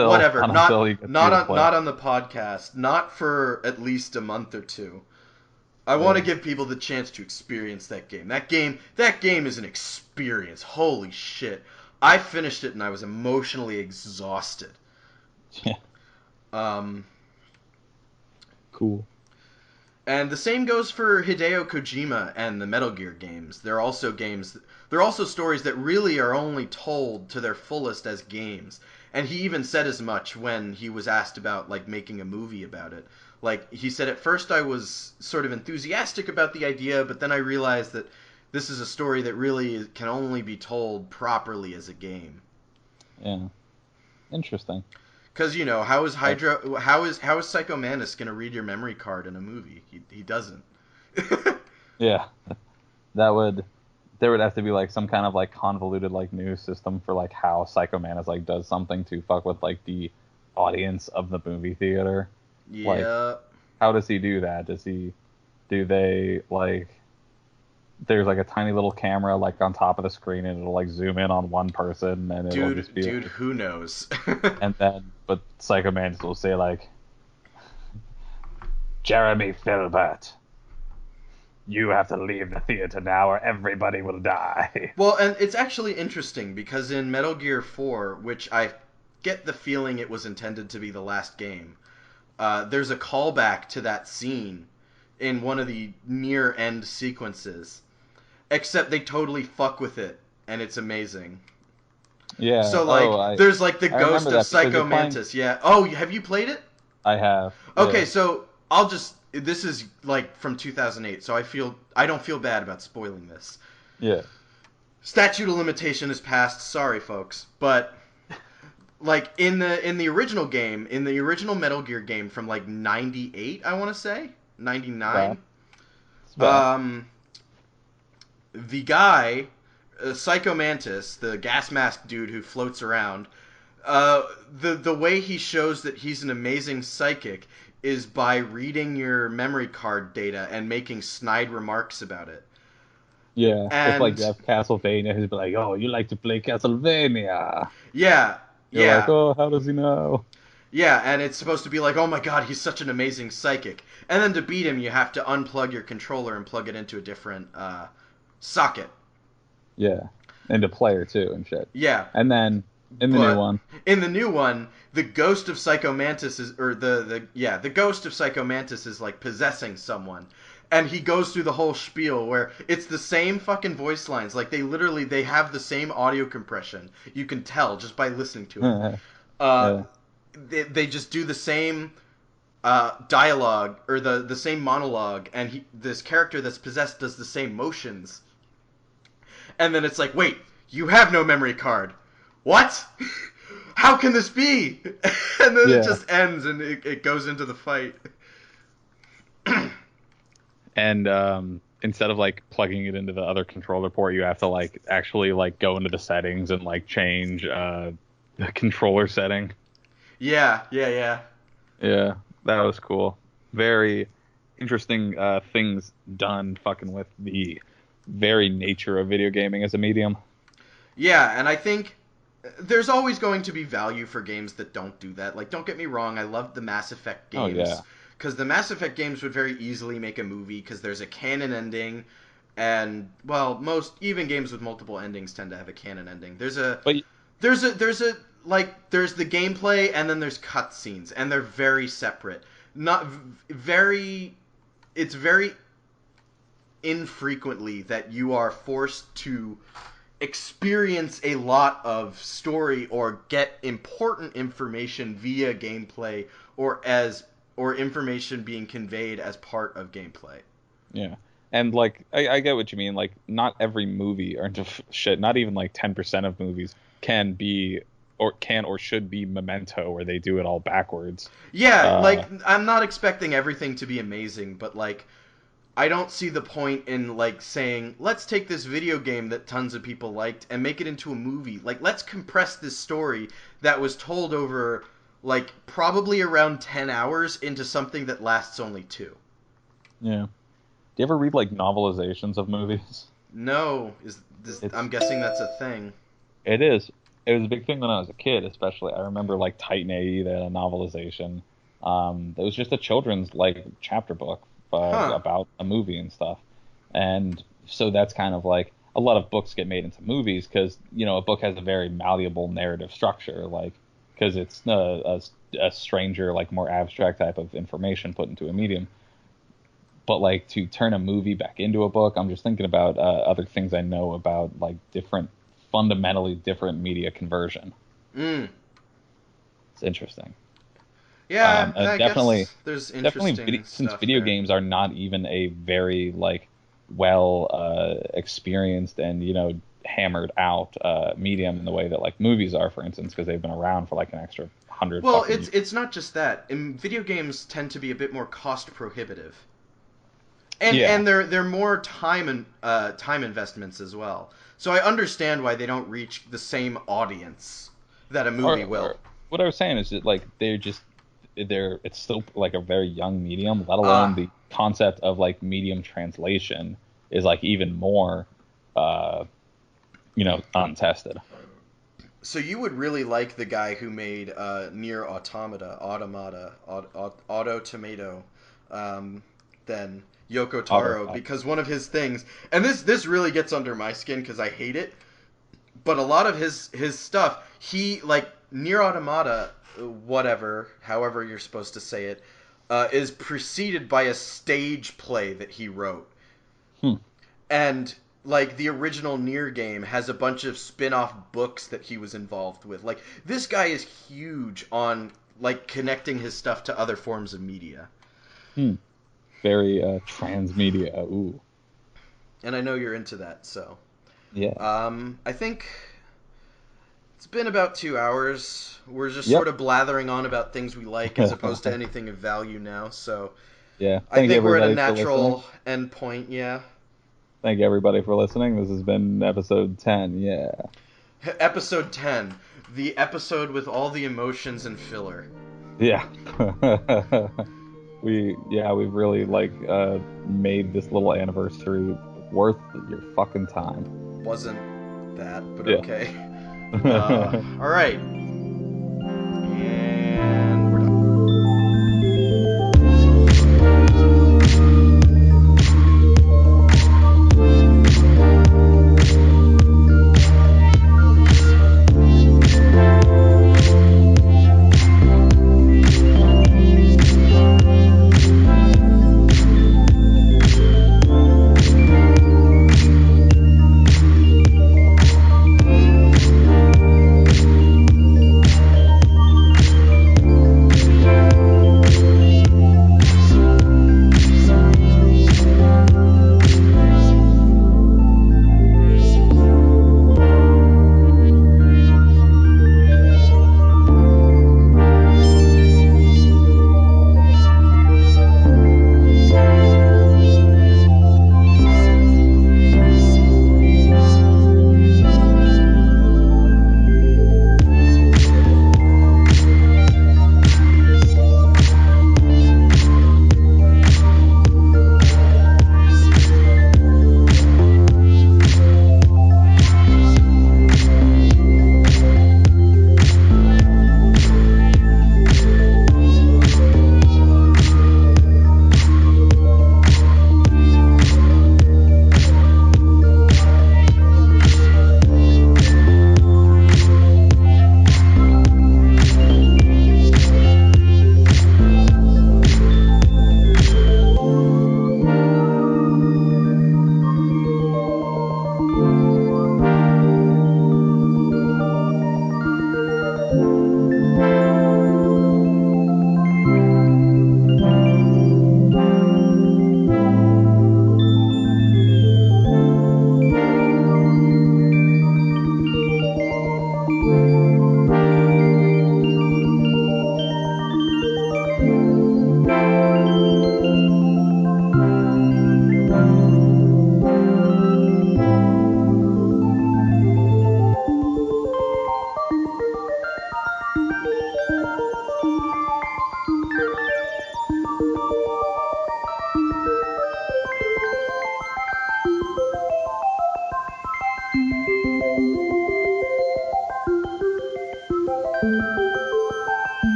the podcast, not for at least a month or two. I want to give people the chance to experience that game. That game is an experience. Holy shit. I finished it and I was emotionally exhausted. Yeah. Cool. And the same goes for Hideo Kojima and the Metal Gear games. They're also stories that really are only told to their fullest as games. And he even said as much when he was asked about like making a movie about it. Like he said, at first I was sort of enthusiastic about the idea, but then I realized that this is a story that really can only be told properly as a game. Yeah. Interesting. Because, you know, how is Psycho Mantis going to read your memory card in a movie? He doesn't. Yeah. There would have to be like some kind of like convoluted like news system for like how Psycho Mantis like does something to fuck with like the audience of the movie theater. Yeah. Like, how does he do that? Do they like there's like a tiny little camera like on top of the screen and it'll like zoom in on one person and it'll just be like, who knows? But Psycho Mantis will say like, Jeremy Filbert, you have to leave the theater now or everybody will die. Well, and it's actually interesting because in Metal Gear 4, which I get the feeling it was intended to be the last game, there's a callback to that scene in one of the near end sequences. Except they totally fuck with it, and it's amazing. Yeah. So like, there's like the ghost of Psycho Mantis. Yeah. Oh, have you played it? I have. Okay, yeah. So this is like from 2008, so I don't feel bad about spoiling this. Yeah. Statute of limitation is passed. Sorry, folks, but like in the original game, in the original Metal Gear game from like 98, I want to say 99. The guy, Psycho Mantis, the gas mask dude who floats around, the way he shows that he's an amazing psychic is by reading your memory card data and making snide remarks about it. Yeah, it's like you have Castlevania, who's like, oh, you like to play Castlevania. Yeah, You're like, oh, how does he know? Yeah, and it's supposed to be like, oh my god, he's such an amazing psychic. And then to beat him, you have to unplug your controller and plug it into a different socket. Yeah, into player too and shit. Yeah. And then in the new one, the ghost of Psycho Mantis is, or the ghost of Psycho Mantis is like possessing someone. And he goes through the whole spiel where it's the same fucking voice lines. Like they have the same audio compression. You can tell just by listening to it. They just do the same dialogue or the same monologue, and this character that's possessed does the same motions. And then it's like, wait, you have no memory card. What? How can this be? And then it just ends and it goes into the fight. and instead of like plugging it into the other controller port, you have to like actually like go into the settings and like change the controller setting. Yeah, yeah, yeah. Yeah, that was cool. Very interesting things done fucking with the very nature of video gaming as a medium. Yeah, and I think there's always going to be value for games that don't do that. Like, don't get me wrong, I love the Mass Effect Oh yeah. games because the Mass Effect games would very easily make a movie because there's a canon ending, and well, most even games with multiple endings tend to have a canon ending. But There's a like there's the gameplay and then there's cutscenes and they're very separate. Not very. It's very infrequently that you are forced to experience a lot of story or get important information via gameplay or information being conveyed as part of gameplay. yeah. And like I get what you mean. Like not every movie or shit, not even like 10% of movies can be or can or should be Memento where they do it all backwards. Yeah, Uh like I'm not expecting everything to be amazing, but like I don't see the point in like saying, let's take this video game that tons of people liked and make it into a movie. Like let's compress this story that was told over like probably around 10 hours into something that lasts only 2. yeah. Do you ever read like novelizations of movies? No, It's I'm guessing that's a thing. it is. It was a big thing when I was a kid, especially. I remember like Titan AE, they had a novelization. It was just a children's like chapter book Huh. about a movie and stuff. And so that's kind of like a lot of books get made into movies because a book has a very malleable narrative structure, like because it's a stranger, like more abstract type of information put into a medium. But like to turn a movie back into a book, I'm just thinking about other things I know about like fundamentally different media conversion. Mm. It's interesting. Yeah, And I definitely, guess there's definitely, interesting since stuff video there. games are not even a very like well experienced and hammered out medium in the way that like movies are, for instance, because they've been around for like an extra 100 Well, fucking it's years. it's not just that. Video games tend to be a bit more cost prohibitive. and Yeah, and they're more time investments as well. So I understand why they don't reach the same audience that a movie will. or what I was saying is that like it's still like a very young medium, let alone Ah, the concept of like medium translation is like even more uh untested. so you would really like the guy who made Near Auto Tomato, than Yoko Auto, Taro, because one of his things, and this really gets under my skin because I hate it, but a lot of his stuff, he like Near Automata, whatever, however you're supposed to say it, is preceded by a stage play that he wrote, hmm, and like the original Near game has a bunch of spin-off books that he was involved with. Like this guy is huge on like connecting his stuff to other forms of media, hmm, very transmedia. Ooh, and I know you're into that, so yeah, I think it's been about 2 hours. We're just yep. sort of blathering on about things we like as opposed to anything of value now. So Yeah. I Thank you think we're at a everybody for listening. natural end point. Yeah. Thank you everybody for listening. This has been episode 10. Yeah. Episode 10, the episode with all the emotions and filler. Yeah. We've really like made this little anniversary worth your fucking time. Wasn't that, but Yeah. okay. All right.